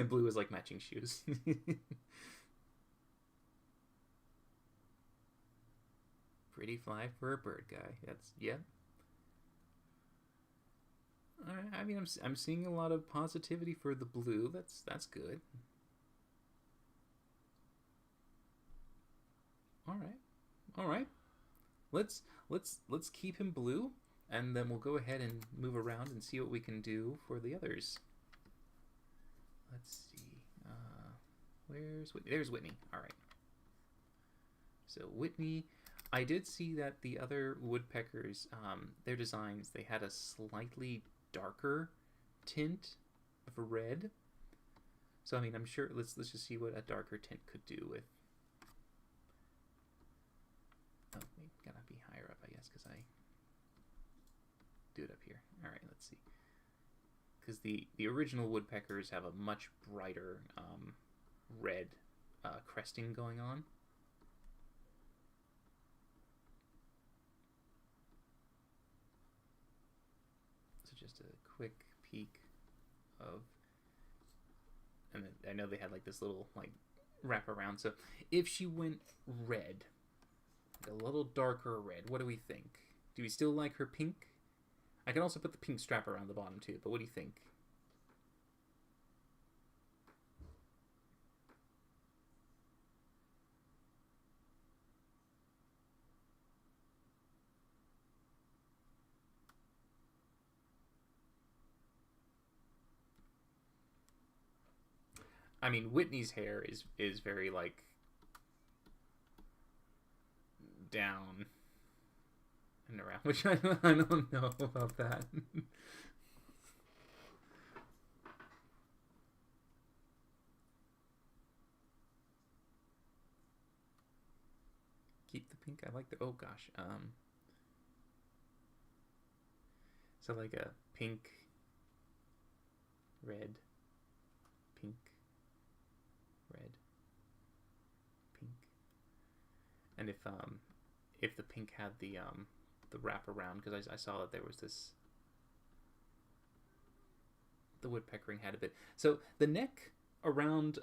Blue is like matching shoes. Pretty fly for a bird guy. That's, yeah. All right. I mean, I'm seeing a lot of positivity for the blue. That's good. All right. All right. Let's keep him blue, and then we'll go ahead and move around and see what we can do for the others. Let's see. Where's Whitney? There's Whitney. All right. So Whitney, I did see that the other woodpeckers, their designs, they had a slightly darker tint of red. So I mean, I'm sure. Let's just see what a darker tint could do with. Oh, wait, gotta be higher up, I guess, because I do it up here. All right, let's see. Because the original woodpeckers have a much brighter red cresting going on. So just a quick peek of, and I know they had like this little like wrap around. So if she went red, like a little darker red, what do we think? Do we still like her pink? I can also put the pink strap around the bottom too, but what do you think? I mean, Whitney's hair is very like down and around, which I don't know about that. Keep the pink. I like the. Oh gosh. So like a pink, red, pink, red, pink, and if the pink had the wrap around, because I saw that there was this, the woodpeckering had a bit. So the neck around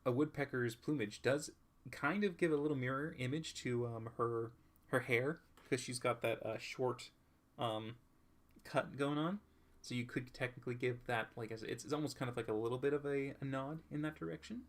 a woodpecker's plumage does kind of give a little mirror image to her hair, because she's got that short cut going on. So you could technically give that like it's almost kind of like a little bit of a nod in that direction.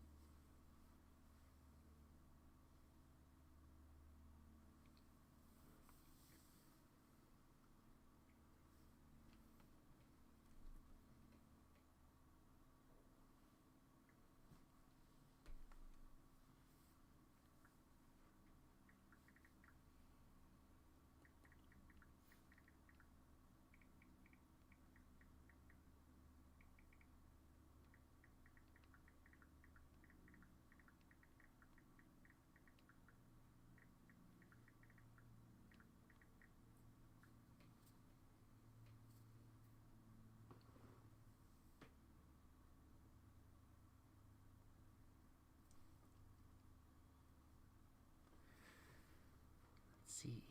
Let's see.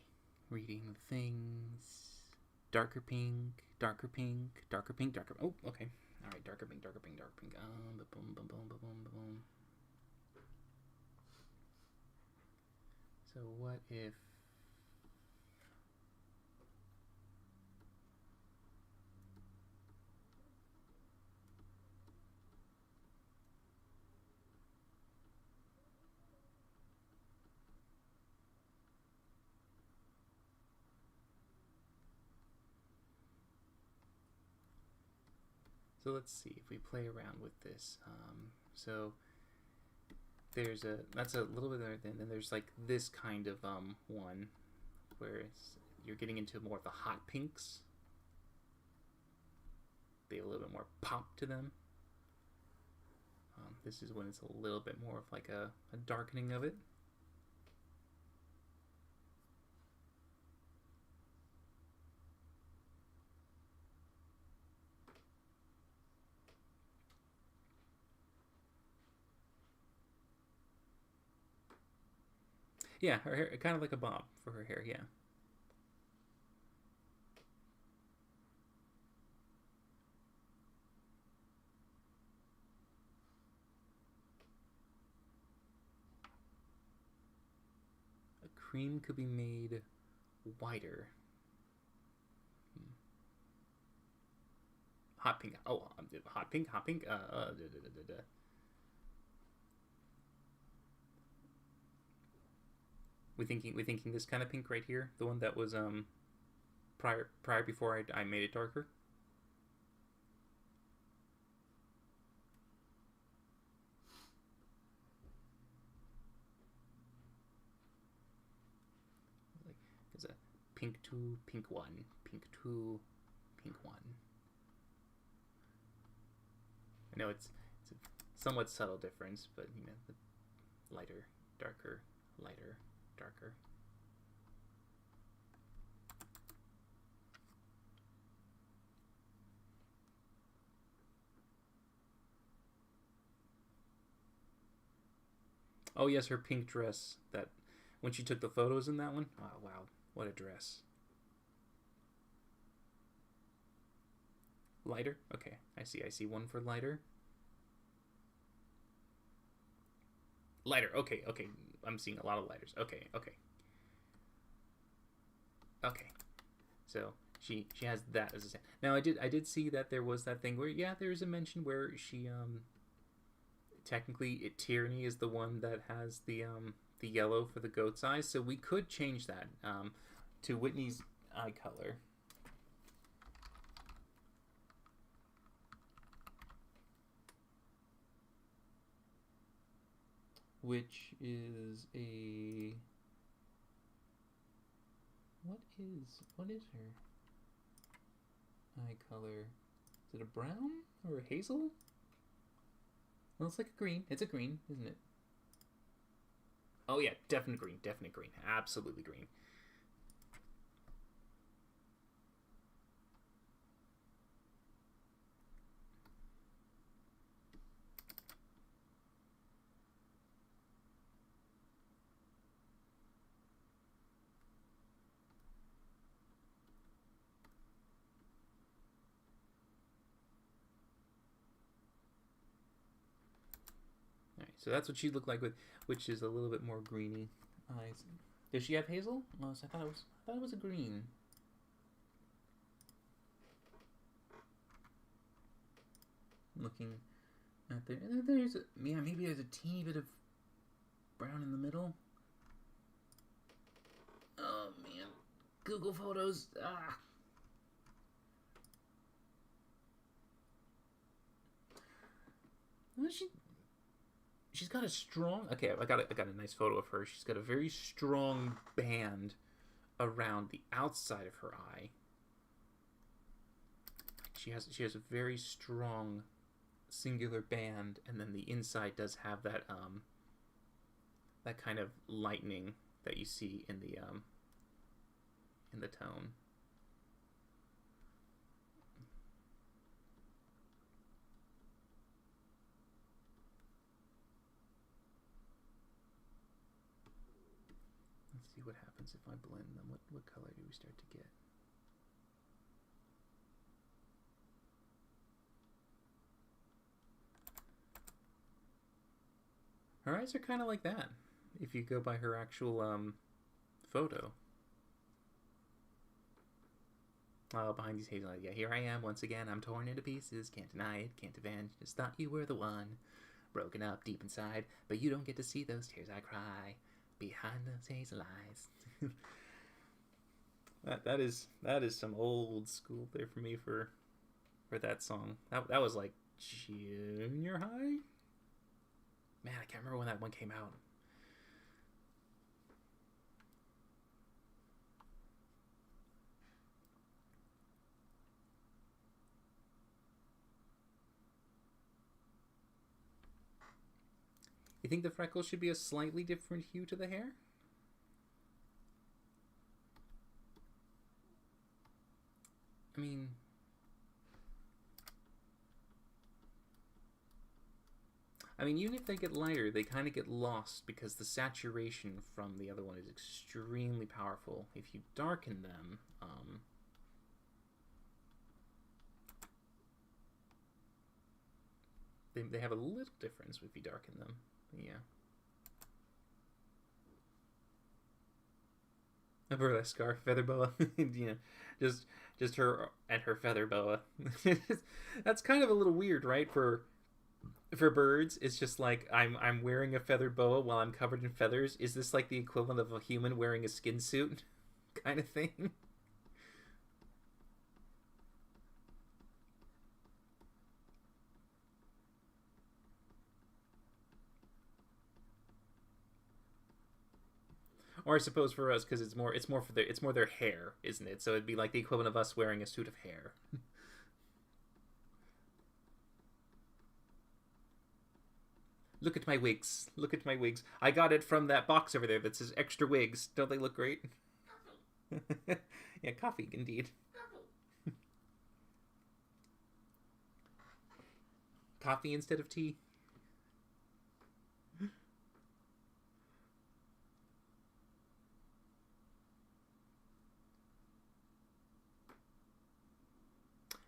Reading things. Darker pink, darker pink, darker pink, darker. Oh, okay. All right, darker pink, darker pink, darker pink. Boom, boom, boom, boom, boom, boom. So what if? So let's see if we play around with this. So there's that's a little bit better than, then there's like this kind of one where you're getting into more of the hot pinks. They have a little bit more pop to them. This is when it's a little bit more of like a darkening of it. Yeah, her hair, kind of like a bob for her hair, yeah. A cream could be made whiter. Hot pink. Oh, hot pink, hot pink. We thinking this kind of pink right here, the one that was prior before I made it darker. Like there's a pink 2, pink 1, pink 2, pink 1. I know it's a somewhat subtle difference, but you know, the lighter, darker, lighter, darker. Oh yes, her pink dress. That when she took the photos in that one. Oh wow, what a dress. Lighter. Okay, I see. I see one for lighter. Lighter. Okay. Okay. I'm seeing a lot of lighters. Okay. Okay. Okay. So she has that as a now. I did see that there was that thing where yeah, there is a mention where she technically Tyranny is the one that has the yellow for the goat's eyes, so we could change that to Whitney's eye color. Which is a what is her eye color? Is it a brown or a hazel? Well, it's like a green. It's a green, isn't it? Oh yeah, definite green, absolutely green. Alright, so that's what she looked like with, which is a little bit more greeny eyes. Does she have hazel? Oh, so I thought it was a green. Looking at there, and there's a, yeah, maybe there's a teeny bit of brown in the middle. Oh man, Google Photos. Ah. Well, she's got a strong. Okay, I got a nice photo of her. She's got a very strong band around the outside of her eye. She has a very strong singular band, and then the inside does have that that kind of lightening that you see in the tone. Let's see what happens if I blend them. What color do we start to get? Her eyes are kind of like that, if you go by her actual photo. Oh, behind these hazel eyes. Yeah, here I am once again. I'm torn into pieces. Can't deny it. Can't avenge. Just thought you were the one. Broken up deep inside, but you don't get to see those tears I cry behind those hazel eyes. that is some old school there for me for for that song. That was like junior high. Man, I can't remember when that one came out. You think the freckles should be a slightly different hue to the hair? I mean, even if they get lighter, they kind of get lost because the saturation from the other one is extremely powerful. If you darken them, they have a little difference if you darken them. Yeah. A burlesque scarf, feather boa. Yeah, just her and her feather boa. That's kind of a little weird, right? For birds, it's just like I'm wearing a feather boa while I'm covered in feathers. Is this like the equivalent of a human wearing a skin suit, kind of thing? Or I suppose for us, because it's more their hair, isn't it? So it'd be like the equivalent of us wearing a suit of hair. Look at my wigs. Look at my wigs. I got it from that box over there that says extra wigs. Don't they look great? Yeah, coffee, indeed. Coffee instead of tea.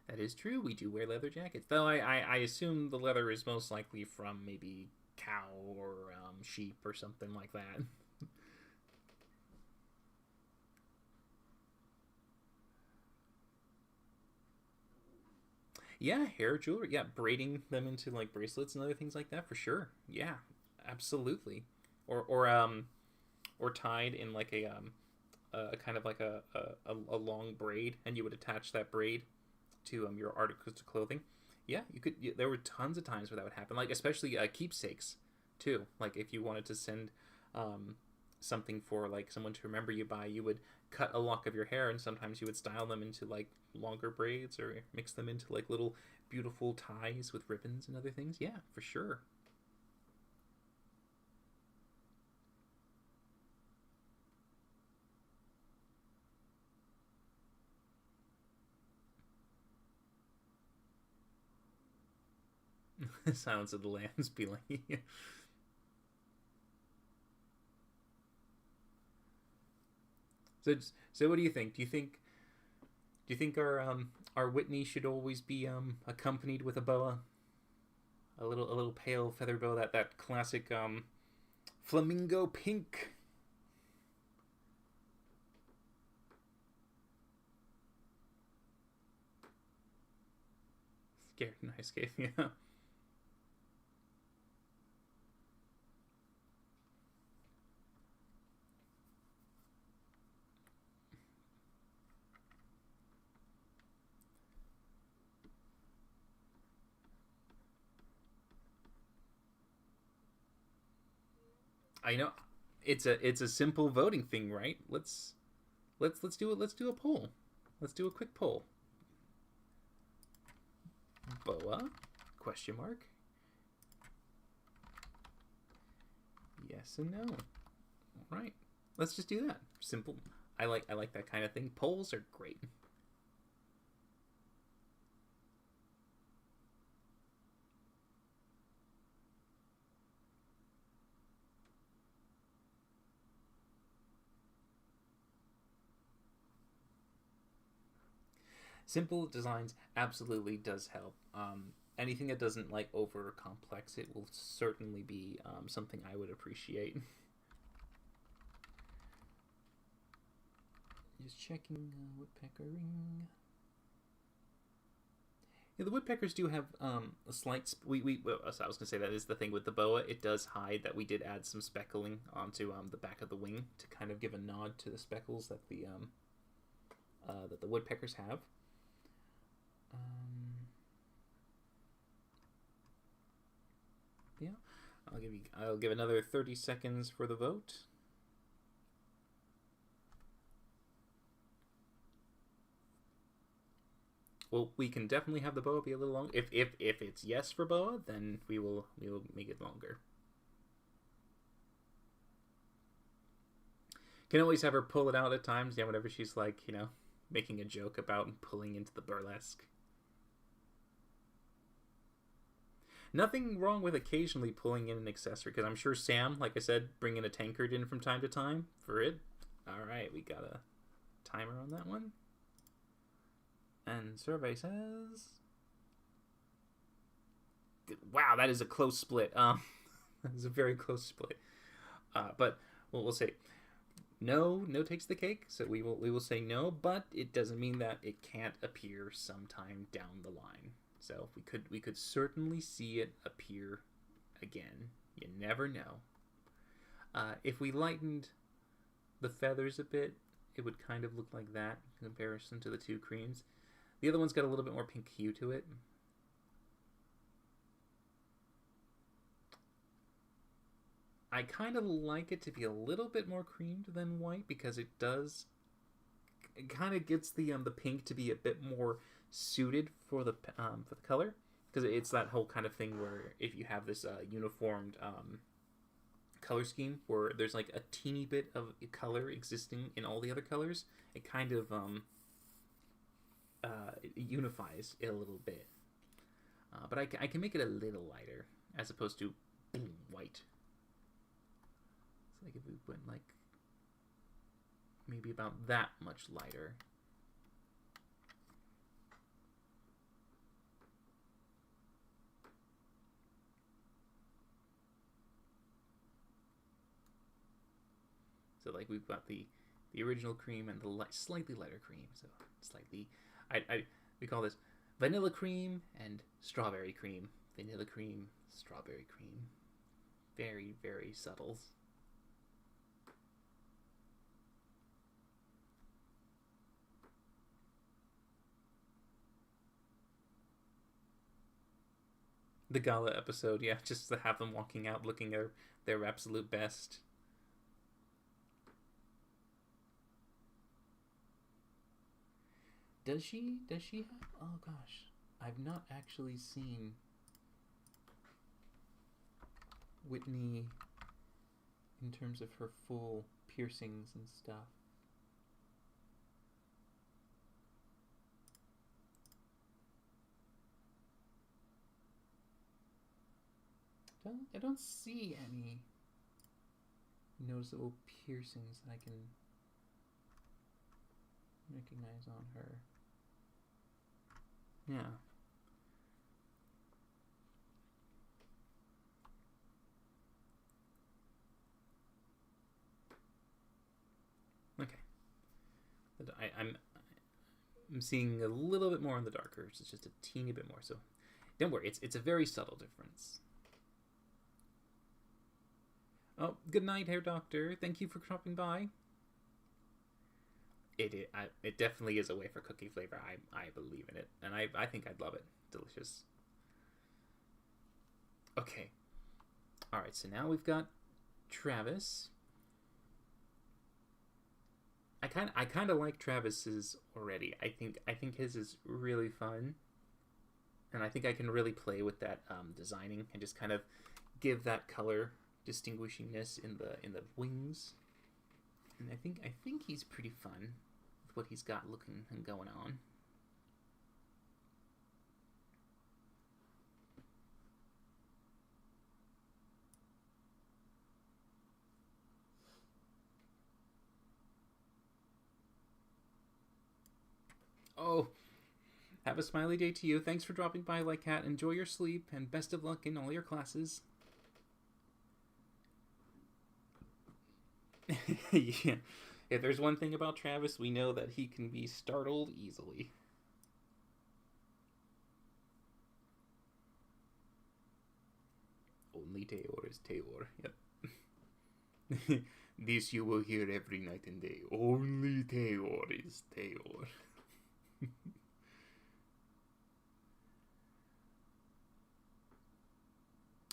That is true. We do wear leather jackets. Though I assume the leather is most likely from maybe cow or sheep or something like that. Yeah, hair jewelry. Yeah, braiding them into like bracelets and other things like that for sure. Yeah, absolutely. Or tied in like a kind of like a long braid, and you would attach that braid to your articles of clothing. Yeah, you could. There were tons of times where that would happen, like especially keepsakes, too. Like if you wanted to send um, something for like someone to remember you by, you would cut a lock of your hair, and sometimes you would style them into like longer braids or mix them into like little beautiful ties with ribbons and other things. Yeah, for sure. Silence of the Lambs be like. so so what do you think? Do you think our Whitney should always be accompanied with a boa, a little pale feather boa, that classic flamingo pink? Scared nice cave, yeah. I know it's a simple voting thing, right? Let's do it. Let's do a poll. Let's do a quick poll. Boa? Question mark. Yes and no. All right. Let's just do that. Simple. I like that kind of thing. Polls are great. Simple designs absolutely does help. Anything that doesn't like over complex it will certainly be something I would appreciate. Just checking woodpeckering. Yeah, the woodpeckers do have a slight. So I was gonna say that is the thing with the boa. It does hide that we did add some speckling onto the back of the wing to kind of give a nod to the speckles that the woodpeckers have. Um, I'll give another 30 seconds for the vote. Well, we can definitely have the boa be a little longer. If it's yes for boa, then we will make it longer. Can always have her pull it out at times, yeah, whenever she's like, you know, making a joke about pulling into the burlesque. Nothing wrong with occasionally pulling in an accessory, because I'm sure Sam, like I said, bringing a tankard in from time to time for it. All right, we got a timer on that one. And survey says, wow, that is a close split. That is a very close split. But we'll say no takes the cake. So we will say no, but it doesn't mean that it can't appear sometime down the line. So we could certainly see it appear again. You never know. If we lightened the feathers a bit, it would kind of look like that in comparison to the two creams. The other one's got a little bit more pink hue to it. I kind of like it to be a little bit more creamed than white, because it kind of gets the pink to be a bit more suited for the color, because it's that whole kind of thing where if you have this uniformed color scheme where there's like a teeny bit of color existing in all the other colors, it kind of it unifies it a little bit. But I can make it a little lighter as opposed to boom, white. So like if we went like maybe about that much lighter. So like we've got the original cream and the slightly lighter cream. So it's like we call this vanilla cream and strawberry cream. Vanilla cream, strawberry cream. Very, very subtle. The gala episode, yeah, just to have them walking out looking their absolute best. Does she have? Oh gosh, I've not actually seen Whitney in terms of her full piercings and stuff. I don't see any noticeable piercings that I can recognize on her. Yeah. Okay. I'm seeing a little bit more in the darker. It's just a teeny bit more. So don't worry. It's a very subtle difference. Oh, good night, hair doctor. Thank you for dropping by. It definitely is a wafer cookie flavor. I believe in it, and I think I'd love it. Delicious. Okay. All right. So now we've got Travis. I kind of like Travis's already. I think his is really fun, and I think I can really play with that designing and just kind of give that color distinguishingness in the wings. And I think he's pretty fun with what he's got looking and going on. Oh, have a smiley day to you. Thanks for dropping by, Like Cat. Enjoy your sleep, and best of luck in all your classes. Yeah. If there's one thing about Travis, we know that he can be startled easily. Only Teor is Teor. Yep. This you will hear every night and day. Only Teor is Teor.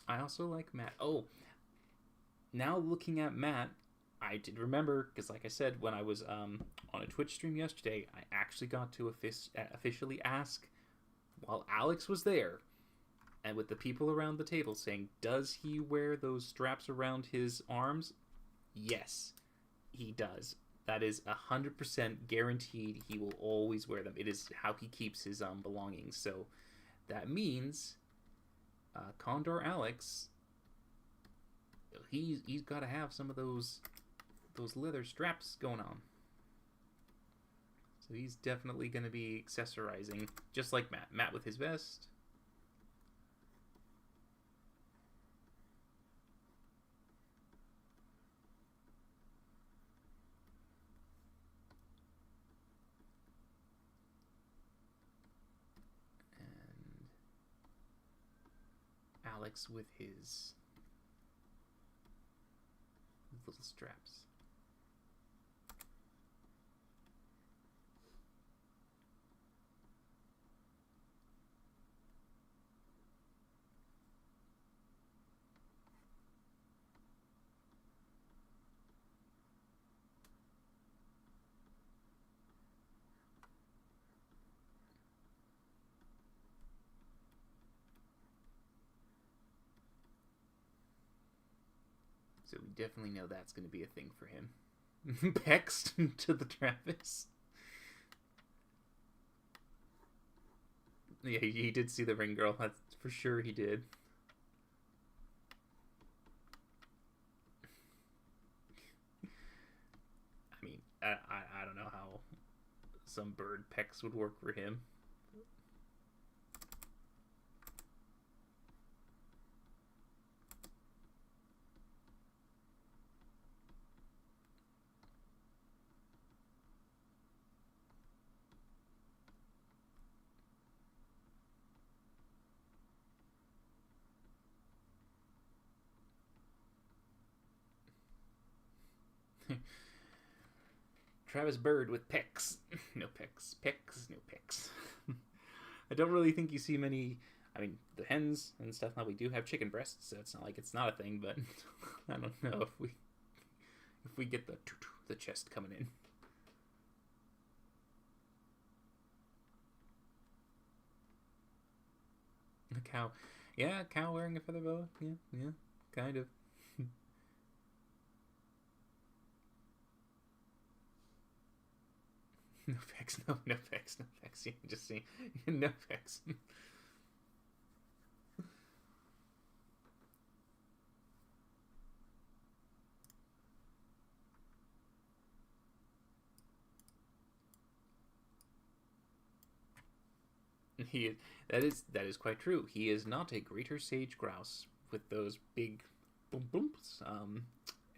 I also like Matt. Oh, now looking at Matt, I did remember because, like I said, when I was on a Twitch stream yesterday, I actually got to officially ask while Alex was there and with the people around the table saying, "Does he wear those straps around his arms?" Yes, he does. That is 100% guaranteed. He will always wear them. It is how he keeps his belongings. So that means Condor Alex, he's got to have some of those leather straps going on. So he's definitely going to be accessorizing, just like Matt. Matt with his vest. And Alex with his little straps. So we definitely know that's going to be a thing for him. Pecs to the Travis. Yeah, he did see the ring girl. That's for sure he did. I mean, I don't know how some bird pecs would work for him. Travis Bird with pecs. No pecs. Pecs, no pecs. I don't really think you see many. I mean, the hens and stuff now, we do have chicken breasts, so it's not like it's not a thing, but I don't know if we get the chest coming in. The cow. Yeah, cow wearing a feather boa. Yeah, kind of. No pecs, no pecs, no pecs. You can just see no pecs. He that is quite true. He is not a greater sage grouse with those big boom booms,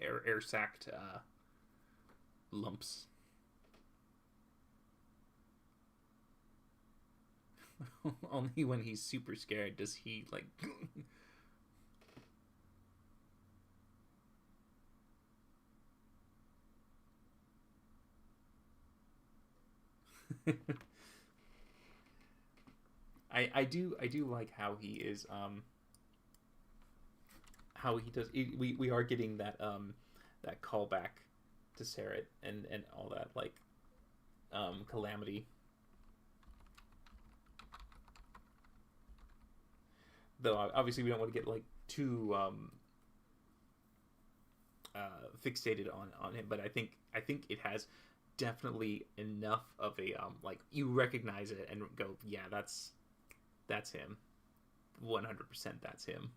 air sacked lumps. Only when he's super scared does he like. I do like how he is how he does we are getting that callback to Sarah and all that like calamity, though obviously we don't want to get like too fixated on him, but I think it has definitely enough of a like you recognize it and go, yeah, that's him. 100% that's him.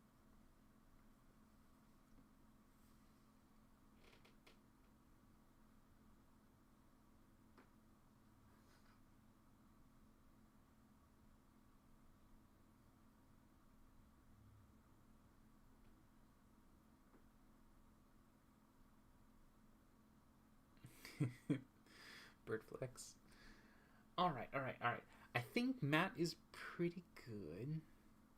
Bird flex. All right. I think Matt is pretty good.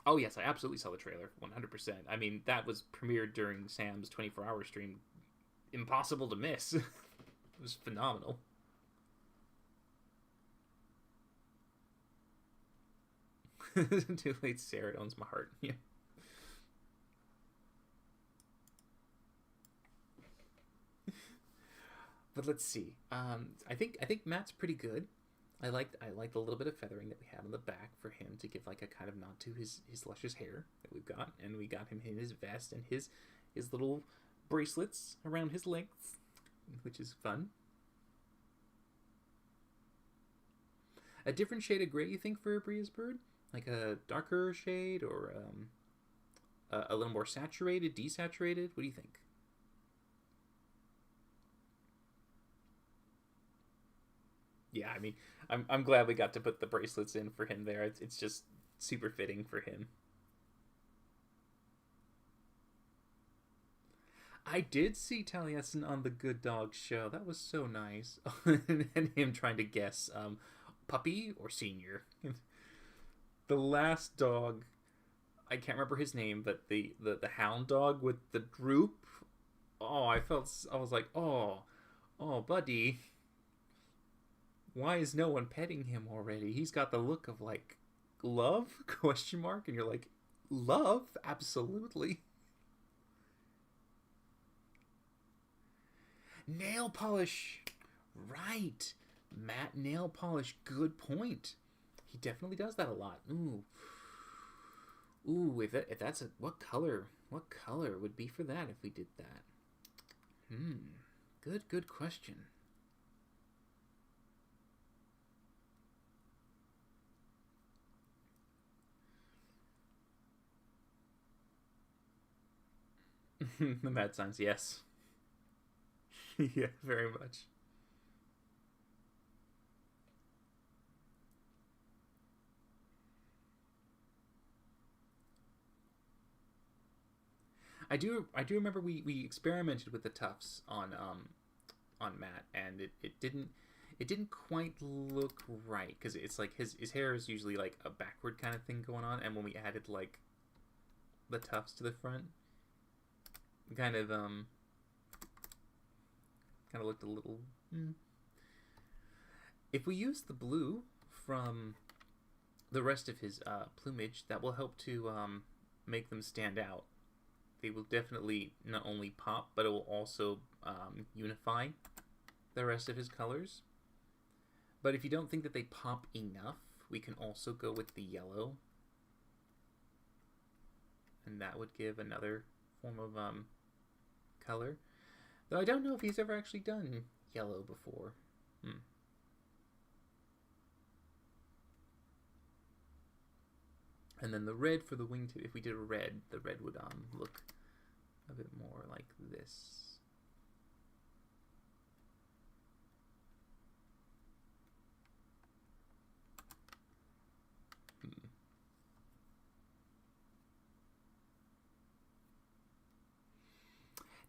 Oh yes, I absolutely saw the trailer. 100%. I mean, that was premiered during Sam's 24-hour stream. Impossible to miss. It was phenomenal. Too late, Sarah owns my heart. Yeah. But let's see. I think Matt's pretty good. I liked a little bit of feathering that we had on the back for him to give like a kind of nod to his luscious hair that we've got, and we got him in his vest and his little bracelets around his legs, which is fun. A different shade of gray, you think, for a Bria's bird? Like a darker shade, or a little more saturated, desaturated? What do you think? Yeah, I mean, I'm glad we got to put the bracelets in for him there. It's just super fitting for him. I did see Taliesin on the Good Dog show. That was so nice. And him trying to guess puppy or senior. The last dog, I can't remember his name, but the hound dog with the droop. Oh, I was like, oh, buddy, why is no one petting him already? He's got the look of like love question mark, and you're like, love, absolutely. Nail polish, right? Matte nail polish, good point. He definitely does that a lot. Ooh, if that's a what color would be for that if we did that? Good question. The mad signs, yes. Yeah, very much. I do remember we experimented with the tufts on Matt, and it didn't quite look right, because it's like his hair is usually like a backward kind of thing going on, and when we added like the tufts to the front, kind of kind of looked a little. If we use the blue from the rest of his plumage, that will help to make them stand out. They will definitely not only pop, but it will also unify the rest of his colors. But if you don't think that they pop enough, we can also go with the yellow, and that would give another form of color. Though I don't know if he's ever actually done yellow before. And then the red for the wingtip. If we did a red, the red would look a bit more like this.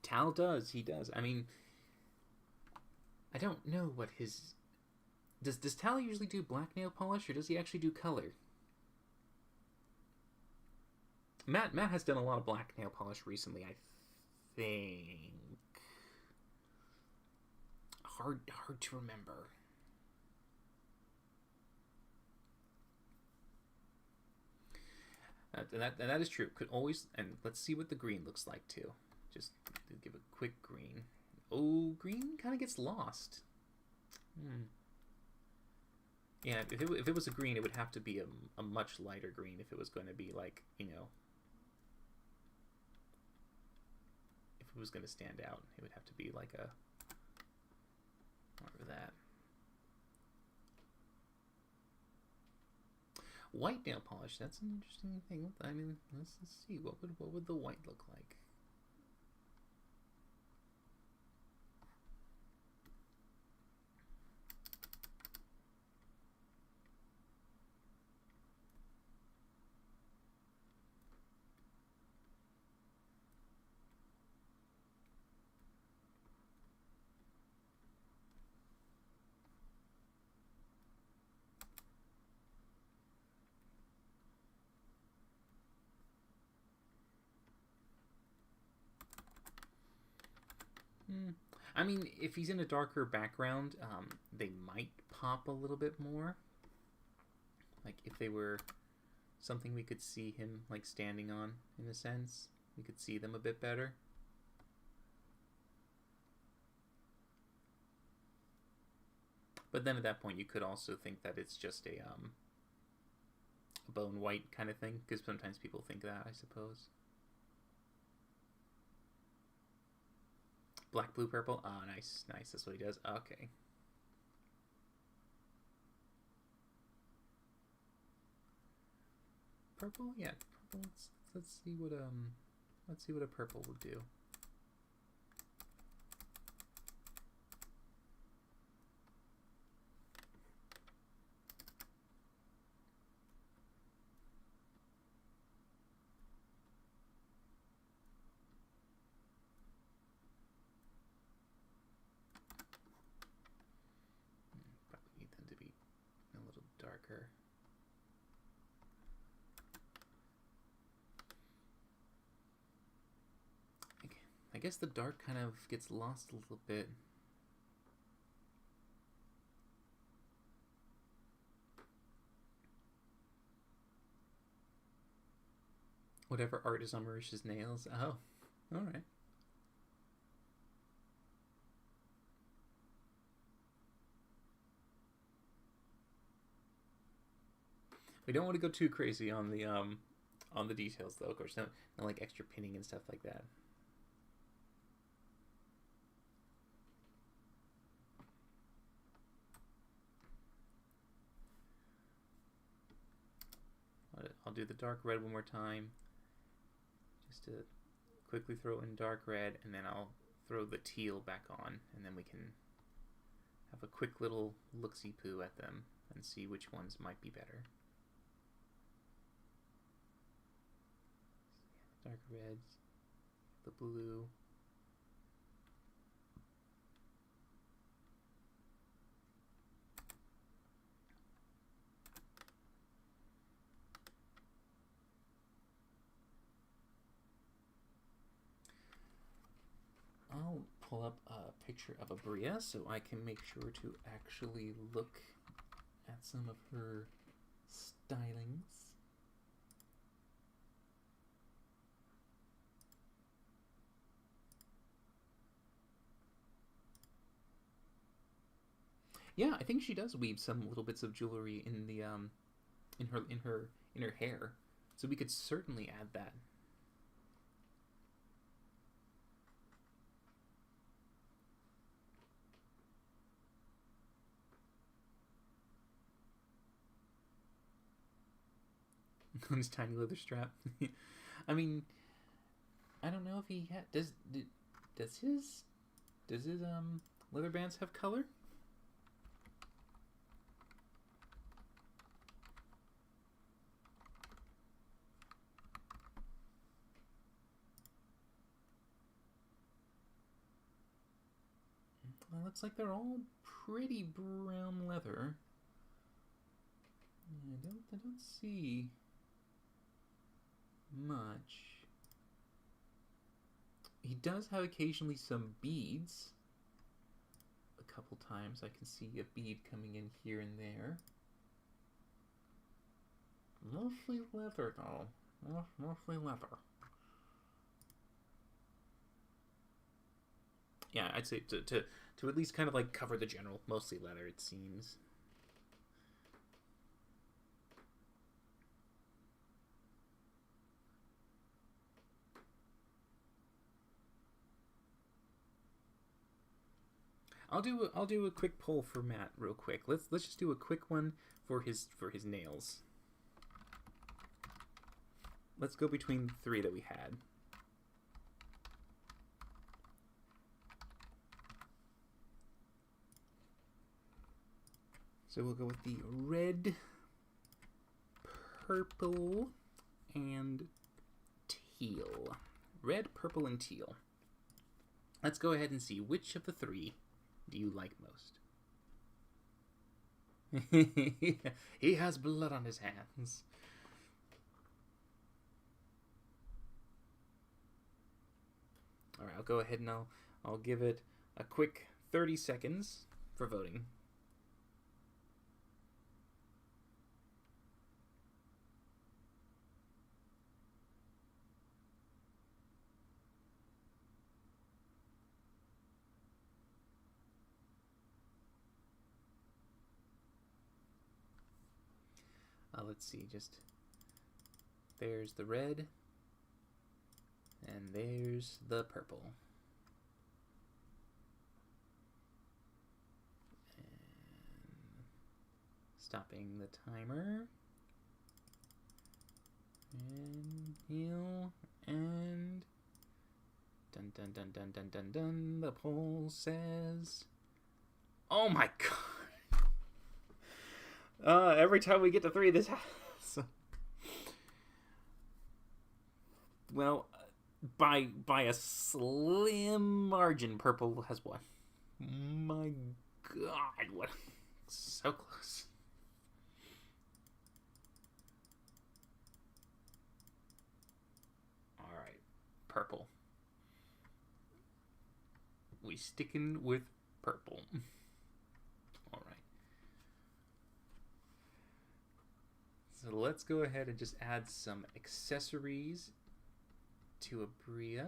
Tal does. He does. I mean, I don't know what his... Does Tal usually do black nail polish, or does he actually do color? Matt has done a lot of black nail polish recently, I think. Hard to remember. And that is true. Could always... And let's see what the green looks like, too. Just to give a quick green. Oh, green kind of gets lost. Yeah, if it was a green, it would have to be a much lighter green if it was going to be like, if it was going to stand out. It would have to be like a... Whatever that. White nail polish. That's an interesting thing. I mean, let's see. What would the white look like? I mean, if he's in a darker background, they might pop a little bit more. Like, if they were something we could see him, like, standing on, in a sense. We could see them a bit better. But then at that point, you could also think that it's just a bone white kind of thing, because sometimes people think that, I suppose. Black, blue, purple. Ah, oh, nice, nice. That's what he does. Okay. Purple, yeah. Purple. Let's see what a purple would do. Probably need them to be a little darker. I guess the dark kind of gets lost a little bit. Whatever art is on Marisha's nails. Oh, alright. We don't want to go too crazy on the details, though. Of course, no like extra pinning and stuff like that. I'll do the dark red one more time, just to quickly throw in dark red, and then I'll throw the teal back on, and then we can have a quick little look-see-poo at them and see which ones might be better. Dark reds, the blue. I'll pull up a picture of Abria so I can make sure to actually look at some of her stylings. Yeah, I think she does weave some little bits of jewelry in the in her hair, so we could certainly add that. On his tiny leather strap. I mean, I don't know if he does his leather bands have color? Well, it looks like they're all pretty brown leather. I don't see much. He does have occasionally some beads. A couple times I can see a bead coming in here and there. Mostly leather though. Mostly leather. Yeah, I'd say to at least kind of like cover the general, mostly leather, it seems. I'll do a quick poll for Matt real quick. Let's just do a quick one for his nails. Let's go between the three that we had. So we'll go with the red, purple, and teal. Red, purple, and teal. Let's go ahead and see which of the three do you like most. He has blood on his hands. All right, I'll go ahead and I'll give it a quick 30 seconds for voting. let's see, just there's the red and there's the purple. And stopping the timer. And heal, and dun dun dun dun dun dun dun. The poll says, "Oh my god!" Every time we get to 3, this happens. Well, by a slim margin, purple has won. My god, what? So close. Purple. We sticking with purple. All right. So let's go ahead and just add some accessories to Abria,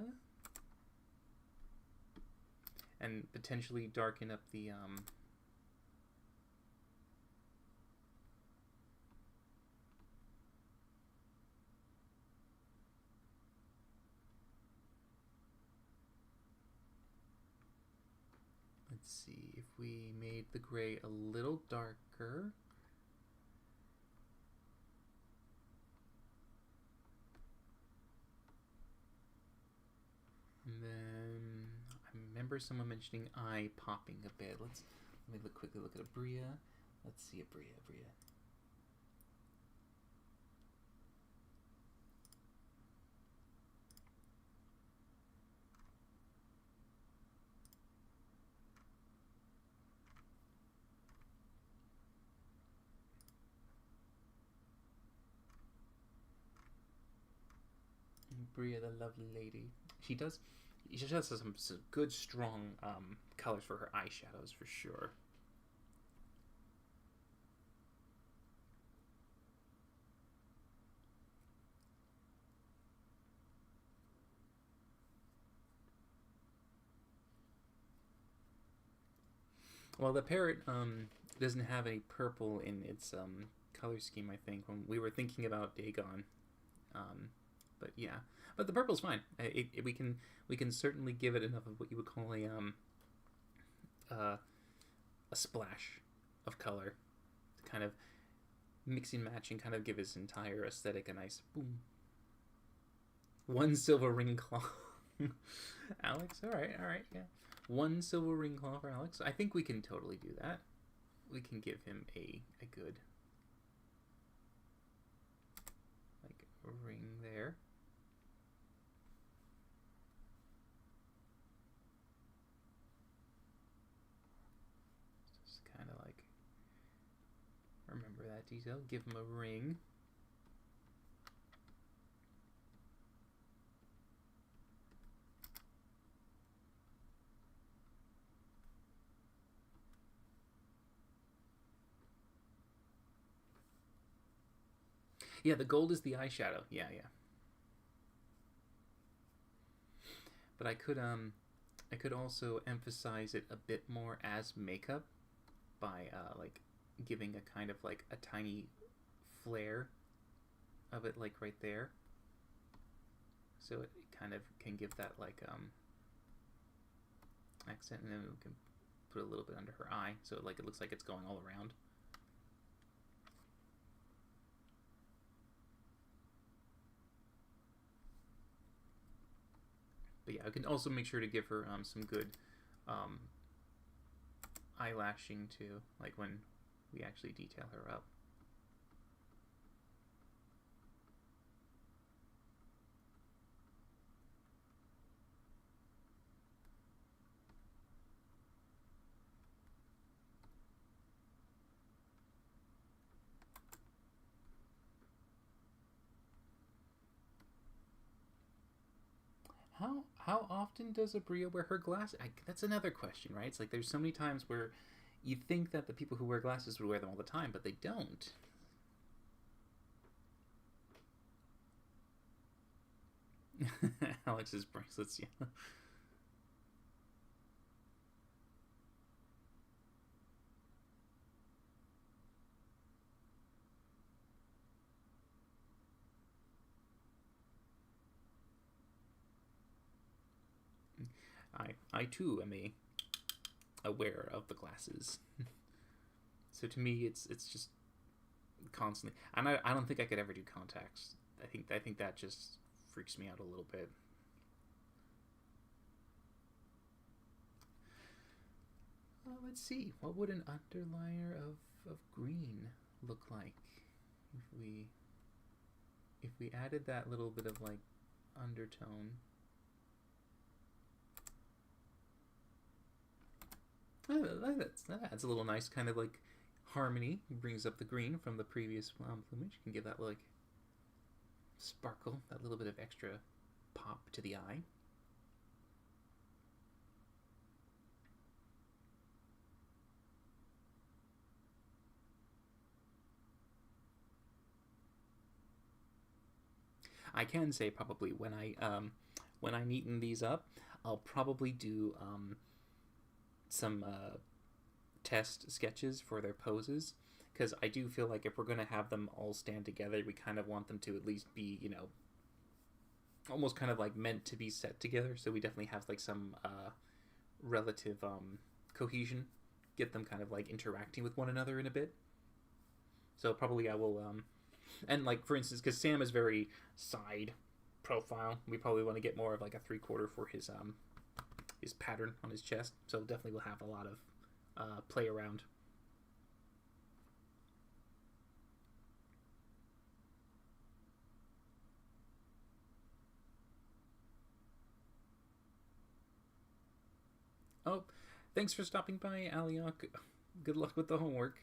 and potentially darken up the let's see if we made the gray a little darker. And then I remember someone mentioning eye popping a bit. Let me quickly look at Abria. Let's see Abria. Bria, the lovely lady. She does some good, strong colors for her eyeshadows, for sure. Well, the parrot doesn't have any purple in its color scheme, I think, when we were thinking about Dagon. But yeah, but the purple's fine. We can certainly give it enough of what you would call a splash of color to kind of mix and match and kind of give his entire aesthetic a nice boom. 1 silver ring claw. Alex, all right, yeah. 1 silver ring claw for Alex. I think we can totally do that. We can give him a good ring there. Just kind of like remember that detail. Give him a ring. Yeah, the gold is the eyeshadow. Yeah. But I could also emphasize it a bit more as makeup by like giving a kind of like a tiny flare of it, like right there. So it kind of can give that like accent, and then we can put a little bit under her eye, so like it looks like it's going all around. But yeah, I can also make sure to give her some good eyelashing too, like when we actually detail her up. How often does Abria wear her glasses? That's another question, right? It's like there's so many times where you think that the people who wear glasses would wear them all the time, but they don't. Alex's bracelets, yeah. I too am aware of the glasses. So to me, it's just constantly, and I don't think I could ever do contacts. I think that just freaks me out a little bit. Let's see, what would an underliner of green look like if we added that little bit of like undertone. That adds a little nice kind of like harmony. Brings up the green from the previous plumage. You can give that like sparkle, that little bit of extra pop to the eye. I can say probably when I neaten these up, I'll probably do some test sketches for their poses, because I do feel like if we're going to have them all stand together, we kind of want them to at least be, you know, almost kind of like meant to be set together. So we definitely have like some relative cohesion, get them kind of like interacting with one another in a bit. So probably I will and like for instance, because Sam is very side profile, we probably want to get more of like a 3/4 for his pattern on his chest. So definitely we'll have a lot of play around. Oh, thanks for stopping by, Aliok. Good luck with the homework.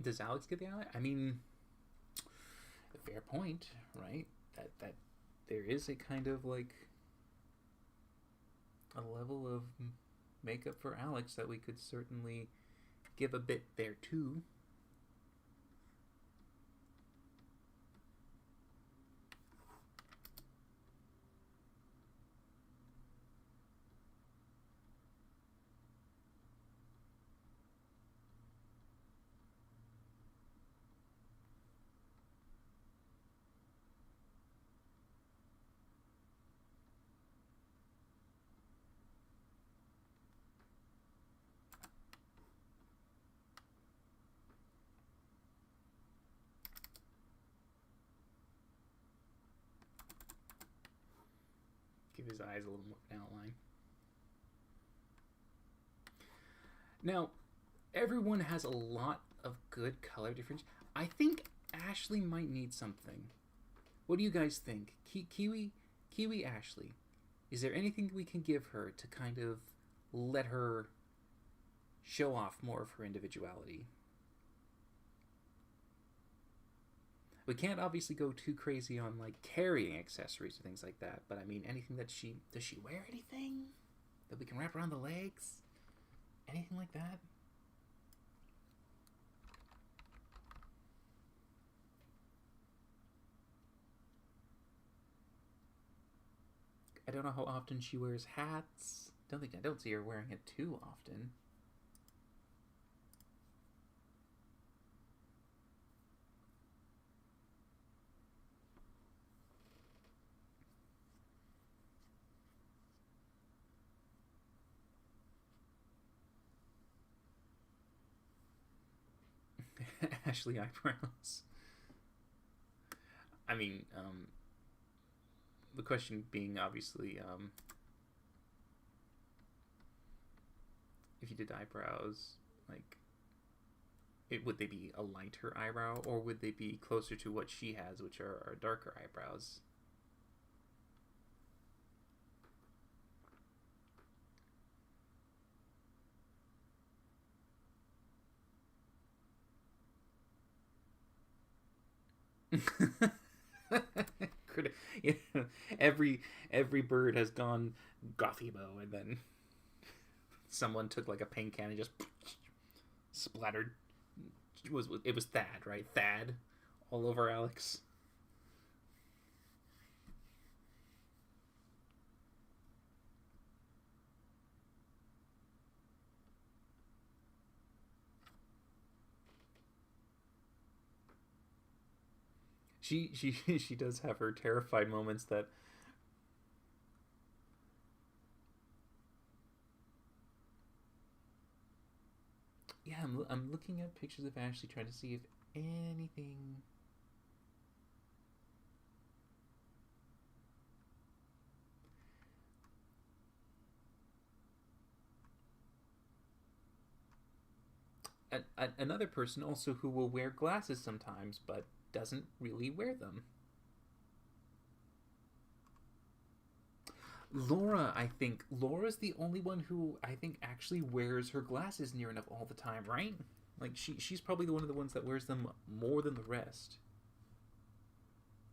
Does Alex get the eye? I mean, fair point, right? That there is a kind of like a level of makeup for Alex that we could certainly give a bit there too. Give his eyes a little more of an outline. Now, everyone has a lot of good color difference. I think Ashley might need something. What do you guys think? Kiwi Ashley. Is there anything we can give her to kind of let her show off more of her individuality? We can't obviously go too crazy on like carrying accessories and things like that, but I mean anything that does she wear anything that we can wrap around the legs? Anything like that? I don't know how often she wears hats. I don't see her wearing it too often. Ashley eyebrows. I mean, the question being obviously, if you did eyebrows, like, would they be a lighter eyebrow, or would they be closer to what she has, which are darker eyebrows? You know, every bird has gone Gothimo, and then someone took like a paint can and just splattered. It was Thad, right? Thad, all over Alex. She does have her terrified moments that. Yeah, I'm looking at pictures of Ashley trying to see if anything. Another person also who will wear glasses sometimes but doesn't really wear them. Laura, I think Laura's the only one who I think actually wears her glasses near enough all the time, right? Like she's probably the one of the ones that wears them more than the rest.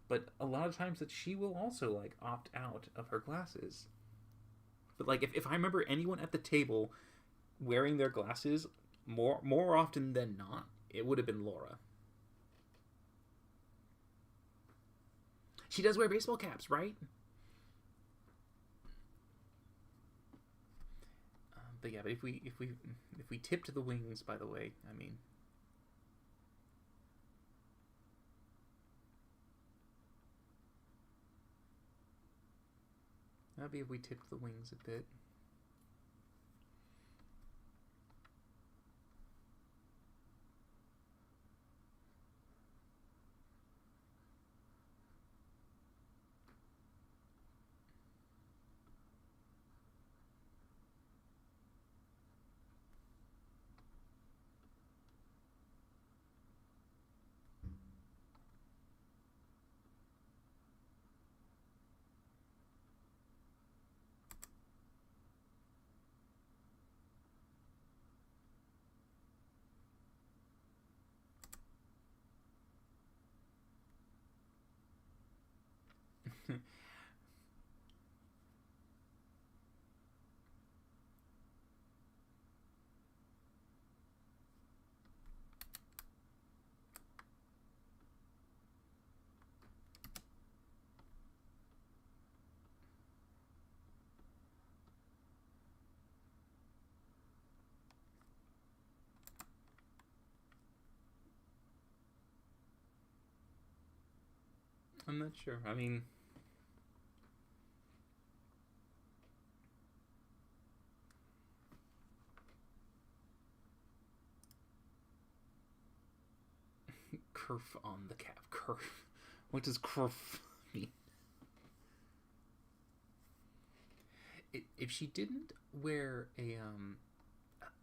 But a lot of times that she will also like opt out of her glasses. But like if I remember anyone at the table wearing their glasses more often than not, it would have been Laura. She does wear baseball caps, right? But yeah, but if we tipped the wings, by the way, I mean, that'd be if we tipped the wings a bit. I'm not sure. I mean, kerf on the cap. Kerf. What does kerf mean? If she didn't wear a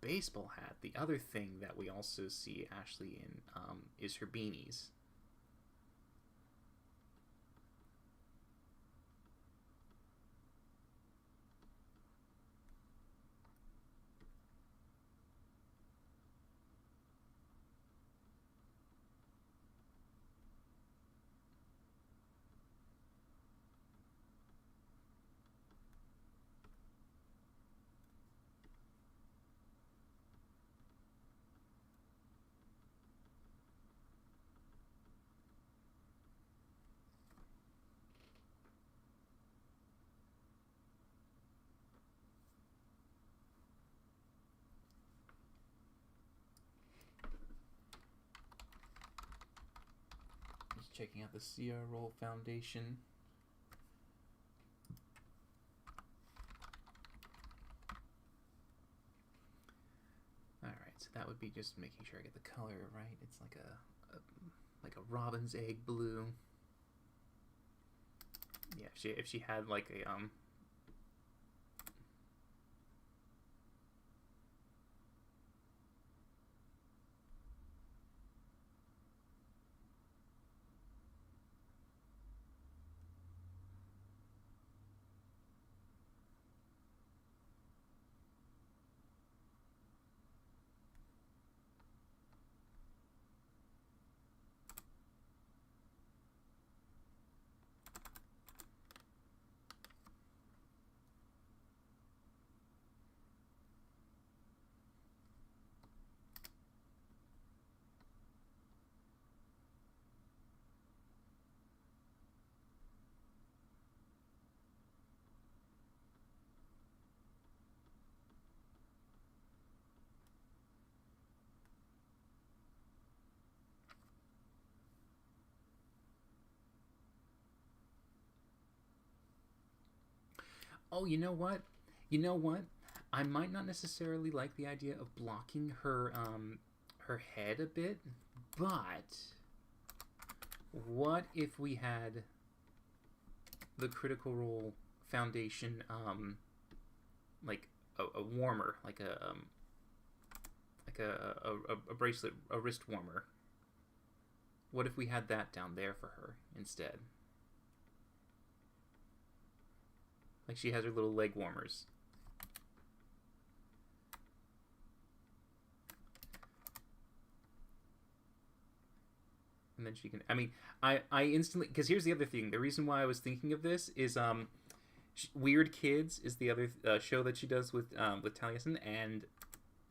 baseball hat, the other thing that we also see Ashley in is her beanies. Just checking out the CR Roll Foundation. Alright, so that would be just making sure I get the color right. It's like a robin's egg blue. Yeah, if she had like a Oh, you know what? You know what? I might not necessarily like the idea of blocking her head a bit, but what if we had the Critical Role foundation like a warmer, like a bracelet, a wrist warmer? What if we had that down there for her instead? Like she has her little leg warmers. And then she can, I mean, I instantly, because here's the other thing. The reason why I was thinking of this is Weird Kids is the other show that she does with Taliesin, and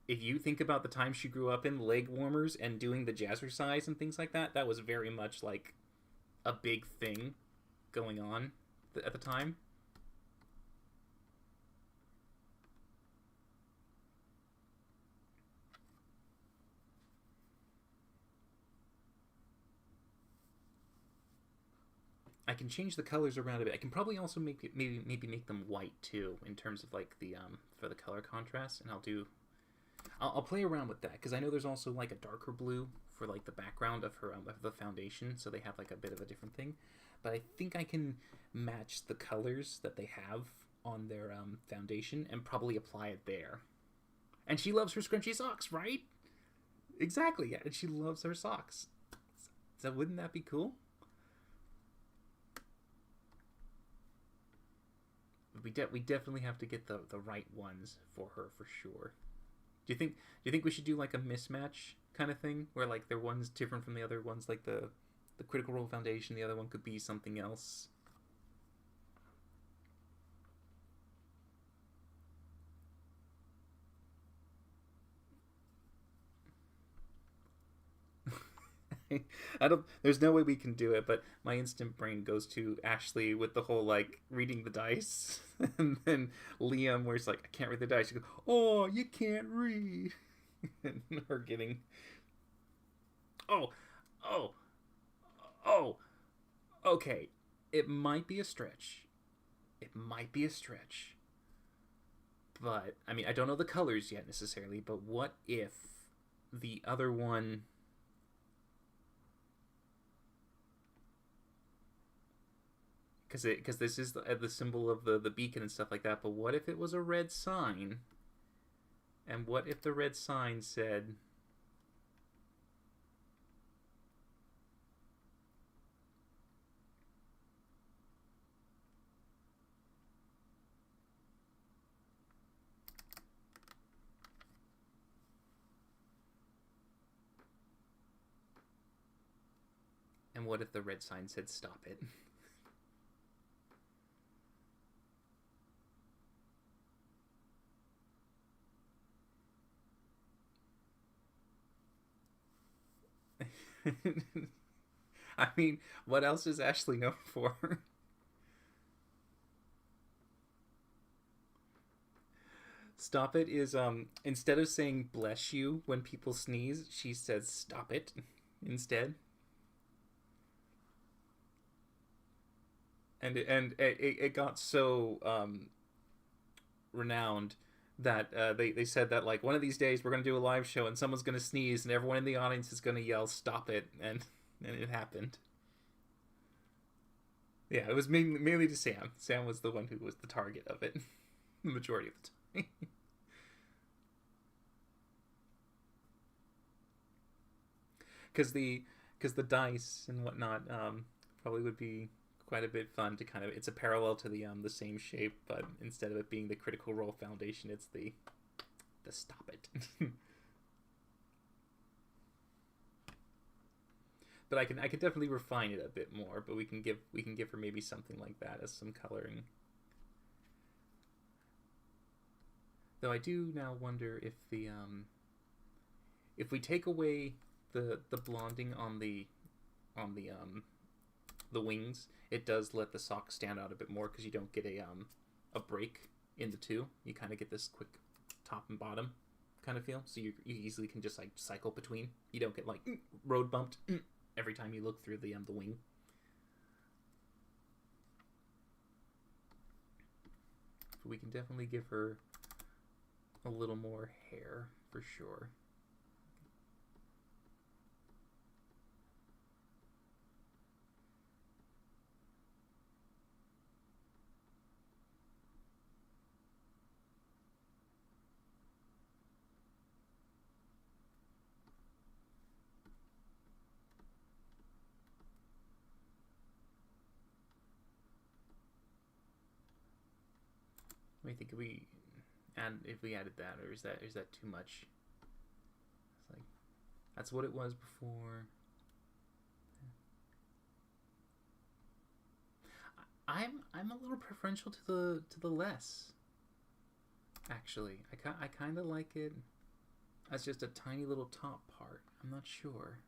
if you think about the time she grew up in, leg warmers and doing the jazzercise and things like that, that was very much like a big thing going on at the time. I can change the colors around a bit. I can probably also make it, maybe make them white too, in terms of like the for the color contrast. And I'll play around with that because I know there's also like a darker blue for like the background of her of the foundation, so they have like a bit of a different thing. But I think I can match the colors that they have on their foundation and probably apply it there. And she loves her scrunchy socks, right? Exactly, yeah. And she loves her socks. So wouldn't that be cool? We definitely have to get the right ones for her for sure. Do you think we should do like a mismatch kind of thing where like their one's different from the other ones, like the Critical Role Foundation, the other one could be something else? I don't. There's no way we can do it, but my instant brain goes to Ashley with the whole like reading the dice, and then Liam, where it's like, I can't read the dice. You go, oh, you can't read, and her getting, oh, oh, oh, okay. It might be a stretch. It might be a stretch, but I mean, I don't know the colors yet necessarily. But what if the other one? Because this is the symbol of the beacon and stuff like that. But what if it was a red sign? And what if the red sign said? And what if the red sign said stop it? I mean, what else is Ashley known for? Stop it is instead of saying bless you when people sneeze, she says stop it instead. And it got so renowned that they said that like one of these days we're gonna do a live show and someone's gonna sneeze and everyone in the audience is gonna yell stop it, and it happened. Yeah, it was mainly to Sam. Sam was the one who was the target of it the majority of the time. Because the dice and whatnot probably would be quite a bit fun to kind of, it's a parallel to the same shape, but instead of it being the Critical Role Foundation, it's the stop it. But I can definitely refine it a bit more. But we can give her maybe something like that as some coloring. Though I do now wonder if we take away the blonding on the wings, it does let the socks stand out a bit more because you don't get a break in the two. You kind of get this quick top and bottom kind of feel, so you easily can just like cycle between. You don't get like road bumped every time you look through the wing. we can definitely give her a little more hair for sure. What do you think if we added that, or is that too much? It's like that's what it was before. I'm a little preferential to the less. Actually, I kind of like it as just a tiny little top part. I'm not sure.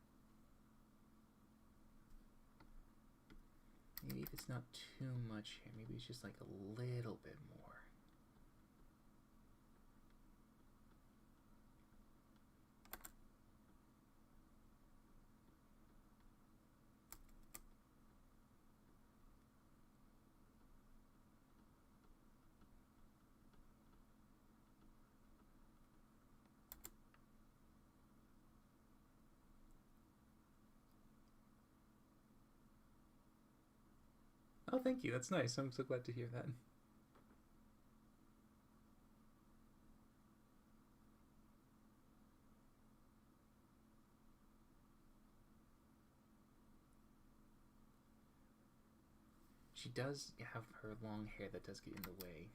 Maybe if it's not too much here, maybe it's just like a little bit more. Oh, thank you. That's nice. I'm so glad to hear that. She does have her long hair that does get in the way.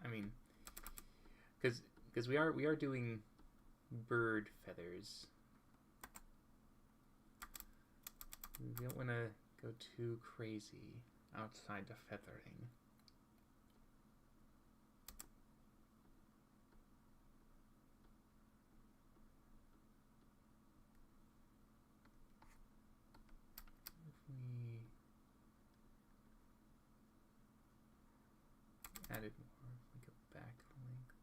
I mean, because we are doing bird feathers. We don't want to go too crazy outside the feathering. If we added more, like a back length.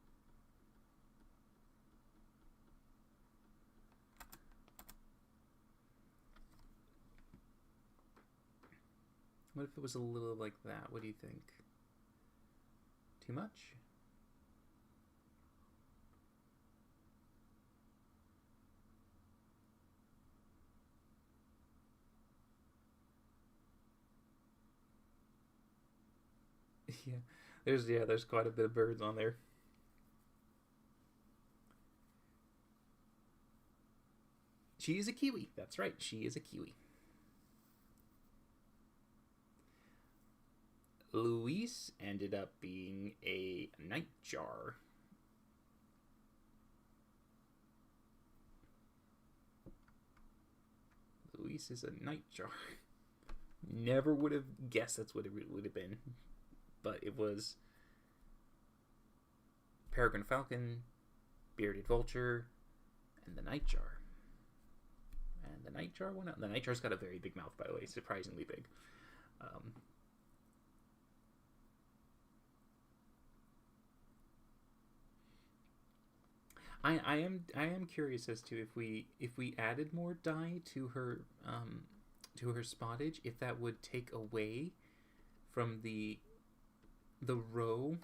What if it was a little like that? What do you think? Too much? There's quite a bit of birds on there. She is a kiwi. That's right. She is a kiwi. Louise ended up being a nightjar. Louise is a nightjar. Never would have guessed that's what it would have been. But it was Peregrine Falcon, Bearded Vulture, and the Nightjar. And the Nightjar went out. The Nightjar's got a very big mouth, by the way, surprisingly big. I am curious as to if we added more dye to her spottage, if that would take away from the row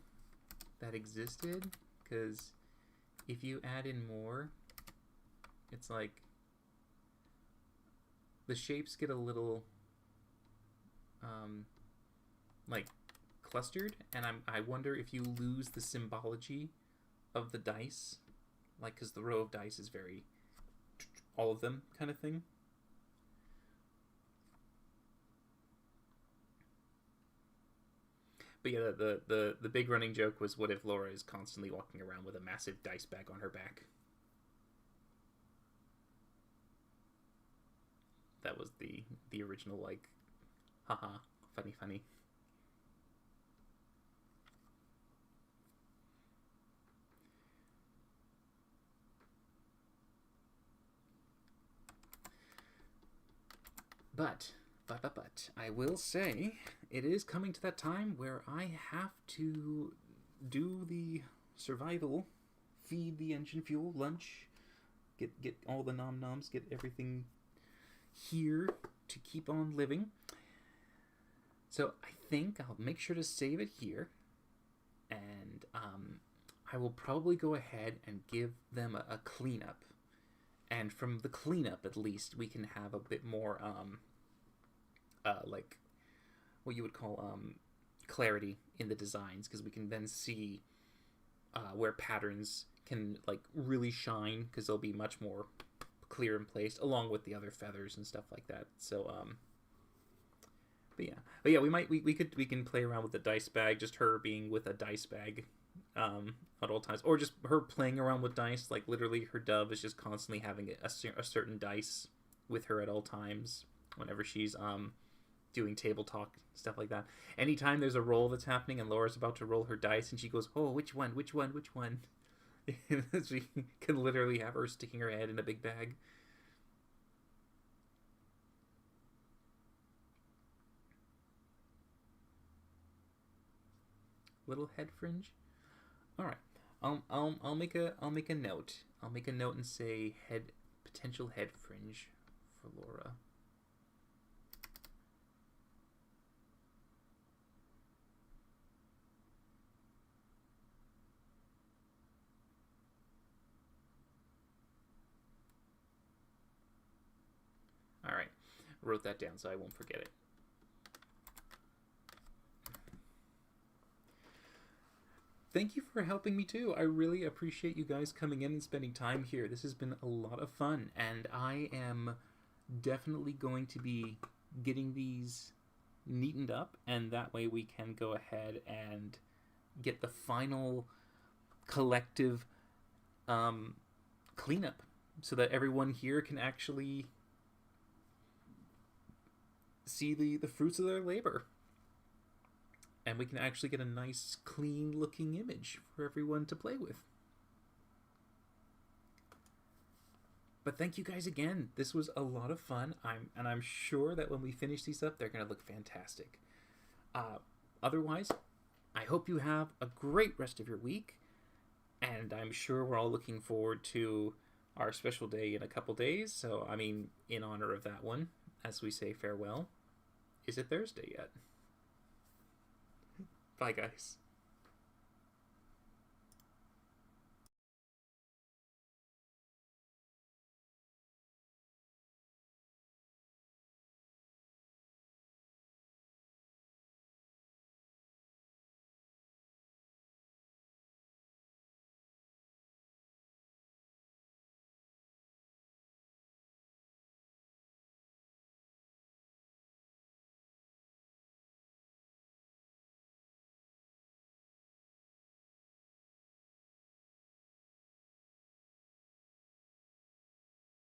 that existed, because if you add in more, it's like the shapes get a little like clustered, and I wonder if you lose the symbology of the dice, like, because the row of dice is very all of them kind of thing. But yeah, the big running joke was, what if Laura is constantly walking around with a massive dice bag on her back? That was the original, like, haha, funny. But I will say it is coming to that time where I have to do the survival, feed the engine fuel, lunch, get all the nom noms, get everything here to keep on living. So I think I'll make sure to save it here, and I will probably go ahead and give them a cleanup. And from the cleanup, at least, we can have a bit more, like, what you would call clarity in the designs, because we can then see where patterns can, like, really shine, because they'll be much more clear and placed, along with the other feathers and stuff like that. So, but yeah, we can play around with the dice bag, just her being with a dice bag at all times, or just her playing around with dice. Like literally, her dove is just constantly having a certain dice with her at all times whenever she's doing table talk, stuff like that. Anytime there's a roll that's happening and Laura's about to roll her dice and she goes, "Oh, which one? Which one? Which one?" She can literally have her sticking her head in a big bag. Little head fringe. All right. I'll make a note. I'll make a note and say potential head fringe for Laura. All right. I wrote that down so I won't forget it. Thank you for helping me too. I really appreciate you guys coming in and spending time here. This has been a lot of fun, and I am definitely going to be getting these neatened up, and that way we can go ahead and get the final collective cleanup so that everyone here can actually see the fruits of their labor. And we can actually get a nice, clean-looking image for everyone to play with. But thank you guys again. This was a lot of fun. I'm sure that when we finish these up, they're going to look fantastic. Otherwise, I hope you have a great rest of your week. And I'm sure we're all looking forward to our special day in a couple days. So, I mean, in honor of that one, as we say farewell, is it Thursday yet? Bye, guys.